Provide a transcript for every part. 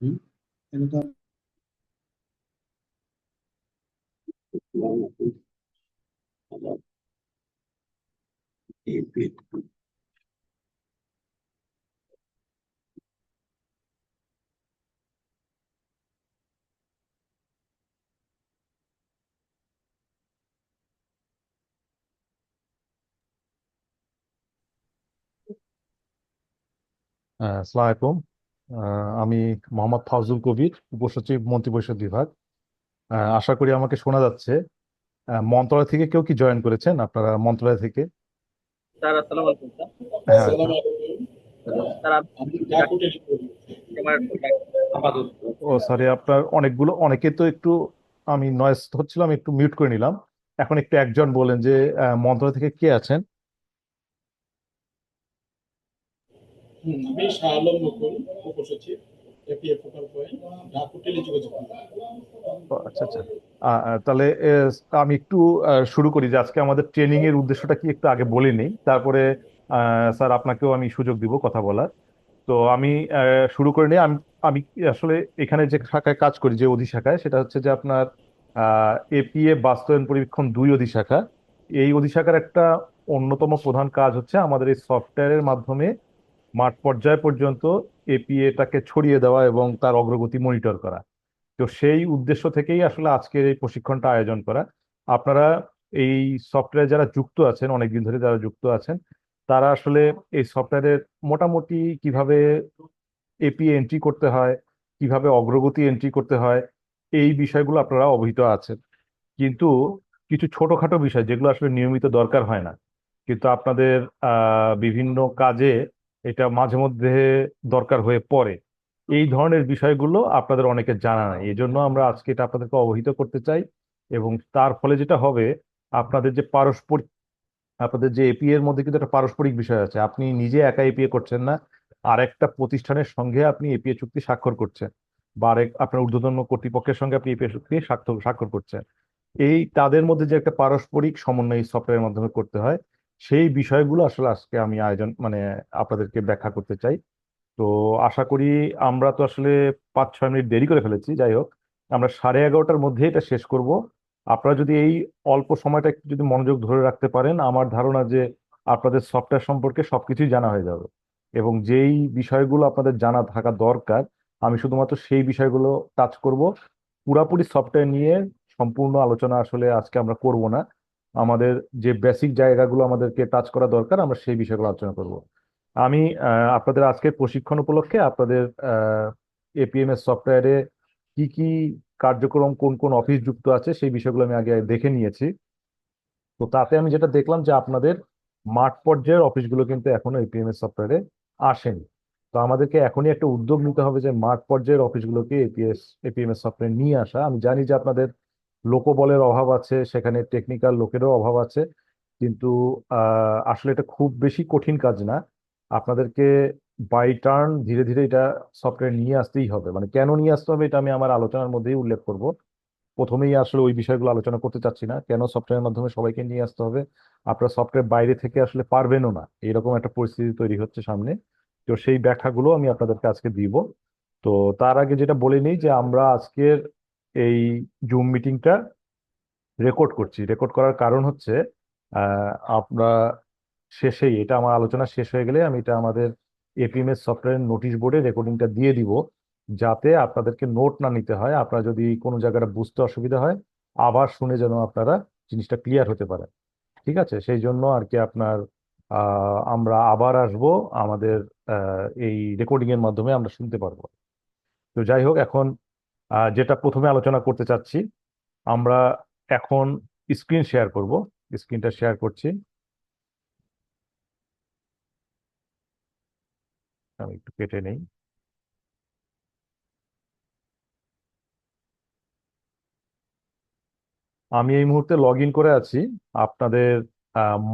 হুম, এটা তো আসসালামু আলাইকুম। আমি মোহাম্মদ ফাউজুল কবির, উপসচিব মন্ত্রিপরিষদ বিভাগ। আশা করি আমাকে শোনা যাচ্ছে। মন্ত্রণালয় থেকে কেউ কি জয়েন করেছেন আপনারা মন্ত্রণালয় থেকে? স্যার আসসালামু আলাইকুম স্যার। হ্যাঁ। স্যার আমি আমার ও সরি, আপনার অনেকে তো একটু, আমি নয়েজ হচ্ছিল, আমি একটু মিউট করে নিলাম। এখন একটু একজন বলেন যে মন্ত্রণালয় থেকে কে আছেন? আমি শাহ আলম মুকুল, উপসচিব, এপিএফ ফোকাল পয়েন্ট, ঢাকা টেলিযোগাযোগ বিভাগ। ও, আচ্ছা আচ্ছা। তাহলে আমি একটু শুরু করি যে আজকে আমাদের ট্রেনিং এর উদ্দেশ্যটা কি একটু আগে বলে নিই, তারপরে স্যার আপনাকেও আমি সুযোগ দিব কথা বলার। তো আমি শুরু করে নিই। আমি আমি আসলে এখানে যে শাখায় কাজ করি, যে অধিশাখায়, সেটা হচ্ছে যে আপনার এপিএ বাস্তবায়ন পরিবীক্ষণ 2 অধিশাখা। এই অধিশাখার একটা অন্যতম প্রধান কাজ হচ্ছে আমাদের এই সফটওয়্যারের মাধ্যমে মাঠ পর্যায় পর্যন্ত এপিএটাকে ছড়িয়ে দেওয়া এবং তার অগ্রগতি মনিটর করা। তো সেই উদ্দেশ্য থেকেই আসলে আজকের এই প্রশিক্ষণটা আয়োজন করা। আপনারা এই সফটওয়্যারে যারা যুক্ত আছেন, অনেকদিন ধরে যারা যুক্ত আছেন, তারা আসলে এই সফটওয়্যারের মোটামুটি কিভাবে এপিএ এন্ট্রি করতে হয়, কিভাবে অগ্রগতি এন্ট্রি করতে হয়, এই বিষয়গুলো আপনারা অবহিত আছেন। কিন্তু কিছু ছোটখাটো বিষয় যেগুলো আসলে নিয়মিত দরকার হয় না, কিন্তু আপনাদের বিভিন্ন কাজে এটা মাঝে মধ্যে দরকার হয়ে পড়ে। এই ধরনের বিষয়গুলো আপনাদের অনেকের জানা নাই, এই জন্য আমরা আজকে এটা আপনাদেরকে অবহিত করতে চাই। এবং তার ফলে যেটা হবে, আপনাদের যে পারস্পরিক, আপনাদের যে এপিএ এর মধ্যে কিন্তু একটা পারস্পরিক বিষয় আছে। আপনি নিজে একা এপিএ করছেন না, আর একটা প্রতিষ্ঠানের সঙ্গে আপনি এপিএ চুক্তি স্বাক্ষর করছেন, বা আরেক আপনার ঊর্ধ্বতন কর্তৃপক্ষের সঙ্গে আপনি এপিএ চুক্তি স্বাক্ষর স্বাক্ষর করছেন। এই তাদের মধ্যে যে একটা পারস্পরিক সমন্বয় সফটওয়্যারের মাধ্যমে করতে হয়, সেই বিষয়গুলো আসলে আজকে আমি আয়োজন মানে আপনাদেরকে ব্যাখ্যা করতে চাই। তো আশা করি, আমরা তো আসলে 5-6 মিনিট দেরি করে ফেলেছি, যাই হোক, আমরা 11:30টার মধ্যে এটা শেষ করব। আপনারা যদি এই অল্প সময়টা একটু যদি মনোযোগ ধরে রাখতে পারেন, আমার ধারণা যে আপনাদের সফটওয়্যার সম্পর্কে সবকিছুই জানা হয়ে যাবে। এবং যেই বিষয়গুলো আপনাদের জানা থাকা দরকার, আমি শুধুমাত্র সেই বিষয়গুলো টাচ করব। পুরাপুরি সফটওয়্যার নিয়ে সম্পূর্ণ আলোচনা আসলে আজকে আমরা করব না। আমাদের যে বেসিক জায়গাগুলো আমাদেরকে টাচ করা দরকার, আমরা সেই বিষয়গুলো আলোচনা করব। আমি আপনাদের আজকের প্রশিক্ষণ উপলক্ষে আপনাদের এপিএমএস সফটওয়্যারে কি কি কার্যক্রম, কোন কোন অফিস যুক্ত আছে, সেই বিষয়গুলো আমি আগে দেখে নিয়েছি। তো তাতে আমি যেটা দেখলাম যে আপনাদের মাঠ পর্যায়ের অফিসগুলো কিন্তু এখনো এপিএমএস সফটওয়্যারে আসেনি। তো আমাদেরকে এখনই একটা উদ্যোগ নিতে হবে যে মাঠ পর্যায়ের অফিসগুলোকে এপিএমএস সফটওয়্যার নিয়ে আসা। আমি জানি যে আপনাদের লোকবলের অভাব আছে, সেখানে টেকনিক্যাল লোকেরও অভাব আছে, কিন্তু আসলে এটা খুব বেশি কঠিন কাজ না। আপনাদেরকে বাই টার্ন ধীরে ধীরে এটা সফটওয়্যার নিয়ে আসতেই হবে। মানে কেন নিয়ে আসতে হবে এটা আমি আমার আলোচনার মধ্যেই উল্লেখ করব। প্রথমেই আসলে ওই বিষয়গুলো আলোচনা করতে চাচ্ছি না, কেন সফটওয়্যারের মাধ্যমে সবাইকে নিয়ে আসতে হবে। আপনার সফটওয়্যার বাইরে থেকে আসলে পারবেনও না, এরকম একটা পরিস্থিতি তৈরি হচ্ছে সামনে। তো সেই ব্যাখ্যাগুলো আমি আপনাদেরকে আজকে দিব। তো তার আগে যেটা বলে নিই যে আমরা আজকের এই জুম মিটিংটা রেকর্ড করছি। রেকর্ড করার কারণ হচ্ছে আহ, আমরা শেষেই, এটা আমার আলোচনা শেষ হয়ে গেলে আমি এটা আমাদের এপিএমএস সফটওয়্যার নোটিশ বোর্ডে রেকর্ডিংটা দিয়ে দিব, যাতে আপনাদেরকে নোট না নিতে হয়। আপনারা যদি কোনো জায়গাটা বুঝতে অসুবিধা হয়, আবার শুনে যেন আপনারা জিনিসটা ক্লিয়ার হতে পারে। ঠিক আছে, সেই জন্য আর কি আপনার আমরা আবার আসবো, আমাদের এই রেকর্ডিং এর মাধ্যমে আমরা শুনতে পারবো। তো যাই হোক, এখন যেটা প্রথমে আলোচনা করতে চাচ্ছি, আমরা এখন স্ক্রিন শেয়ার করব। স্ক্রিনটা শেয়ার করছি। আমি একটু কেটে নেই। আমি এই মুহূর্তে লগ ইন করে আছি আপনাদের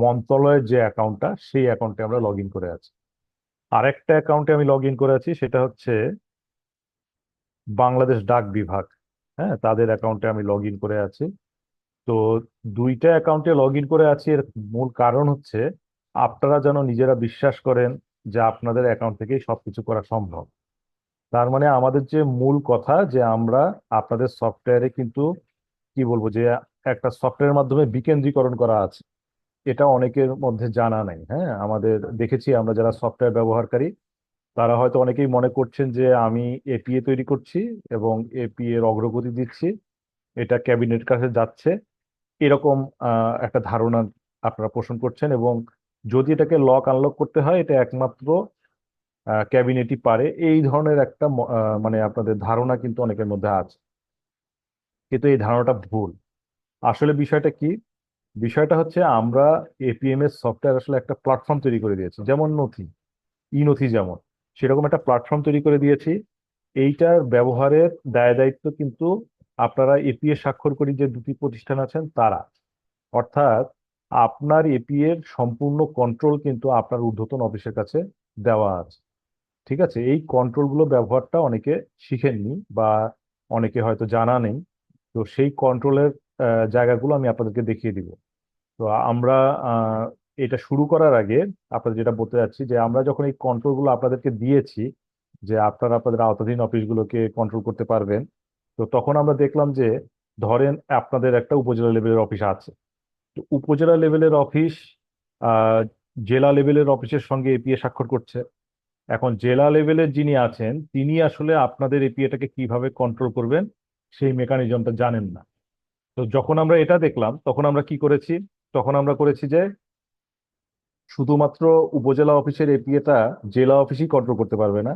মন্ত্রণালয়ের যে অ্যাকাউন্টটা, সেই অ্যাকাউন্টে আমরা লগ ইন করে আছি। আরেকটা অ্যাকাউন্টে আমি লগ ইন করে আছি, সেটা হচ্ছে বাংলাদেশ ডাক বিভাগ। হ্যাঁ, তাদের অ্যাকাউন্টে আমি লগ ইন করে আছি। তো দুইটা অ্যাকাউন্টে লগ ইন করে আছি, এর মূল কারণ হচ্ছে আপনারা যেন নিজেরা বিশ্বাস করেন যে আপনাদের অ্যাকাউন্ট থেকেই সবকিছু করা সম্ভব। তার মানে আমাদের যে মূল কথা যে আমরা আপনাদের সফটওয়্যারে কিন্তু কি বলবো যে একটা সফটওয়্যারের মাধ্যমে বিকেন্দ্রীকরণ করা আছে, এটা অনেকের মধ্যে জানা নাই। হ্যাঁ, আমাদের দেখেছি আমরা যারা সফটওয়্যার ব্যবহারকারী, তারা হয়তো অনেকেই মনে করছেন যে আমি এপিএ তৈরি করছি এবং এপিএ এর অগ্রগতি দিচ্ছি, এটা ক্যাবিনেট কাছে যাচ্ছে, এরকম একটা ধারণা আপনারা পোষণ করছেন। এবং যদি এটাকে লক আনলক করতে হয়, এটা একমাত্র ক্যাবিনেটই পারে, এই ধরনের একটা মানে আপনাদের ধারণা কিন্তু অনেকের মধ্যে আছে। কিন্তু এই ধারণাটা ভুল। আসলে বিষয়টা কি? বিষয়টা হচ্ছে আমরা এপিএম এর সফটওয়্যার আসলে একটা প্ল্যাটফর্ম তৈরি করে দিয়েছি, যেমন নথি, ই নথি যেমন, সেরকম একটা প্ল্যাটফর্ম তৈরি করে দিয়েছি। এইটার ব্যবহারের দায় দায়িত্ব কিন্তু আপনারা এপিএ স্বাক্ষরকারী যে দুটি প্রতিষ্ঠান আছেন তারা, অর্থাৎ আপনার এপিএ এর সম্পূর্ণ কন্ট্রোল কিন্তু আপনার ঊর্ধ্বতন অফিসের কাছে দেওয়া আছে। ঠিক আছে, এই কন্ট্রোলগুলো ব্যবহারটা অনেকে শিখেননি বা অনেকে হয়তো জানা নেই। তো সেই কন্ট্রোলের জায়গাগুলো আমি আপনাদেরকে দেখিয়ে দিব। তো আমরা আহ, এটা শুরু করার আগে আপনাদের যেটা বলতে চাচ্ছি যে আমরা যখন এই কন্ট্রোলগুলো আপনাদেরকে দিয়েছি যে আপনারা আপনাদের আওতাধীন অফিসগুলোকে কন্ট্রোল করতে পারবেন, তো তখন আমরা দেখলাম যে ধরেন আপনাদের একটা উপজেলা লেভেলের অফিস আছে। তো উপজেলা লেভেলের অফিস আহ, জেলা লেভেলের অফিসের সঙ্গে এপিএ স্বাক্ষর করছে। এখন জেলা লেভেলের যিনি আছেন তিনি আসলে আপনাদের এপিএটাকে কিভাবে কন্ট্রোল করবেন সেই মেকানিজমটা জানেন না। তো যখন আমরা এটা দেখলাম তখন আমরা কি করেছি, তখন আমরা করেছি যে শুধুমাত্র উপজেলা অফিসের এপিএটা জেলা অফিসই কন্ট্রোল করতে পারবে না,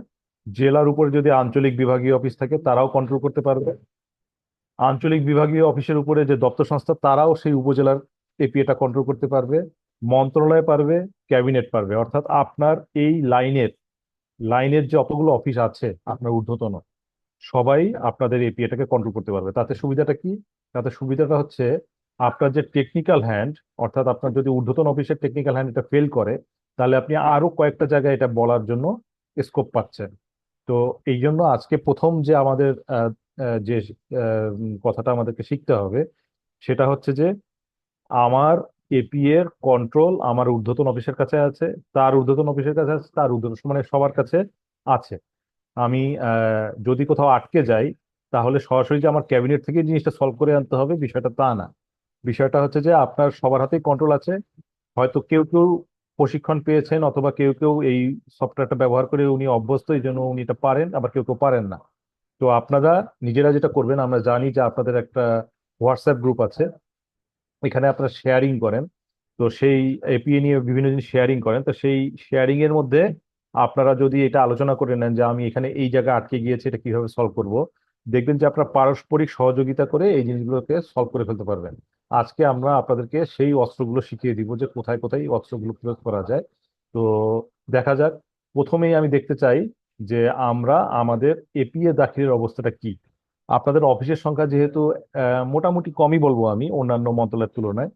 জেলার উপরে যদি আঞ্চলিক বিভাগীয় অফিস থাকে তারাও কন্ট্রোল করতে পারবে, আঞ্চলিক বিভাগীয় অফিসের উপরে যে দপ্তর সংস্থা তারাও সেই উপজেলার এপিএটা কন্ট্রোল করতে পারবে, মন্ত্রণালয় পারবে, ক্যাবিনেট পারবে। অর্থাৎ আপনার এই লাইনের লাইনের যে অতগুলো অফিস আছে আপনার ঊর্ধ্বতন, সবাই আপনাদের এপিএটাকে কন্ট্রোল করতে পারবে। তাতে সুবিধাটা কি? তাতে সুবিধাটা হচ্ছে আপনার যে টেকনিক্যাল হ্যান্ড, অর্থাৎ আপনার যদি ঊর্ধ্বতন অফিসের টেকনিক্যাল হ্যান্ড এটা ফেল করে, তাহলে আপনি আরো কয়েকটা জায়গায় এটা বলার জন্য স্কোপ পাচ্ছেন। তো এই জন্য আজকে প্রথম যে আমাদের যে কথাটা আমাদেরকে শিখতে হবে সেটা হচ্ছে যে আমার এপি এর কন্ট্রোল আমার ঊর্ধ্বতন অফিসের কাছে আছে, তার ঊর্ধ্বতন অফিসের কাছে আছে, তার ঊর্ধ্বতন মানে সবার কাছে আছে। আমি যদি কোথাও আটকে যাই তাহলে সরাসরি যে আমার ক্যাবিনেট থেকে জিনিসটা সলভ করে আনতে হবে বিষয়টা তা না। বিষয়টা হচ্ছে যে আপনার সবার হাতেই কন্ট্রোল আছে। হয়তো কেউ কেউ প্রশিক্ষণ পেয়েছেন অথবা কেউ কেউ এই সফটওয়্যারটা ব্যবহার করে উনি অভ্যস্ত, এই জন্য উনি এটা পারেন, আবার কেউ কেউ পারেন না। তো আপনারা নিজেরা যেটা করবেন, আমরা জানি যে আপনাদের একটা হোয়াটসঅ্যাপ গ্রুপ আছে, এখানে আপনারা শেয়ারিং করেন। তো সেই এপিএ নিয়ে বিভিন্ন জিনিস শেয়ারিং করেন, তো সেই শেয়ারিং এর মধ্যে আপনারা যদি এটা আলোচনা করে নেন যে আমি এখানে এই জায়গায় আটকে গিয়েছি, এটা কিভাবে সলভ করব, দেখবেন যে আপনারা পারস্পরিক সহযোগিতা করে এই জিনিসগুলোকে সলভ করে ফেলতে পারবেন। আজকে আমরা আপনাদেরকে সেই অস্ত্রগুলো শিখিয়ে দিব যে কোথায় কোথায় এই অস্ত্রগুলো প্রয়োগ করা যায়। তো দেখা যাক। প্রথমেই আমি দেখতে চাই যে আমরা আমাদের এপিএ দাখিলের অবস্থাটা কি। আপনাদের অফিসের সংখ্যা যেহেতু মোটামুটি কমই বলবো আমি অন্যান্য মন্ত্রণালয়ের তুলনায়,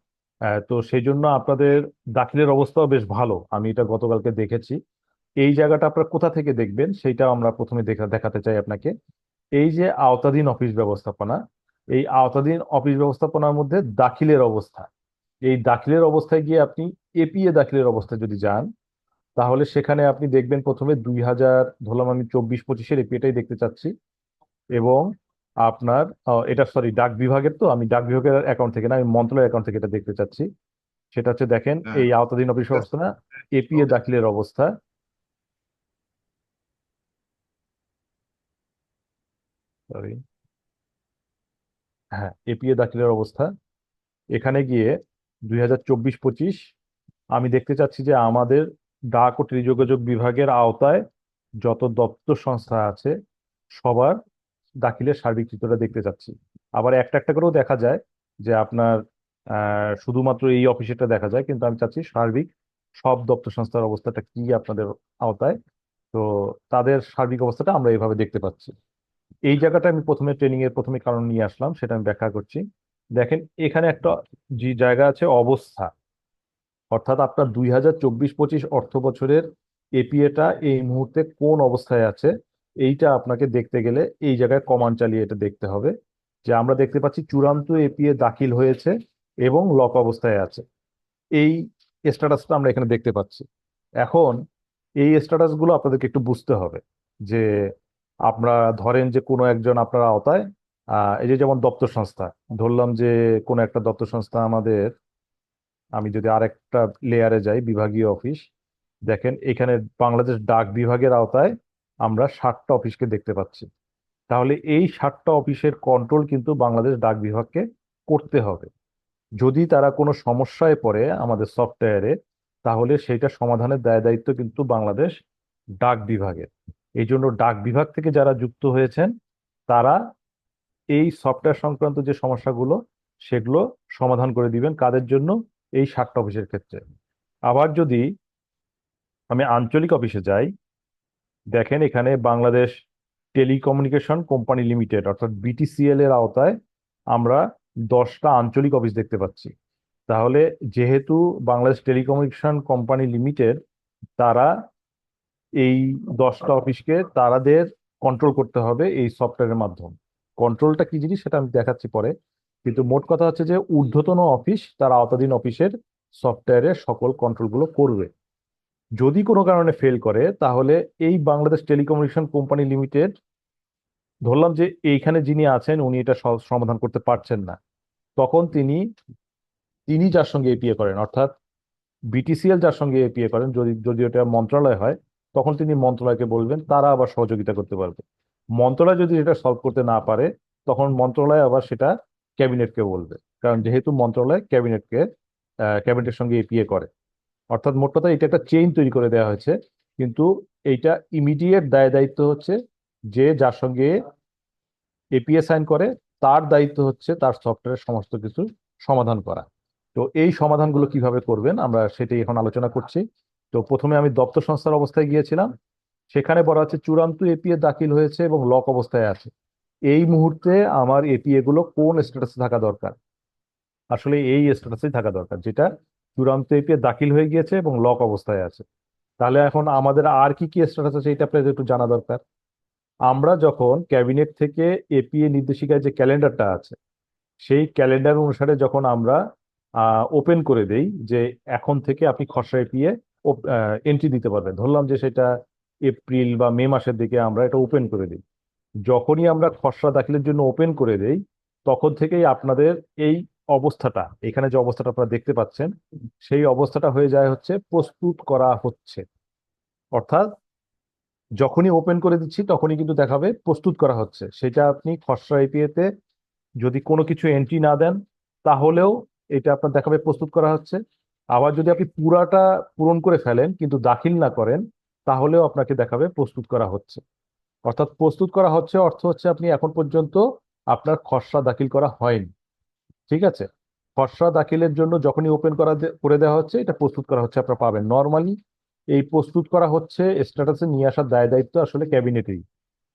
তো সেই জন্য আপনাদের দাখিলের অবস্থাও বেশ ভালো, আমি এটা গতকালকে দেখেছি। এই জায়গাটা আপনারা কোথা থেকে দেখবেন সেইটা আমরা প্রথমে দেখাতে চাই আপনাকে। এই যে আওতাধীন অফিস ব্যবস্থাপনা, এই আওতাধীন অফিস ব্যবস্থাপনার মধ্যে দাখিলের অবস্থা, এই দাখিলের অবস্থায় গিয়ে আপনি এপিএ দাখিলের অবস্থায় যদি যান, তাহলে সেখানে আপনি দেখবেন প্রথমে 2000, ধরলাম আমি 24-25-এর এপিএটাই দেখতে চাচ্ছি। এবং আপনার এটা সরি ডাক বিভাগের, তো আমি ডাক বিভাগের অ্যাকাউন্ট থেকে না, আমি মন্ত্রণালয়ের অ্যাকাউন্ট থেকে এটা দেখতে চাচ্ছি। সেটা হচ্ছে দেখেন হ্যাঁ, এই আওতাধীন অফিস ব্যবস্থা এপিএ দাখিলের অবস্থা। সরি, হ্যাঁ, এপিএ দাখিলের অবস্থা। এখানে গিয়ে 2024-25 আমি দেখতে চাচ্ছি যে আমাদের ডাক ও টেলিযোগাযোগ বিভাগের আওতায় যত দপ্তর সংস্থা আছে সবার দাখিলের সার্বিক চিত্রটা দেখতে চাচ্ছি। আবার একটা একটা করেও দেখা যায় যে আপনার শুধুমাত্র এই অফিসেরটা দেখা যায়, কিন্তু আমি চাচ্ছি সার্বিক সব দপ্তর সংস্থার অবস্থাটা কি আপনাদের আওতায়। তো তাদের সার্বিক অবস্থাটা আমরা এইভাবে দেখতে পাচ্ছি। এই জায়গাটা আমি প্রথমে ট্রেনিং এর প্রথমে কারণ নিয়ে আসলাম, সেটা আমি ব্যাখ্যা করছি। দেখেন এখানে একটা যে জায়গা আছে অবস্থা, অর্থাৎ আপনার 2024-25 অর্থ বছরের এপিএটা এই মুহূর্তে কোন অবস্থায় আছে, এইটা আপনাকে দেখতে গেলে এই জায়গায় কমান্ড চালিয়ে এটা দেখতে হবে। যে আমরা দেখতে পাচ্ছি চূড়ান্ত এপিএ দাখিল হয়েছে এবং লক অবস্থায় আছে, এই স্ট্যাটাসটা আমরা এখানে দেখতে পাচ্ছি। এখন এই স্ট্যাটাস গুলো আপনাদেরকে একটু বুঝতে হবে যে আমরা ধরেন যে কোনো একজন আপনার আওতায় এই যে যেমন দপ্তর সংস্থা, ধরলাম যে কোনো একটা দপ্তর সংস্থা আমাদের, আমি যদি আরেকটা লেয়ারে যাই, বিভাগীয় অফিস, দেখেন এখানে বাংলাদেশ ডাক বিভাগের আওতায় আমরা 60টা অফিসকে দেখতে পাচ্ছি। তাহলে এই 60টা অফিসের কন্ট্রোল কিন্তু বাংলাদেশ ডাক বিভাগকে করতে হবে। যদি তারা কোনো সমস্যায় পড়ে আমাদের সফটওয়্যারে, তাহলে সেটা সমাধানের দায় দায়িত্ব কিন্তু বাংলাদেশ ডাক বিভাগের। এই জন্য ডাক বিভাগ থেকে যারা যুক্ত হয়েছেন, তারা এই সফটওয়্যার সংক্রান্ত যে সমস্যাগুলো, সেগুলো সমাধান করে দিবেন কাদের জন্য? এই 60টা অফিসের ক্ষেত্রে। আবার যদি আমি আঞ্চলিক অফিসে যাই, দেখেন এখানে বাংলাদেশ টেলিকমিউনিকেশন কোম্পানি লিমিটেড অর্থাৎ বিটিসিএল এর আওতায় আমরা 10টা আঞ্চলিক অফিস দেখতে পাচ্ছি। তাহলে যেহেতু বাংলাদেশ টেলিকমিউনিকেশন কোম্পানি লিমিটেড, তারা এই 10টা অফিসকে তাদের কন্ট্রোল করতে হবে এই সফটওয়্যারের মাধ্যমে। কন্ট্রোলটা কি জিনিস সেটা আমি দেখাচ্ছি পরে, কিন্তু মোট কথা হচ্ছে যে ঊর্ধ্বতন অফিস তার আওতাধীন অফিসের সফটওয়্যারের সকল কন্ট্রোলগুলো করবে। যদি কোনো কারণে ফেল করে, তাহলে এই বাংলাদেশ টেলিকমিউনিকেশন কোম্পানি লিমিটেড, ধরলাম যে এইখানে যিনি আছেন উনি এটা সমাধান করতে পারছেন না, তখন তিনি তিনি যার সঙ্গে এপিএ করেন, অর্থাৎ বিটিসিএল যার সঙ্গে এপিএ করেন, যদি যদি ওটা মন্ত্রণালয় হয়, তখন তিনি মন্ত্রণালয়কে বলবেন, তারা আবার সহযোগিতা করতে পারবে। মন্ত্রণালয় যদি এটা সলভ করতে না পারে, তখন মন্ত্রণালয় আবার সেটা ক্যাবিনেটকে বলবে, কারণ যেহেতু মন্ত্রণালয় ক্যাবিনেটের সঙ্গে এপিএ করে। অর্থাৎ মোট কথা এটা একটা চেইন তৈরি করে দেওয়া হয়েছে, কিন্তু এইটা ইমিডিয়েট দায় দায়িত্ব হচ্ছে যে যার সঙ্গে এপিএ সাইন করে, তার দায়িত্ব হচ্ছে তার সফটওয়্যারের সমস্ত কিছু সমাধান করা। তো এই সমাধানগুলো কিভাবে করবেন আমরা সেটাই এখন আলোচনা করছি। তো প্রথমে আমি দপ্তর সংস্থার অবস্থায় গিয়েছিলাম, সেখানে বলা হচ্ছে চূড়ান্ত এপিএ দাখিল হয়েছে এবং লক অবস্থায় আছে। এই মুহূর্তে আমার এপিএ গুলো কোন স্ট্যাটাসে থাকা দরকার? আসলে এই স্ট্যাটাসেই থাকা দরকার, যেটা চূড়ান্ত এপিএ দাখিল হয়ে গিয়েছে এবং লক অবস্থায় আছে। তাহলে এখন আমাদের আর কি কি স্ট্যাটাস আছে এটা আপনাদের একটু জানা দরকার। আমরা যখন ক্যাবিনেট থেকে এপিএ নির্দেশিকায় যে ক্যালেন্ডারটা আছে, সেই ক্যালেন্ডার অনুসারে যখন আমরা ওপেন করে দেই যে এখন থেকে আপনি খসড়া এপিএ এন্ট্রি দিতে পারবেন, ধরলাম যে সেটা এপ্রিল বা মে মাসের দিকে আমরা এটা ওপেন করে দিই, যখনই আমরা খসড়া দাখিলের জন্য ওপেন করে দেই, তখন থেকেই আপনাদের এই অবস্থাটা, এখানে যে অবস্থাটা আপনারা দেখতে পাচ্ছেন, সেই অবস্থাটা হয়ে যায় হচ্ছে প্রস্তুত করা হচ্ছে। অর্থাৎ যখনই ওপেন করে দিচ্ছি তখনই কিন্তু দেখাবে প্রস্তুত করা হচ্ছে। সেটা আপনি খসড়া এপিএ তে যদি কোনো কিছু এন্ট্রি না দেন, তাহলেও এটা আপনার দেখাবে প্রস্তুত করা হচ্ছে। আবার যদি আপনি পুরাটা পূরণ করে ফেলেন কিন্তু দাখিল না করেন, তাহলেও আপনাকে দেখাবে প্রস্তুত করা হচ্ছে। অর্থাৎ প্রস্তুত করা হচ্ছে অর্থ হচ্ছে আপনি এখন পর্যন্ত আপনার খসড়া দাখিল করা হয়নি। ঠিক আছে? খসড়া দাখিলের জন্য যখনই ওপেন করে দেওয়া হচ্ছে, এটা প্রস্তুত করা হচ্ছে আপনারা পাবেন। নর্মালি এই প্রস্তুত করা হচ্ছে স্ট্যাটাসে নিয়ে আসার দায় দায়িত্ব আসলে ক্যাবিনেটেরই।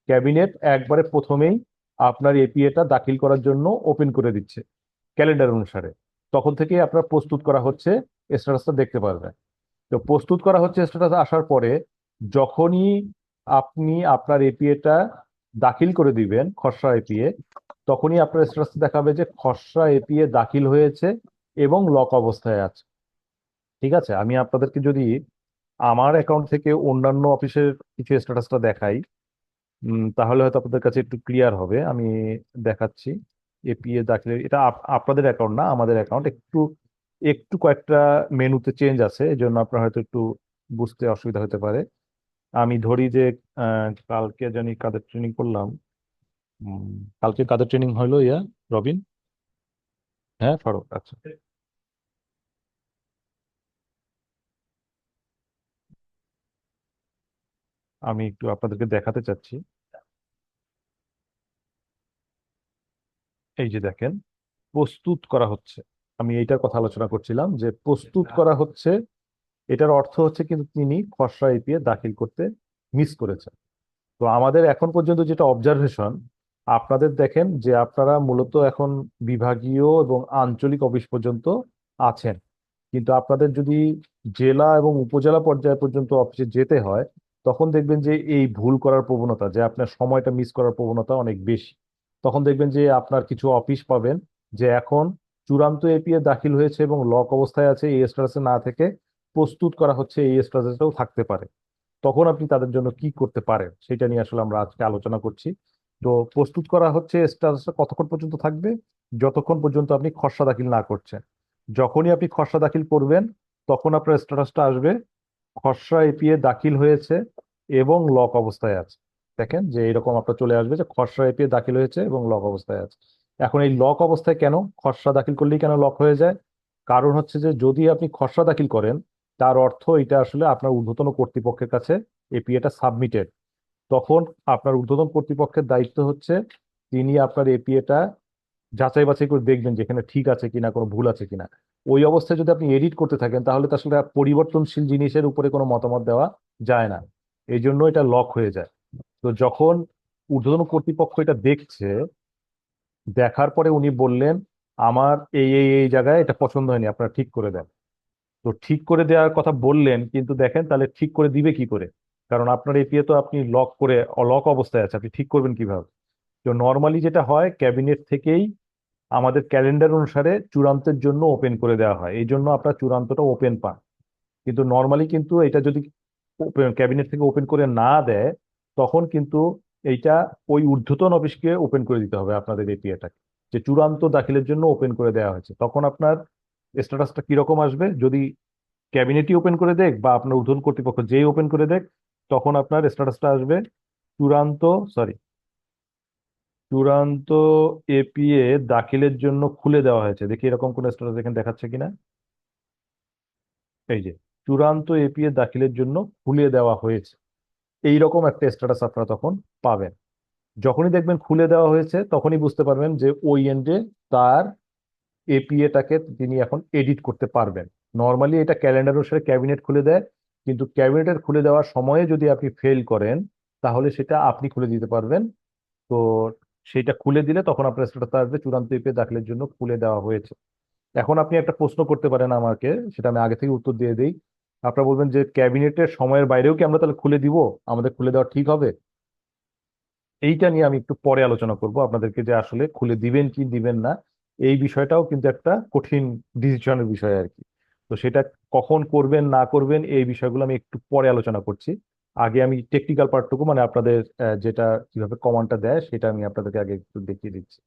ক্যাবিনেট একবারে প্রথমেই আপনার এপিএটা দাখিল করার জন্য ওপেন করে দিচ্ছে ক্যালেন্ডার অনুসারে, তখন থেকে আপনার প্রস্তুত করা হচ্ছে স্ট্যাটাসটা দেখতে পারবেন। তো প্রস্তুত করা হচ্ছে স্ট্যাটাস আসার পরে, যখনই আপনি আপনার এপিএটা দাখিল করে দিবেন খসড়া এপিএ, তখনই আপনার স্ট্যাটাস দেখাবে যে খসড়া এপিএ দাখিল হয়েছে এবং লক অবস্থায় আছে। ঠিক আছে, আমি আপনাদেরকে যদি আমার অ্যাকাউন্ট থেকে অন্যান্য অফিসের কিছু স্ট্যাটাসটা দেখাই, তাহলে হয়তো আপনাদের কাছে একটু ক্লিয়ার হবে। আমি দেখাচ্ছি এপিএ দাখিলের, এটা আপনাদের অ্যাকাউন্ট না, আমাদের অ্যাকাউন্ট। একটু একটু কয়েকটা মেনুতে চেঞ্জ আছে, এই জন্য আপনার হয়তো একটু বুঝতে অসুবিধা হতে পারে। আমি ধরি যে কালকে জানি কাদের ট্রেনিং করলাম, উম, কালকে কাদের ট্রেনিং হলো রবিন? হ্যাঁ, ফারুক, আচ্ছা। আমি একটু আপনাদেরকে দেখাতে চাচ্ছি। এই যে দেখেন, প্রস্তুত করা হচ্ছে, আমি এইটার কথা আলোচনা করছিলাম যে প্রস্তুত করা হচ্ছে। এটার অর্থ হচ্ছে কিন্তু তিনি খসড়া এপিএ দাখিল করতে মিস করেছেন। তো আমাদের এখন পর্যন্ত যেটা অবজারভেশন, আপনাদের দেখেন যে আপনারা মূলত এখন বিভাগীয় এবং আঞ্চলিক অফিস পর্যন্ত আছেন, কিন্তু আপনাদের যদি জেলা এবং উপজেলা পর্যায় পর্যন্ত অফিসে যেতে হয়, তখন দেখবেন যে এই ভুল করার প্রবণতা, যে আপনার সময়টা মিস করার প্রবণতা অনেক বেশি। তখন দেখবেন যে আপনার কিছু অফিস পাবেন যে এখন চূড়ান্ত এপিএ দাখিল হয়েছে এবং লক অবস্থায় আছে এই স্ট্যাটাসে না থেকে প্রস্তুত করা হচ্ছে এই স্ট্যাটাসেও থাকতে পারে। তখন আপনি তাদের জন্য কি করতে পারেন সেটা নিয়ে আসলে আমরা আজকে আলোচনা করছি। তো প্রস্তুত করা হচ্ছে স্ট্যাটাসটা কতক্ষণ পর্যন্ত থাকবে, যতক্ষণ পর্যন্ত আপনি খসড়া দাখিল না করছেন। যখনই আপনি খসড়া দাখিল করবেন তখন আপনার স্ট্যাটাসটা আসবে খসড়া এপিএ দাখিল হয়েছে এবং লক অবস্থায় আছে। দেখেন যে এরকম আপনার চলে আসবে যে খসড়া এপিএ দাখিল হয়েছে এবং লক অবস্থায় আছে। এখন এই লক অবস্থায় কেন, খসড়া দাখিল করলেই কেন লক হয়ে যায়? কারণ হচ্ছে যে যদি আপনি খসড়া দাখিল করেন তার অর্থ এটা আসলে আপনার ঊর্ধ্বতন কর্তৃপক্ষের কাছে এপিএটা সাবমিটেড। তখন আপনার ঊর্ধ্বতন কর্তৃপক্ষের দায়িত্ব হচ্ছে তিনি আপনার এপিএটা যাচাই বাছাই করে দেখবেন যেখানে ঠিক আছে কিনা, কোনো ভুল আছে কিনা। ওই অবস্থায় যদি আপনি এডিট করতে থাকেন তাহলে তো আসলে পরিবর্তনশীল জিনিসের উপরে কোনো মতামত দেওয়া যায় না। এই জন্য এটা লক হয়ে যায়। তো যখন ঊর্ধ্বতন কর্তৃপক্ষ এটা দেখছে, দেখার পরে উনি বললেন আমার এই জায়গায় এটা পছন্দ হয়নি, আপনারা ঠিক করে দেন। তো ঠিক করে দেওয়ার কথা বললেন, কিন্তু দেখেন তাহলে ঠিক করে দিবে কি করে? কারণ আপনার এপিএ তো আপনি লক করে লক অবস্থায় আছে, আপনি ঠিক করবেন কিভাবে? তো নর্মালি যেটা হয় ক্যাবিনেট থেকেই আমাদের ক্যালেন্ডার অনুসারে চূড়ান্তের জন্য ওপেন করে দেওয়া হয়, এই জন্য আপনার চূড়ান্তটা ওপেন পান। কিন্তু নর্মালি কিন্তু এটা যদি ক্যাবিনেট থেকে ওপেন করে না দেয় তখন কিন্তু এইটা ওই ঊর্ধ্বতন অফিসকে ওপেন করে দিতে হবে আপনাদের এপিএটাকে, যে চূড়ান্ত দাখিলের জন্য ওপেন করে দেওয়া হয়েছে। তখন আপনার স্ট্যাটাসটা কিরকম আসবে, যদি ক্যাবিনেটই ওপেন করে দেখ বা আপনার ঊর্ধ্বতন কর্তৃপক্ষ যেই ওপেন করে দেখ, তখন আপনার স্ট্যাটাসটা আসবে চূড়ান্ত সরি চূড়ান্ত এপিএ দাখিলের জন্য খুলে দেওয়া হয়েছে। দেখি এরকম কোন স্ট্যাটাস এখানে দেখাচ্ছে কিনা। এই যে চূড়ান্ত এপিএ দাখিলের জন্য খুলে দেওয়া হয়েছে, এইরকম একটা স্ট্যাটাস আপনারা তখন পাবেন। যখনই দেখবেন খুলে দেওয়া হয়েছে তখনই বুঝতে পারবেন যে ওই এন্ডে তার এপিএটাকে তিনি এখন এডিট করতে পারবেন। নর্মালি এটা ক্যালেন্ডার অনুসারে ক্যাবিনেট খুলে দেয়, কিন্তু ক্যাবিনেটের খুলে দেওয়ার সময়ে যদি আপনি ফেল করেন তাহলে সেটা আপনি খুলে দিতে পারবেন। তো সেটা খুলে দিলে তখন আপনার স্ট্যাটাস আসবে চূড়ান্ত এপিএ দাখিলের জন্য খুলে দেওয়া হয়েছে। এখন আপনি একটা প্রশ্ন করতে পারেন আমাকে, সেটা আমি আগে থেকে উত্তর দিয়ে দিই। আপনারা বলবেন যে ক্যাবিনেটের সময়ের বাইরেও কি আমরা তাহলে খুলে দিব, আমাদের খুলে দেওয়া ঠিক হবে? এইটা নিয়ে আমি একটু পরে আলোচনা করব আপনাদেরকে, যে আসলে খুলে দিবেন কি দিবেন না। এই বিষয়টাও কিন্তু একটা কঠিন ডিসিশনের বিষয় আর কি। তো সেটা কখন করবেন না করবেন এই বিষয়গুলো আমি একটু পরে আলোচনা করছি। আগে আমি টেকনিক্যাল পার্টটুকু মানে আপনাদের যেটা কিভাবে কমান্ডটা দেয় সেটা আমি আপনাদেরকে আগে একটু দেখিয়ে দিচ্ছি।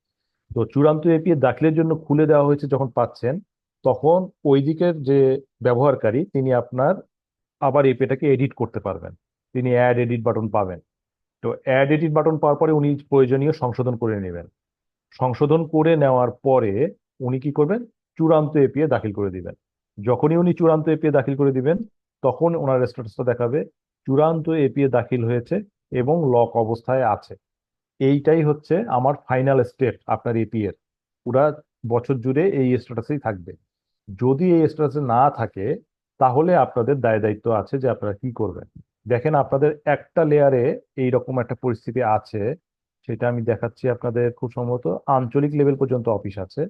তো চূড়ান্ত এপিএ দাখিলের জন্য খুলে দেওয়া হয়েছে যখন পাচ্ছেন, তখন ওই দিকের যে ব্যবহারকারী তিনি আপনার আবার এপিএটাকে এডিট করতে পারবেন। তিনি অ্যাড এডিট বাটন পাবেন। তো অ্যাড এডিট বাটন পাওয়ার পরে উনি প্রয়োজনীয় সংশোধন করে নেবেন। সংশোধন করে নেওয়ার পরে উনি কি করবেন, চূড়ান্ত এপিএ দাখিল করে দিবেন। যখনই উনি চূড়ান্ত এপিএ দাখিল করে দিবেন তখন ওনার স্ট্যাটাসটা দেখাবে চূড়ান্ত এপিএ দাখিল হয়েছে এবং লক অবস্থায় আছে। এইটাই হচ্ছে আমার ফাইনাল স্টেপ আপনার এপি এর। পুরা বছর জুড়ে এই স্ট্যাটাসেই থাকবে। যদি এই স্ট্যাটাসে না থাকে তাহলে আপনাদের দায় দায়িত্ব আছে যে আপনারা কি করবেন। দেখেন আপনাদের একটা লেয়ারে এইরকম একটা পরিস্থিতি আছে, সেটা আমি দেখাচ্ছি আপনাদের। খুব সম্ভবত আঞ্চলিক লেভেল পর্যন্ত অফিস আছে।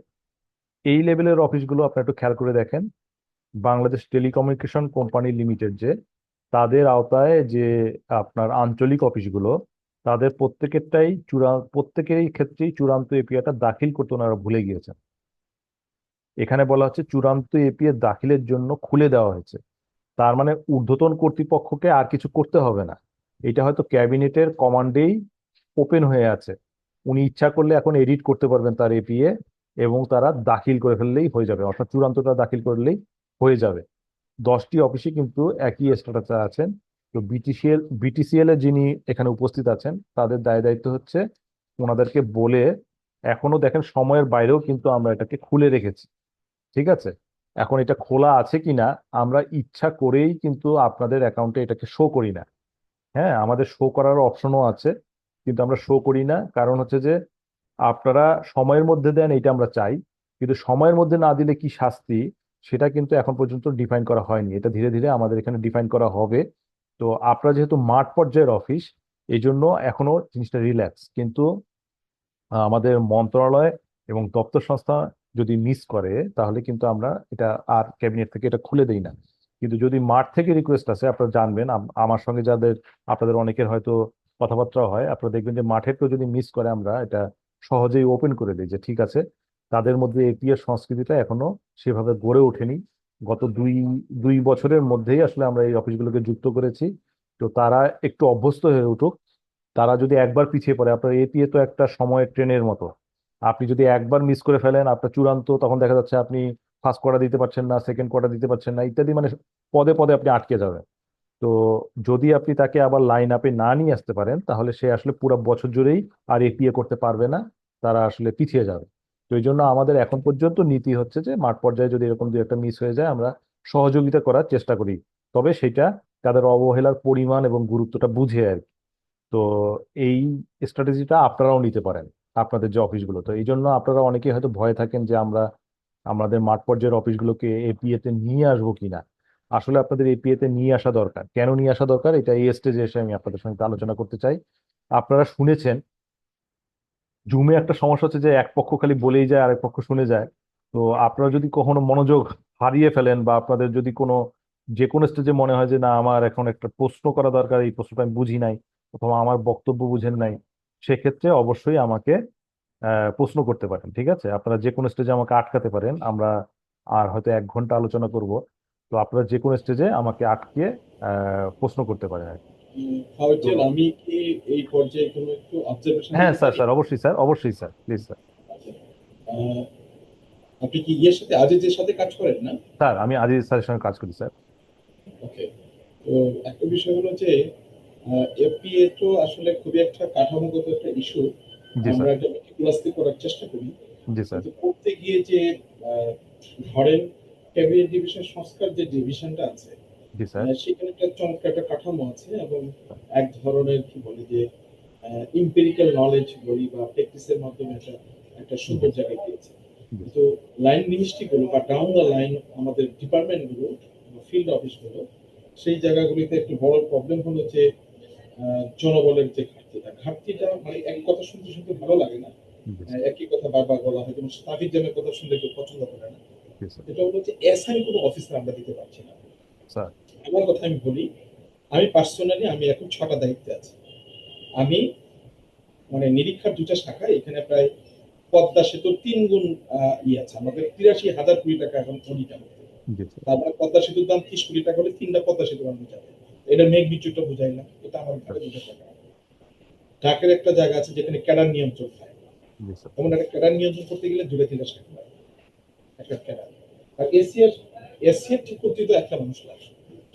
এই লেভেলের অফিসগুলো আপনারা একটু খেয়াল করে দেখেন। বাংলাদেশ টেলিকমিউনিকেশন কোম্পানি লিমিটেড যে, তাদের আওতায় যে আপনার আঞ্চলিক অফিসগুলো, তাদের প্রত্যেকেরই ক্ষেত্রেই চূড়ান্ত এপিআইটা দাখিল করতে ওনারা ভুলে গিয়েছেন। এখানে বলা হচ্ছে চূড়ান্ত এপিএ দাখিলের জন্য খুলে দেওয়া হয়েছে, তার মানে ঊর্ধ্বতন কর্তৃপক্ষকে আর কিছু করতে হবে না। এটা হয়তো ক্যাবিনেটের কমান্ডেই ওপেন হয়ে আছে। উনি ইচ্ছা করলে এখন এডিট করতে পারবেন তার এপিএ এবং তারা দাখিল করে ফেললেই হয়ে যাবে, অর্থাৎ চূড়ান্তটা দাখিল করলেই হয়ে যাবে। 10টি অফিসে কিন্তু একই স্ট্যাটাসে আছেন। তো বিটিসিএল এর যিনি এখানে উপস্থিত আছেন তাদের দায় দায়িত্ব হচ্ছে ওনাদেরকে বলে, এখনো দেখেন সময়ের বাইরেও কিন্তু আমরা এটাকে খুলে রেখেছি। ঠিক আছে, এখন এটা খোলা আছে কিনা আমরা ইচ্ছা করেই কিন্তু আপনাদের অ্যাকাউন্টে এটাকে শো করি না। হ্যাঁ, আমাদের শো করার অপশনও আছে, কিন্তু আমরা শো করি না। কারণ হচ্ছে যে আপনারা সময়ের মধ্যে দেন এটা আমরা চাই, কিন্তু সময়ের মধ্যে না দিলে কি শাস্তি সেটা কিন্তু এখন পর্যন্ত ডিফাইন করা হয়নি। এটা ধীরে ধীরে আমাদের এখানে ডিফাইন করা হবে। তো আপনারা যেহেতু মাঠ পর্যায়ের অফিস, এই জন্য এখনো জিনিসটা রিল্যাক্স। কিন্তু আমাদের মন্ত্রণালয় এবং দপ্তর সংস্থা যদি মিস করে তাহলে কিন্তু আমরা এটা আর ক্যাবিনেট থেকে এটা খুলে দেই না। কিন্তু যদি মাঠ থেকে রিকোয়েস্ট আসে, আপনারা জানবেন আমার সঙ্গে যাদের আপনাদের অনেকের হয়তো কথাবার্তা হয়, আপনারা দেখবেন যে মাঠের কেউ যদি মিস করে আমরা এটা সহজেই ওপেন করে দিই, যে ঠিক আছে তাদের মধ্যে এপিএর সংস্কৃতিটা এখনো সেভাবে গড়ে ওঠেনি। গত দুই দুই বছরের মধ্যেই আসলে আমরা এই অফিসগুলোকে যুক্ত করেছি তো তারা একটু অভ্যস্ত হয়ে উঠুক। তারা যদি একবার পিছিয়ে পড়ে, আপনার এপিএ তো একটা সময়ের ট্রেনের মতো, আপনি যদি একবার মিস করে ফেলেন আপনার চূড়ান্ত, তখন দেখা যাচ্ছে আপনি ফার্স্ট কোয়ার্টার দিতে পারছেন না, সেকেন্ড কোয়ার্টার দিতে পারছেন না ইত্যাদি, মানে পদে পদে আপনি আটকে যাবেন। তো যদি আপনি তাকে আবার লাইন আপে না নিয়ে আসতে পারেন তাহলে সে আসলে পুরো বছর জুড়েই আর এপিএ করতে পারবে না, তারা আসলে পিছিয়ে যাবে। তো এই জন্য আমাদের এখন পর্যন্ত নীতি হচ্ছে যে মাঠ পর্যায়ে যদি এরকম দু একটা মিস হয়ে যায় আমরা সহযোগিতা করার চেষ্টা করি, তবে সেটা তাদের অবহেলার পরিমাণ এবং গুরুত্বটা বুঝে আর কি। তো এই স্ট্র্যাটেজিটা আপনারাও নিতে পারেন আপনাদের যে অফিসগুলো। তো এই জন্য আপনারা অনেকেই হয়তো ভয়ে থাকেন যে আমরা আমাদের মাঠ পর্যায়ের অফিসগুলোকে এপিএ তে নিয়ে আসবো কিনা। আসলে আপনাদের এপিএ তে নিয়ে আসা দরকার। কেন নিয়ে আসা দরকার এটা এই স্টেজে এসে আমি আপনাদের সঙ্গে আলোচনা করতে চাই। আপনারা শুনেছেন জুমে একটা সমস্যা হচ্ছে যে এক পক্ষ খালি বলেই যায় আরেক পক্ষ শুনে যায়। তো আপনারা যদি কখনো মনোযোগ হারিয়ে ফেলেন বা আপনাদের যদি কোনো যে কোনো স্টেজে মনে হয় যে না আমার এখন একটা প্রশ্ন করা দরকার, এই প্রশ্নটা আমি বুঝি নাই অথবা আমার বক্তব্য বুঝেন নাই, সেক্ষেত্রে অবশ্যই আমাকে প্রশ্ন করতে পারেন। ঠিক আছে, আপনারা যে কোনো স্টেজে আমাকে আটকাতে পারেন। আমরা আর হয়তো 1 ঘন্টা আলোচনা করব, তো আপনারা যে কোনো স্টেজে আমাকে আটকে প্রশ্ন করতে পারেন আর কি। তো ফাওয়াজ্জেল, আমি কি এই পর্যায়ে কোনো একটু অবজারভেশন হ্যাঁ দিতে স্যার, পারি? স্যার অবশ্যই স্যার, অবশ্যই স্যার, প্লিজ স্যার। আচ্ছা। আহ, আপনি কি ইয়ের সাথে আজিজের সাথে কাজ করেন না? স্যার আমি আজিজ স্যারের সঙ্গে কাজ করি স্যার। ওকে। তো একটা বিষয় হলো যে এফপিএ তো আসলে খুবই একটা কাঠামোগত একটা ইস্যু। জি আমরা স্যার। এটা মেটিকুলাসলি করার চেষ্টা করি, জি স্যার। কিন্তু করতে গিয়ে যে আহ, ধরেন ক্যাবিনেট ডিভিশন সংস্কার যে ডিভিশনটা আছে, জি স্যার। সেখানে একটা চমৎকার একটা কাঠামো আছে এবং এক ধরনের কি বলে যে ইম্পেরিক্যাল নলেজ বলি বা প্র্যাকটিসের মাধ্যমে একটা একটা জি সুন্দর জায়গায় গিয়েছে। জি কিন্তু লাইন মিনিস্ট্রি গুলো বা ডাউন দ্য লাইন আমাদের ডিপার্টমেন্ট গুলো, ফিল্ড অফিস গুলো, সেই জায়গাগুলিতে একটু বড় প্রবলেম হলো যে জনবলের যে ঘাটতিটা মানে এক কথা শুনতে শুনতে ভালো লাগে না। জি একই কথা বারবার বলা হয়, যেমন ট্রাফিক জ্যামের কথা শুনলে কেউ পছন্দ করে না। স্যার। এটা হলো যে অ্যাসাইন কোনো অফিসার আমরা দিতে পারছি না। স্যার। আমার কথা আমি বলি, আমি পার্সোনালি আমি এখন 6টা দায়িত্বে আছি। আমি মানে নিরীক্ষার 2টা শাখা, এখানে প্রায় পদ্মা সেতুর 3 গুণ আছে। আমাদের 83,000 কোটি টাকা এখন অডিট আমাদের। জি স্যার। তার মানে পদ্মা সেতুর দাম 30 কোটি টাকা হলে 3টা পদ্মা সেতু বানানো যাবে। এটা মেঘ বিচ্যুতটা বুঝাইলাম, এটা আমার ঘাটে 2টা টাকা। ঢাকের একটা জায়গা আছে যেখানে ক্যাডার নিয়ন্ত্রণ হয়। জি স্যার। তখন একটা ক্যাডার নিয়ন্ত্রণ করতে গেলে 2টা 3টা শাখা লাগে, একটা ক্যাডার। আর এসিএর এসিএর ঠিক করতে তো একটা মানুষ লাগে,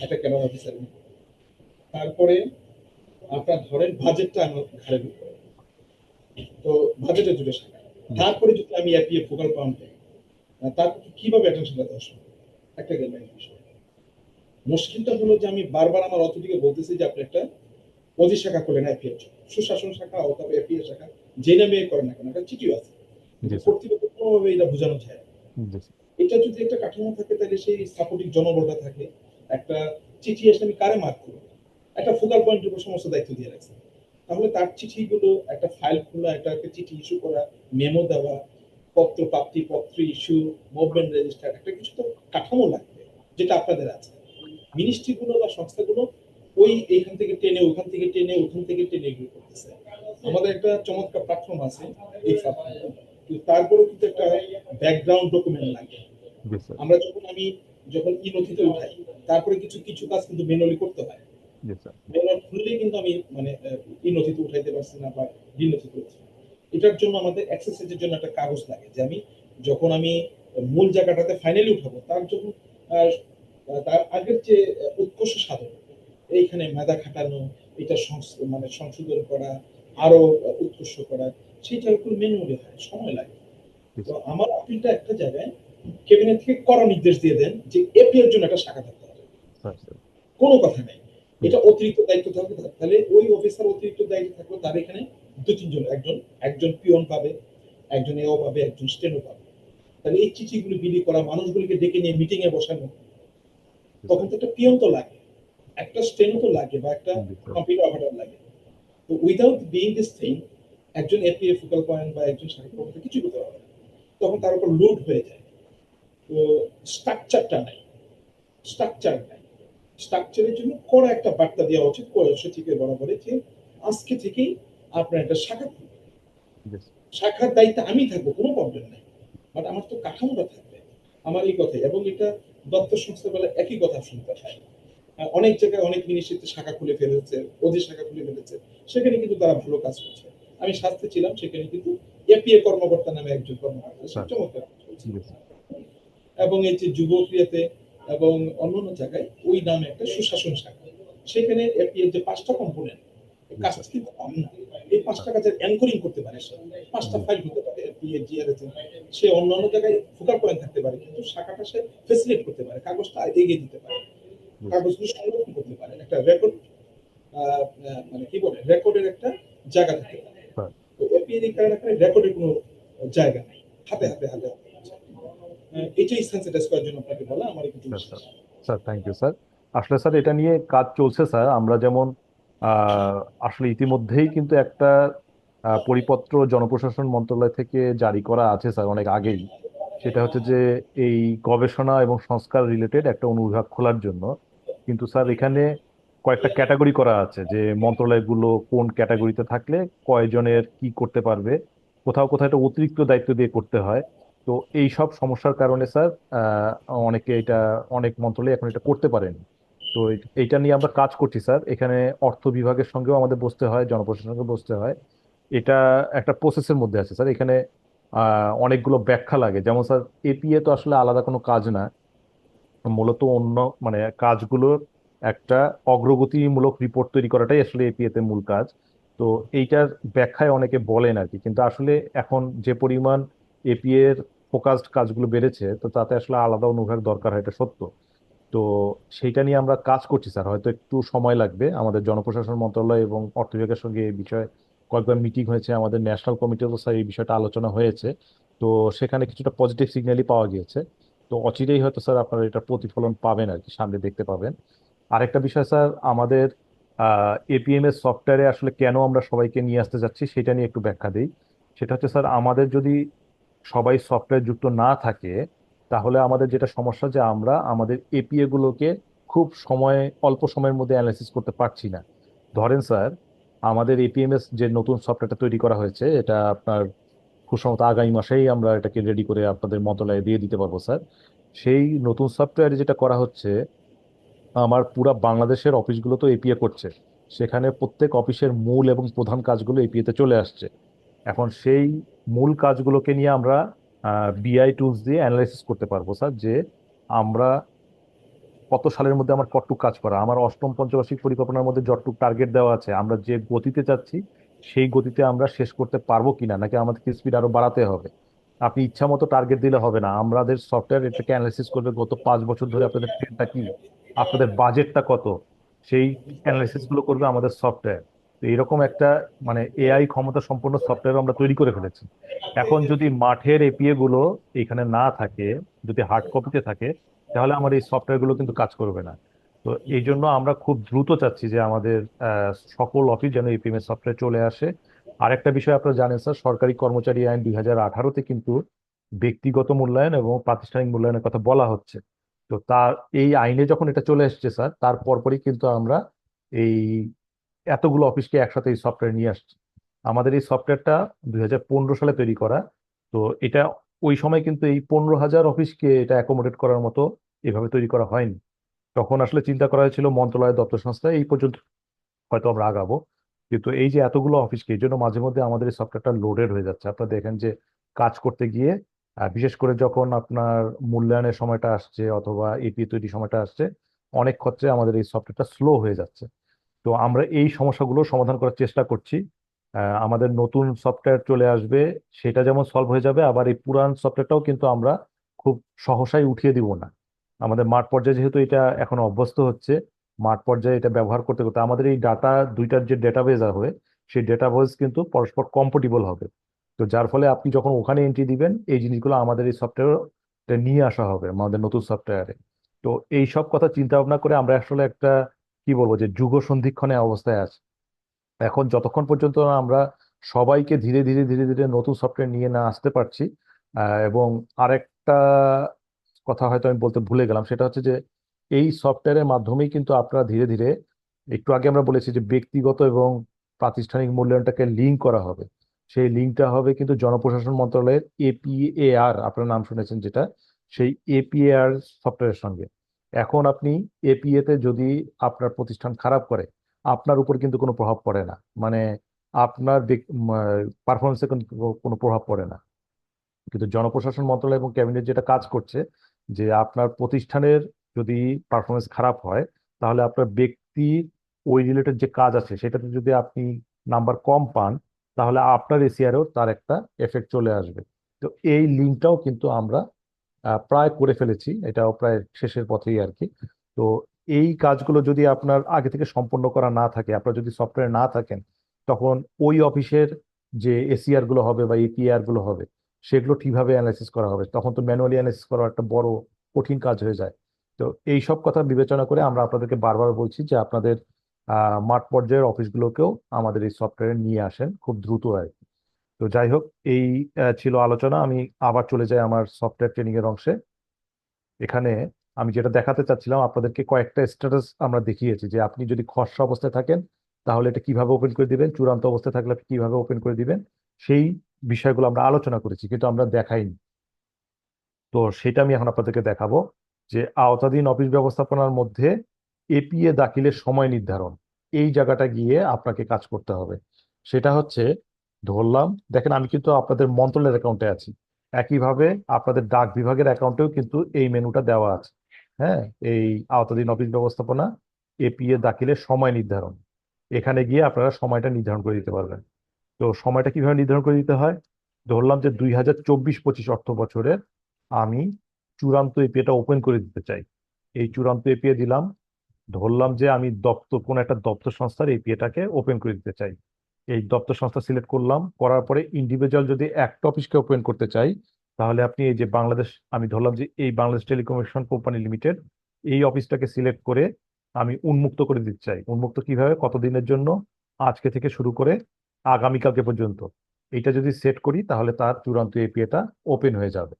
একটা ক্যাডার অফিসার। তারপরে আপনার ধরেন বাজেটটা আমার ঘাড়ের উপরে, তো বাজেটের 2টা শাখা। জি স্যার। তারপরে যদি আমি এপিএ ফোকাল পয়েন্ট পাই, তারপর কিভাবে অ্যাটেনশনটা দেওয়া সম্ভব? একটা গেল বিষয়। মুশকিলটা হলো যে আমি বারবার আমার অথরিটিকে বলতেছি যে আপনি একটা অধি শাখা করলেন এপিএর জন্য, সুশাসন শাখা অথবা এপিএ শাখা, যে নামে করেন না কেন, একটা চিঠিও আছে, জি কিন্তু স্যার। কর্তৃপক্ষ কোনোভাবে এটা বোঝানো যায় না। জি স্যার। এটা যদি একটা কাঠামো থাকে তাহলে সেই সাপোর্টিং জনবলটা থাকে। একটা চিঠি এসে আমি কারে মার্ক করবো? একটা ফোকাল পয়েন্টের উপর সমস্ত দায়িত্ব দিয়ে রাখছে। তাহলে তার চিঠিগুলো একটা ফাইল খোলা, একটা চিঠি ইস্যু করা, মেমো দেওয়া, পত্র প্রাপ্তি, পত্র ইস্যু, মুভমেন্ট রেজিস্টার, একটা কিছু তো কাঠামো লাগবে, যেটা আপনাদের আছে। মিনিস্ট্রি গুলো বা সংস্থাগুলো ওই এইখান থেকে টেনে, ওখান থেকে টেনে, ওখান থেকে টেনে এগুলো করতেছে। আমাদের একটা চমৎকার প্ল্যাটফর্ম আছে এই প্ল্যাটফর্মে, কিন্তু তারপরেও কিন্তু একটা ব্যাকগ্রাউন্ড ডকুমেন্ট লাগে। জি স্যার। আমরা যখন ই নথিতে উঠাই, তারপরে কিছু কিছু কাজ কিন্তু ম্যানুয়ালি করতে হয়। জি স্যার। ম্যানুয়াল খুললেই কিন্তু আমি মানে ই নথিতে উঠাইতে পারছি না বা ডি নথিতে উঠছি না। এটার জন্য আমাদের এক্সারসাইজের জন্য একটা কাগজ লাগে, যে আমি যখন আমি মূল জায়গাটাতে ফাইনালি উঠাবো তার জন্য আহ, তার আগের যে উৎকর্ষ সাধন, এইখানে মেধা খাটানো, এটা মানে সংশোধন করা, আরো উৎকর্ষ করা, সেটা একটু ম্যানুয়ালি হয়, সময় লাগে। জি তো স্যার। আমার আপিলটা একটা জায়গায় ক্যাবিনেট থেকে কড়া নির্দেশ দিয়ে দেন যে এপি এর জন্য একটা শাখা থাকতে হবে, স্যার। স্যার। কোনো কথা নেই, জি এটা স্যার। অতিরিক্ত দায়িত্ব থাকবে। তাহলে ওই অফিসার অতিরিক্ত দায়িত্ব থাকলো, তার এখানে 2-3 জন, একজন একজন পিয়ন পাবে, একজন এও পাবে, একজন স্টেনো পাবে। তাহলে এই চিঠিগুলো বিলি করা, মানুষগুলিকে ডেকে নিয়ে মিটিং এ বসানো, জি তখন স্যার। তো একটা পিয়ন তো লাগে, একটা স্টেনো তো লাগে, বা একটা জি স্যার। কম্পিউটার অপারেটর লাগে। তো উইদাউট বিইং দিস থিং, একজন এপিএ ফোকাল পয়েন্ট বা একজন শাখা প্রবন্ধক কিছু করতে পারবে না, তখন তার উপর লোড হয়ে যায়। তো স্ট্রাকচারটা নাই, স্ট্রাকচার নাই। স্ট্রাকচারের জন্য কড়া একটা বার্তা দেওয়া উচিত সচিবের বরাবরে, যে আজকে থেকেই আপনার একটা শাখা খুলবে, জি স্যার। শাখার দায়িত্বে আমি থাকবো, কোনো প্রবলেম নেই, বাট আমার তো কাঠামোটা থাকবে। আমার এই কথাই, এবং এটা দপ্তর সংস্থার বেলা একই কথা শুনতে হয়। অনেক জায়গায় অনেক মিনিস্ট্রিতে শাখা খুলে ফেলেছে, ওদের শাখা খুলে ফেলেছে, সেখানে কিন্তু তারা ভালো কাজ করছে। আমি সাথে ছিলাম, সেখানে কিন্তু এপিএ কর্মকর্তা নামে একজন কর্মকর্তা, সে স্যার। চমৎকার কাজ করছে। জি স্যার। এবং এই যে যুবক্রিয়াতে এবং অন্যান্য জায়গায় ওই নামে একটা সুশাসন শাখা, সেখানে এপিএর যে 5টা কম্পোনেন্ট, জি কাজ স্যার। কিন্তু কম না। এই 5টা কাজের অ্যাঙ্করিং করতে পারে সে, 5টা জি ফাইল হতে পারে এপিএ জিআরএস, সে অন্যান্য জায়গায় ফোকাল পয়েন্ট থাকতে পারে, কিন্তু শাখাটা সে ফেসিলিটেট করতে পারে, কাগজটা এগিয়ে দিতে পারে, জি স্যার। কাগজগুলো সংরক্ষণ করতে পারে, একটা রেকর্ড, মানে কি বলে, রেকর্ডের একটা জায়গা থাকতে পারে। স্যার। তো এপিএর এই কারণে রেকর্ডের কোনো জায়গা নেই, হাতে হাতে হাতে হাতে। এটাই সেন্সিটাইজ করার জন্য আপনাকে বলা আমার একটু স্যার বিশ্বাস। Sir sir thank you sir. আসলে স্যার এটা নিয়ে কাজ চলছে স্যার। আমরা যেমন আহ, আসলে ইতিমধ্যেই কিন্তু একটা পরিপত্র জনপ্রশাসন মন্ত্রণালয় থেকে জারি করা আছে স্যার অনেক আগেই। সেটা হচ্ছে যে এই গবেষণা এবং সংস্কার রিলেটেড একটা অনুবিভাগ খোলার জন্য। কিন্তু স্যার এখানে কয়েকটা ক্যাটাগরি করা আছে যে মন্ত্রণালয়গুলো কোন ক্যাটাগরিতে থাকলে কয়জনের কি করতে পারবে, কোথাও কোথাও একটা অতিরিক্ত দায়িত্ব দিয়ে করতে হয়। তো এই সব সমস্যার কারণে স্যার অনেকে এটা, অনেক মন্ত্রণালয় এখন এটা করতে পারেন। তো এইটা নিয়ে আমরা কাজ করছি স্যার। এখানে অর্থ বিভাগের সঙ্গেও আমাদের বসতে হয়, জনপ্রশাসনের সঙ্গে বসতে হয়। এটা একটা প্রসেসের মধ্যে আছে স্যার। এখানে অনেকগুলো ব্যাখ্যা লাগে। যেমন স্যার এপিএ তো আসলে আলাদা কোনো কাজ না, মূলত অন্য মানে কাজগুলোর একটা অগ্রগতিমূলক রিপোর্ট তৈরি করাটাই আসলে এপিএ তে মূল কাজ। তো এইটার ব্যাখ্যায় অনেকে বলেন আর কি, কিন্তু আসলে এখন যে পরিমাণ এপিএ এর ফোকাসড কাজগুলো বেড়েছে, তো তাতে আসলে আলাদা অনুভাগ দরকার হয়, এটা সত্য। তো সেইটা নিয়ে আমরা কাজ করছি স্যার। হয়তো একটু সময় লাগবে। আমাদের জনপ্রশাসন মন্ত্রণালয় এবং অর্থ বিভাগের সঙ্গে এই বিষয়ে কয়েকবার মিটিং হয়েছে, আমাদের ন্যাশনাল কমিটিরও স্যার এই বিষয়টা আলোচনা হয়েছে। তো সেখানে কিছুটা পজিটিভ সিগন্যালই পাওয়া গিয়েছে। তো অচিরেই হয়তো স্যার আপনারা এটা প্রতিফলন পাবেন আর কি, সামনে দেখতে পাবেন। আরেকটা বিষয় স্যার, আমাদের এপিএম এর সফটওয়্যারে আসলে কেন আমরা সবাইকে নিয়ে আসতে যাচ্ছি সেটা নিয়ে একটু ব্যাখ্যা দিই। সেটা হচ্ছে স্যার, আমাদের যদি সবাই সফটওয়্যার যুক্ত না থাকে, তাহলে আমাদের যেটা সমস্যা যে আমরা আমাদের এপিএ গুলোকে খুব অল্প সময়ের মধ্যে অ্যানালাইসিস করতে পারছি না। ধরেন স্যার, আমাদের এপিএমএস যে নতুন সফটওয়্যারটা তৈরি করা হয়েছে, এটা আপনার খুব সম্ভবত আগামী মাসেই আমরা এটাকে রেডি করে আপনাদের মন্ত্রণালয়ে দিয়ে দিতে পারবো স্যার। সেই নতুন সফটওয়্যারে যেটা করা হচ্ছে, আমার পুরা বাংলাদেশের অফিসগুলো তো এপিএ করছে। সেখানে প্রত্যেক অফিসের মূল এবং প্রধান কাজগুলো এপিএ তে চলে আসছে। এখন সেই মূল কাজগুলোকে নিয়ে আমরা বিআই টুলস দিয়ে অ্যানালাইসিস করতে পারবো স্যার, যে আমরা কত সালের মধ্যে আমার কতটুক কাজ করা, আমার অষ্টম পঞ্চবার্ষিক পরিকল্পনার মধ্যে যতটুক টার্গেট দেওয়া আছে, আমরা যে গতিতে চাচ্ছি সেই গতিতে আমরা শেষ করতে পারবো কিনা, নাকি আমাদেরকে স্পিড আরো বাড়াতে হবে। আপনি ইচ্ছা মতো টার্গেট দিলে হবে না। আমাদের সফটওয়্যার এটাকে অ্যানালাইসিস করবে গত 5 বছর ধরে আপনাদের ট্রেন্ডটা কি, আপনাদের বাজেটটা কত, সেই অ্যানালাইসিস গুলো করবে আমাদের সফটওয়্যার। তো এরকম একটা মানে এআই ক্ষমতা সম্পন্ন সফটওয়্যার আমরা তৈরি করে ফেলেছি। এখন যদি মাঠের এপিএ গুলো এখানে না থাকে, যদি হার্ড কপিতে থাকে, তাহলে আমার এই সফটওয়্যার গুলো কিন্তু কাজ করবে না। তো এই জন্য আমরা খুব দ্রুত চাচ্ছি যে আমাদের সকল অফিস যেন এপিএমএস সফটওয়্যার চলে আসে। আরেকটা বিষয় আপনারা জানেন স্যার, সরকারি কর্মচারী আইন 2018-তে কিন্তু ব্যক্তিগত মূল্যায়ন এবং প্রাতিষ্ঠানিক মূল্যায়নের কথা বলা হচ্ছে। তো তার এই আইনে যখন এটা চলে এসেছে স্যার, তার পরপরই কিন্তু আমরা এই এতগুলো অফিসকে একসাথে এই সফটওয়্যার নিয়ে আসছি। আমাদের এই সফটওয়্যারটা 2015 সালে তৈরি করা। তো এটা ওই সময় কিন্তু এই 15,000 অফিসকে এটা অ্যাকোমোডেট করার মতো এভাবে তৈরি করা হয়নি। তখন আসলে চিন্তা করা হয়েছিল মন্ত্রণালয় দপ্তর সংস্থা এই পর্যন্ত হয়তো আমরা আগাবো। কিন্তু এই যে এতগুলো অফিসকে, এই জন্য মাঝে মধ্যে আমাদের এই সফটওয়্যারটা লোডেড হয়ে যাচ্ছে। আপনারা দেখেন যে কাজ করতে গিয়ে বিশেষ করে যখন আপনার মূল্যায়নের সময়টা আসছে অথবা এপি তৈরির সময়টা আসছে, অনেক ক্ষেত্রে আমাদের এই সফটওয়্যারটা স্লো হয়ে যাচ্ছে। তো আমরা এই সমস্যাগুলো সমাধান করার চেষ্টা করছি। আমাদের নতুন সফটওয়্যার চলে আসবে, সেটা যেমন সলভ হয়ে যাবে, আবার এই পুরান সফটওয়্যারটাও কিন্তু আমরা খুব সহসাই উঠিয়ে দিব না। আমাদের মাঠ পর্যায়ে যেহেতু এটা এখন অভ্যস্ত হচ্ছে, মাঠ পর্যায়ে এটা ব্যবহার করতে করতে আমাদের এই দুইটার যে ডেটাবেজ হবে, সেই ডেটাবেজ কিন্তু পরস্পর কম্পাটিবল হবে। তো যার ফলে আপনি যখন ওখানে এন্ট্রি দিবেন, এই জিনিসগুলো আমাদের এই সফটওয়্যার নিয়ে আসা হবে আমাদের নতুন সফটওয়্যারে। তো এই সব কথা চিন্তা ভাবনা করে আমরা আসলে একটা কি বলবো যে যুগ সন্ধিক্ষণে অবস্থায় আছে। এখন যতক্ষণ পর্যন্ত না আমরা সবাইকে ধীরে ধীরে ধীরে ধীরে নতুন সফটওয়্যার নিয়ে না আসতে পারছি। এবং আরেকটা কথা হয়তো আমি বলতে ভুলে গেলাম, সেটা হচ্ছে যে এই সফটওয়্যারের মাধ্যমেই কিন্তু আপনারা ধীরে ধীরে, একটু আগে আমরা বলেছি যে ব্যক্তিগত এবং প্রাতিষ্ঠানিক মূল্যায়নটাকে লিঙ্ক করা হবে। সেই লিঙ্কটা হবে কিন্তু জনপ্রশাসন মন্ত্রণালয়ের এপিএআর, আপনার নাম শুনেছেন যেটা, সেই এপিএআর সফটওয়্যারের সঙ্গে। এখন আপনি এপিএ তে যদি আপনার প্রতিষ্ঠান খারাপ করে, আপনার উপর কিন্তু কোনো প্রভাব পড়ে না, মানে আপনার পারফরমেন্সে কোনো প্রভাব পড়ে না। কিন্তু জনপ্রশাসন মন্ত্রণালয় এবং ক্যাবিনেট যেটা কাজ করছে, যে আপনার প্রতিষ্ঠানের যদি পারফরমেন্স খারাপ হয়, তাহলে আপনার ব্যক্তির ওই রিলেটেড যে কাজ আছে সেটাতে যদি আপনি নাম্বার কম পান, তাহলে আপনার এসিআরও তার একটা এফেক্ট চলে আসবে। তো এই লিঙ্কটাও কিন্তু আমরা প্রায় করে ফেলেছি, এটাও প্রায় শেষের পথেই আর কি। তো এই কাজগুলো যদি আপনার আগে থেকে সম্পন্ন করা না থাকে, আপনার যদি সফটওয়্যার না থাকেন, তখন ওই অফিসের যে এসিআর গুলো হবে বা এপিআর গুলো হবে, সেগুলো কিভাবে অ্যানালাইসিস করা হবে? তখন তো ম্যানুয়ালি অ্যানালাইসিস করা একটা বড় কঠিন কাজ হয়ে যায়। তো এই সব কথা বিবেচনা করে আমরা আপনাদেরকে বারবার বলছি যে আপনাদের মাঠ পর্যায়ের অফিসগুলোকেও আমাদের এই সফটওয়্যার নিয়ে আসেন খুব দ্রুত আর কি। তো যাই হোক, এই ছিল আলোচনা। আমি আবার চলে যাই আমার সফটওয়্যার ট্রেনিং এর অংশে। এখানে আমি যেটা দেখাতে চাচ্ছিলাম, আপনাদেরকে কয়েকটা স্ট্যাটাস আমরা দেখিয়েছি, যে আপনি যদি খসড়া অবস্থায় থাকেন তাহলে এটা কিভাবে ওপেন করে দিবেন, চূড়ান্ত অবস্থায় থাকলে আপনি কিভাবে ওপেন করে দিবেন, সেই বিষয়গুলো আমরা আলোচনা করেছি, কিন্তু আমরা দেখাইনি। তো সেটা আমি এখন আপনাদেরকে দেখাবো, যে আওতাধীন অফিস ব্যবস্থাপনার মধ্যে এপিএ দাখিলের সময় নির্ধারণ, এই জায়গাটা গিয়ে আপনাকে কাজ করতে হবে। সেটা হচ্ছে, ধরলাম দেখেন আমি কিন্তু আপনাদের মন্ত্রণালয়ের অ্যাকাউন্টে আছি, একইভাবে আপনাদের ডাক বিভাগের অ্যাকাউন্টেও কিন্তু এই মেনুটা দেওয়া আছে। হ্যাঁ, এই আওতাধীন অফিস ব্যবস্থাপনা এপিএ দাখিলের সময় নির্ধারণ, এখানে গিয়ে আপনারা সময়টা নির্ধারণ করে দিতে পারবেন। তো সময়টা কিভাবে নির্ধারণ করে দিতে হয়, ধরলাম যে 2024-25 অর্থ বছরের আমি চূড়ান্ত এপিএটা ওপেন করে দিতে চাই। এই চূড়ান্ত এপিএ দিলাম। ধরলাম যে আমি কোন একটা দপ্তর সংস্থার এপিএটাকে ওপেন করে দিতে চাই। এই দপ্তর সংস্থা সিলেক্ট করলাম, করার পরে ইন্ডিভিজুয়াল যদি একটা অফিসকে ওপেন করতে চাই, তাহলে আপনি এই যে বাংলাদেশ, আমি ধরলাম যে এই বাংলাদেশ টেলিকমিউনিকেশন কোম্পানি লিমিটেড, এই অফিসটাকে সিলেক্ট করে আমি উন্মুক্ত করে দিতে চাই। উন্মুক্ত কিভাবে, কতদিনের জন্য? আজকে থেকে শুরু করে আগামীকালকে পর্যন্ত। এটা যদি সেট করি তাহলে তার চূড়ান্ত এপিএটা ওপেন হয়ে যাবে।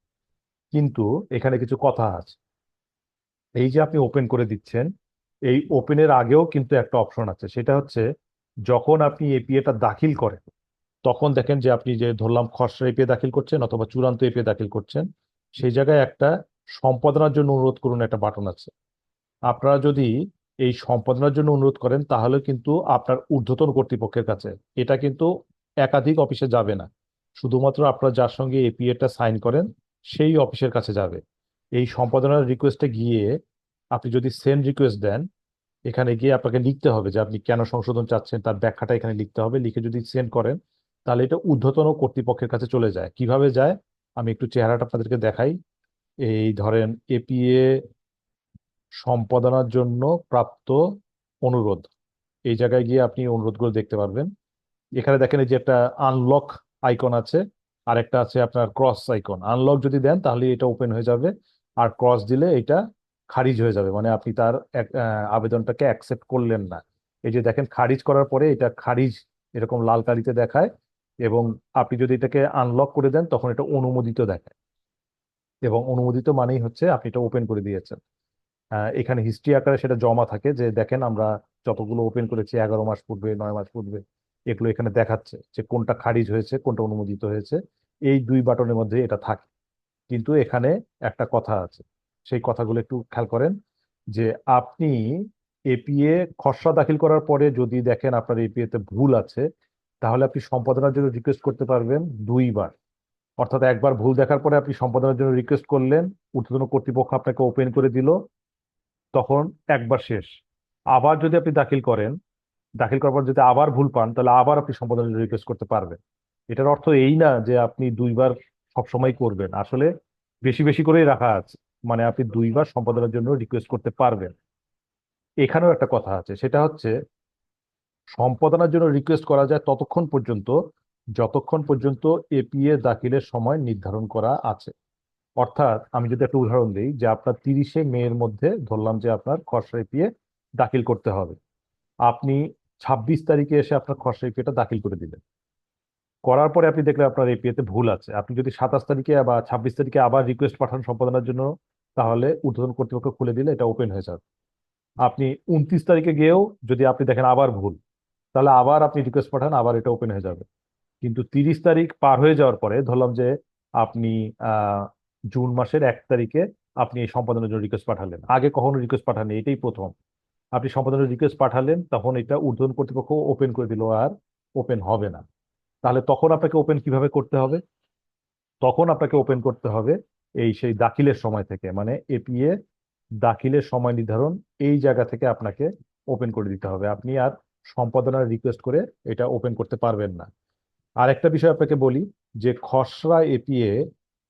কিন্তু এখানে কিছু কথা আছে। এই যে আপনি ওপেন করে দিচ্ছেন, এই ওপেনের আগেও কিন্তু একটা অপশন আছে, সেটা হচ্ছে যখন আপনি এপিএটা দাখিল করেন, তখন দেখেন যে আপনি যে ধরলাম খসড়া এপিএ দাখিল করছেন অথবা চূড়ান্ত এপিএ দাখিল করছেন, সেই জায়গায় একটা সম্পাদনার জন্য অনুরোধ করুন একটা বাটন আছে। আপনারা যদি এই সম্পাদনার জন্য অনুরোধ করেন, তাহলে কিন্তু আপনার ঊর্ধ্বতন কর্তৃপক্ষের কাছে, এটা কিন্তু একাধিক অফিসে যাবে না, শুধুমাত্র আপনারা যার সঙ্গে এপিএটা সাইন করেন সেই অফিসের কাছে যাবে। এই সম্পাদনার রিকোয়েস্টে গিয়ে আপনি যদি সেন্ড রিকোয়েস্ট দেন, এখানে গিয়ে আপনাকে লিখতে হবে যে আপনি কেন সংশোধন চাচ্ছেন, তার ব্যাখ্যাটা এখানে লিখতে হবে। লিখে যদি সেন্ড করেন, তাহলে এটা ঊর্ধ্বতন কর্তৃপক্ষের কাছে চলে যায়। কিভাবে যায় আমি একটু চেহারাটা আপনাদেরকে দেখাই। এই ধরেন এপিএ সম্পাদনার জন্য প্রাপ্ত অনুরোধ, এই জায়গায় গিয়ে আপনি অনুরোধগুলো দেখতে পারবেন। এখানে দেখেন এই যে একটা আনলক আইকন আছে, আর একটা আছে আপনার ক্রস আইকন। আনলক যদি দেন তাহলে এটা ওপেন হয়ে যাবে, আর ক্রস দিলে এটা খারিজ হয়ে যাবে, মানে আপনি তার আবেদনটাকে অ্যাকসেপ্ট করলেন না। এই যে দেখেন খারিজ করার পরে এটা খারিজ এরকম লাল কালিতে দেখায়, এবং আপনি যদি এটাকে আনলক করে দেন তখন এটা অনুমোদিত দেখায়, এবং অনুমোদিত মানেই হচ্ছে আপনি এটা ওপেন করে দিয়েছেন। এখানে হিস্ট্রি আকারে সেটা জমা থাকে, যে দেখেন আমরা যতগুলো ওপেন করেছি 11 মাস পূর্বে, 9 মাস পূর্বে, এগুলো এখানে দেখাচ্ছে যে কোনটা খারিজ হয়েছে কোনটা অনুমোদিত হয়েছে। এই দুই বাটনের মধ্যে এটা থাকে। কিন্তু এখানে একটা কথা আছে, সেই কথাগুলো একটু খেয়াল করেন। যে আপনি এপিএ খসড়া দাখিল করার পরে যদি দেখেন আপনার এপিএ তে ভুল আছে, তাহলে আপনি সম্পাদনার জন্য রিকোয়েস্ট করতে পারবেন দুইবার। অর্থাৎ একবার ভুল দেখার পরে আপনি সম্পাদনার জন্য রিকোয়েস্ট করলেন, ঊর্ধ্বতন কর্তৃপক্ষ আপনাকে ওপেন করে দিল, তখন একবার শেষ। আবার যদি আপনি দাখিল করেন, দাখিল করার পর যদি আবার ভুল পান, তাহলে আবার আপনি সম্পাদনের রিকোয়েস্ট করতে পারবেন। এটার অর্থ এই না যে আপনি দুইবার সবসময় করবেন, আসলে বেশি বেশি করেই রাখা আছে, মানে আপনি দুইবার সম্পাদনের জন্য রিকোয়েস্ট করতে পারবেন। এখানেও একটা কথা আছে, সেটা হচ্ছে সম্পাদনার জন্য রিকোয়েস্ট করা যায় ততক্ষণ পর্যন্ত যতক্ষণ পর্যন্ত এপিএ দাখিলের সময় নির্ধারণ করা আছে। অর্থাৎ আমি যদি একটা উদাহরণ দিই, যে আপনার 30শে মে এর মধ্যে ধরলাম যে আপনার খসড়া এপিএ দাখিল করতে হবে, আপনি 26 তারিখে এসে আপনার খসড়া এপিএটা দাখিল করে দিলেন। করার পরে আপনি দেখলেন আপনার এপিএ তে ভুল আছে, আপনি যদি 27 তারিখে বা 26 তারিখে আবার রিকোয়েস্ট পাঠান সম্পাদনার জন্য, তাহলে ঊর্ধ্বতন কর্তৃপক্ষ খুলে দিলে এটা ওপেন হয়ে যাবে। আপনি 29 তারিখে গিয়েও যদি আপনি দেখেন আবার ভুল, তাহলে আবার আপনি রিকোয়েস্ট পাঠান, আবার এটা ওপেন হয়ে যাবে। কিন্তু 30 তারিখ পার হয়ে যাওয়ার পরে, ধরলাম যে আপনি জুন মাসের 1 তারিখে আপনি এই সম্পাদনের জন্য রিকোয়েস্ট পাঠালেন, আগে কখনো রিকোয়েস্ট পাঠাননি, এটাই প্রথম। আপনি সম্পাদনের রিকোয়েস্ট পাঠালেন, তখন এটা ঊর্ধ্বতন কর্তৃপক্ষ ওপেন করে দিল, আর ওপেন হবে না। তাহলে তখন আপনাকে ওপেন কিভাবে করতে হবে? তখন আপনাকে ওপেন করতে হবে এই সেই দাখিলের সময় থেকে, মানে এপিএ দাখিলের সময় নির্ধারণ, এই জায়গা থেকে আপনাকে ওপেন করে দিতে হবে। আপনি আর সম্পাদনার রিকোয়েস্ট করে এটা ওপেন করতে পারবেন না। আর একটা বিষয় আপনাকে বলি, যে খসড়া এপিএ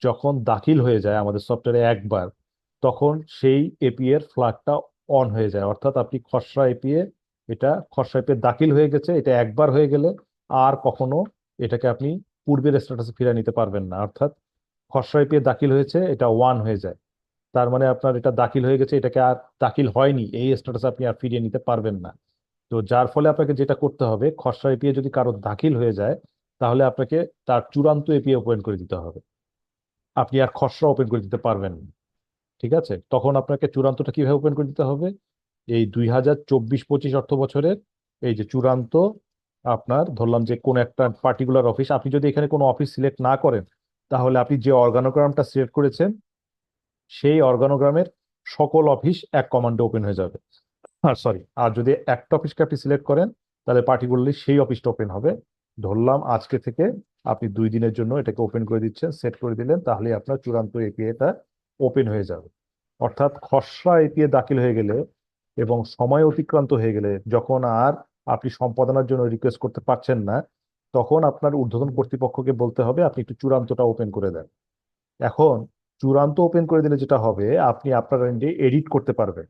যখন দাখিল হয়ে যায় আমাদের সফটওয়্যারে একবার, তখন সেই এপিএ এর ফ্ল্যাগটা অন হয়ে যায়। অর্থাৎ আপনি খসড়া এপিএ, এটা খসড়া এপিএ দাখিল হয়ে গেছে, এটা একবার হয়ে গেলে আর কখনো এটাকে আপনি পূর্বের স্ট্যাটাসে ফিরিয়ে নিতে পারবেন না। অর্থাৎ খসড়া এপিএ দাখিল হয়েছে, এটা ওয়ান হয়ে যায়, তার মানে আপনার এটা দাখিল হয়ে গেছে, এটাকে আর দাখিল হয়নি এই স্ট্যাটাসে আপনি আর ফিরিয়ে নিতে পারবেন না। তো যার ফলে আপনাকে যেটা করতে হবে, খসড়া এপিএ যদি কারো দাখিল হয়ে যায়, তাহলে আপনাকে তার চূড়ান্ত এপিএ ওপেন করে দিতে হবে। আপনি আর খসড়া ওপেন করে দিতে পারবেন না। ঠিক আছে, তখন আপনাকে চূড়ান্তটা কিভাবে ওপেন করে দিতে হবে? এই 2024-25 অর্থ বছরের এই যে চূড়ান্ত, আপনার ধরলাম যে কোন একটা পার্টিকুলার অফিস, আপনি যদি এখানে কোনো অফিস সিলেক্ট না করেন, তাহলে আপনি যে অর্গানোগ্রামটা সিলেক্ট করেছেন সেই অর্গানোগ্রামের সকল অফিস এক কমান্ডে ওপেন হয়ে যাবে। আর যদি একটা অফিসকে আপনি সিলেক্ট করেন, তাহলে পার্টিকুলারলি সেই অফিসটা ওপেন হবে। ধরলাম আজকে থেকে আপনি 2 দিনের জন্য এটাকে ওপেন করে দিচ্ছেন, সেট করে দিলেন, তাহলে আপনার চূড়ান্ত এপিএটা ওপেন হয়ে যাবে। অর্থাৎ খসড়া এপিএ দাখিল হয়ে গেলে এবং সময় অতিক্রান্ত হয়ে গেলে, যখন আর আপনি সম্পাদনার জন্য রিকোয়েস্ট করতে পারছেন না, তখন আপনার ঊর্ধ্বতন কর্তৃপক্ষকে বলতে হবে আপনি একটু চূড়ান্তটা ওপেন করে দেন। এখন চূড়ান্ত ওপেন করে দিলে যেটা হবে, আপনি আপনার এন্ডে এডিট করতে পারবেন।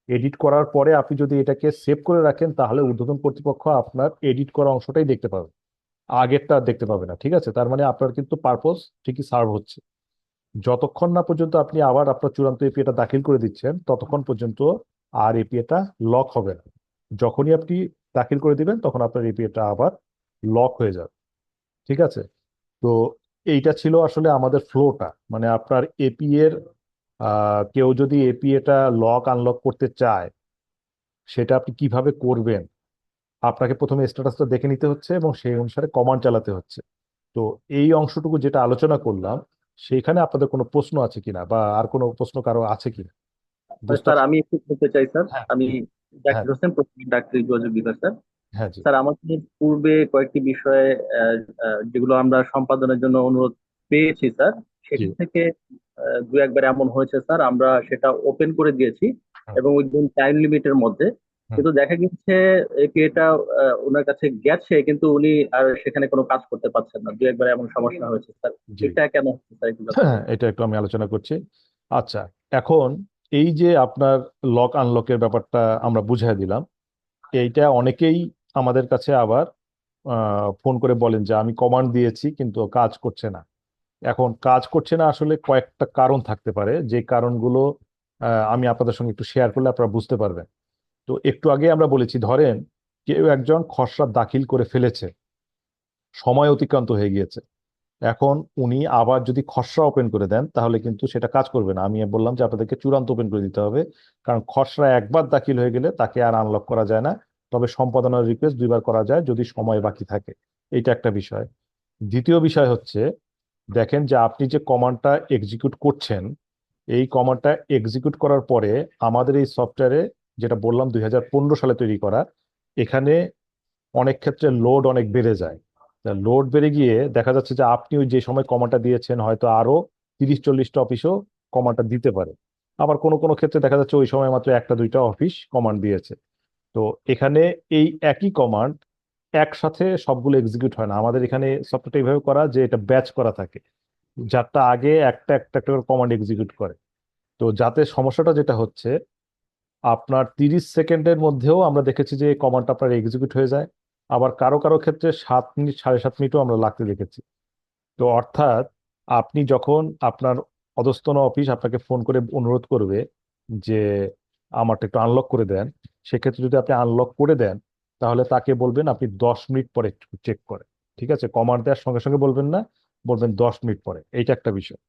এডিট করার পরে আপনি যদি এটাকে সেভ করে রাখেন, তাহলে ঊর্ধ্বতন কর্তৃপক্ষ আপনার এডিট করা অংশটাই দেখতে পাবে, আগেরটা আর দেখতে পাবে না। ঠিক আছে, তার মানে আপনার কিন্তু পারপোজ ঠিকই সার্ভ হচ্ছে। যতক্ষণ না পর্যন্ত আপনি আবার আপনার চূড়ান্ত এপিএটা দাখিল করে দিচ্ছেন, ততক্ষণ পর্যন্ত আর এপিএটা লক হবে না। যখনই আপনি দাখিল করে দিবেন, তখন আপনার এপিএটা আবার লক হয়ে যাবে। ঠিক আছে, তো এইটা ছিল আসলে আমাদের ফ্লোটা, মানে আপনার এপি এর কেউ যদি এপিএটা লক আনলক করতে চায়, সেটা আপনি কিভাবে করবেন? আপনাকে প্রথমে স্ট্যাটাসটা দেখে নিতে হচ্ছে এবং সেই অনুসারে কমান্ড চালাতে হচ্ছে। তো এই অংশটুকু যেটা আলোচনা করলাম, সেইখানে আপনাদের কোনো প্রশ্ন আছে কিনা, বা আর কোনো প্রশ্ন কারো আছে কিনা বুঝতে? স্যার আমি একটু বলতে চাই স্যার। হ্যাঁ আমি জি। হ্যাঁ জাকির হোসেন, প্রথম ডাক্তারি যোগাযোগ বিভাগ স্যার। হ্যাঁ জি। স্যার আমাদের পূর্বে কয়েকটি বিষয়ে যেগুলো আমরা সম্পাদনের জন্য অনুরোধ পেয়েছি স্যার, জি। সেখান থেকে দু একবার এমন হয়েছে স্যার, আমরা সেটা ওপেন করে দিয়েছি হুম, এবং উইদিন টাইম লিমিটের মধ্যে। হুম, কিন্তু দেখা গেছে এটা ওনার কাছে গেছে, কিন্তু উনি আর সেখানে কোনো কাজ করতে পারছেন না। দু একবার এমন সমস্যা হয়েছে স্যার। জি। এটা কেন হচ্ছে স্যার, একটু জানতে হ্যাঁ, চাই। এটা একটু আমি আলোচনা করছি। আচ্ছা, এখন এই যে আপনার লক আনলকের ব্যাপারটা আমরা বুঝিয়ে দিলাম, এইটা অনেকেই আমাদের কাছে আবার ফোন করে বলেন যে আমি কমান্ড দিয়েছি কিন্তু কাজ করছে না। এখন কাজ করছে না আসলে কয়েকটা কারণ থাকতে পারে, যে কারণগুলো আমি আপনাদের সঙ্গে একটু শেয়ার করলে আপনারা বুঝতে পারবেন। তো একটু আগে আমরা বলেছি, ধরেন কেউ একজন খসড়া দাখিল করে ফেলেছে, সময় অতিক্রান্ত হয়ে গিয়েছে, এখন উনি আবার যদি খসড়া ওপেন করে দেন, তাহলে কিন্তু সেটা কাজ করবে না। আমি বললাম যে আপনাদেরকে চূড়ান্ত ওপেন করে দিতে হবে, কারণ খসড়া একবার দাখিল হয়ে গেলে তাকে আর আনলক করা যায় না। তবে সম্পাদনার রিকোয়েস্ট 2বার করা যায় যদি সময় বাকি থাকে। এইটা একটা বিষয়। দ্বিতীয় বিষয় হচ্ছে, দেখেন যে আপনি যে কমান্ডটা এক্সিকিউট করছেন, এই কমান্ডটা এক্সিকিউট করার পরে আমাদের এই সফটওয়্যারে, যেটা বললাম 2015 সালে তৈরি করা, এখানে অনেক ক্ষেত্রে লোড অনেক বেড়ে যায়। লোড বেড়ে গিয়ে দেখা যাচ্ছে যে আপনি ওই যে সময় কমান্ডটা দিয়েছেন, হয়তো আরো 30-40টা অফিসও কমান্ডটা দিতে পারে। আবার কোনো কোনো ক্ষেত্রে দেখা যাচ্ছে ওই সময় মাত্র 1-2টা অফিস কমান্ড দিয়েছে। তো এখানে এই একই কমান্ড একসাথে সবগুলো এক্সিকিউট হয় না। আমাদের এখানে সফটওয়্যারটা এইভাবে করা যে এটা ব্যাচ করা থাকে, যারটা আগে একটা একটা একটা করে কমান্ড এক্সিকিউট করে। তো যাতে সমস্যাটা যেটা হচ্ছে, আপনার 30 সেকেন্ডের মধ্যেও আমরা দেখেছি যে কমান্ডটা আপনার এক্সিকিউট হয়ে যায়। আবার কারো কারো ক্ষেত্রে 7 মিনিট, 7.5 মিনিটও আমরা লাগতে দেখেছি। তো অর্থাৎ আপনি যখন আপনার অধস্তন অফিস আপনাকে ফোন করে অনুরোধ করবে যে আমারটা একটু আনলক করে দেন, সেক্ষেত্রে যদি আপনি আনলক করে দেন, তাহলে তাকে বলবেন আপনি 10 মিনিট পরে চেক করে। ঠিক আছে, কমান্ড দেওয়ার সঙ্গে সঙ্গে বলবেন না, বলবেন 10 মিনিট পরে। এইটা একটা বিষয়।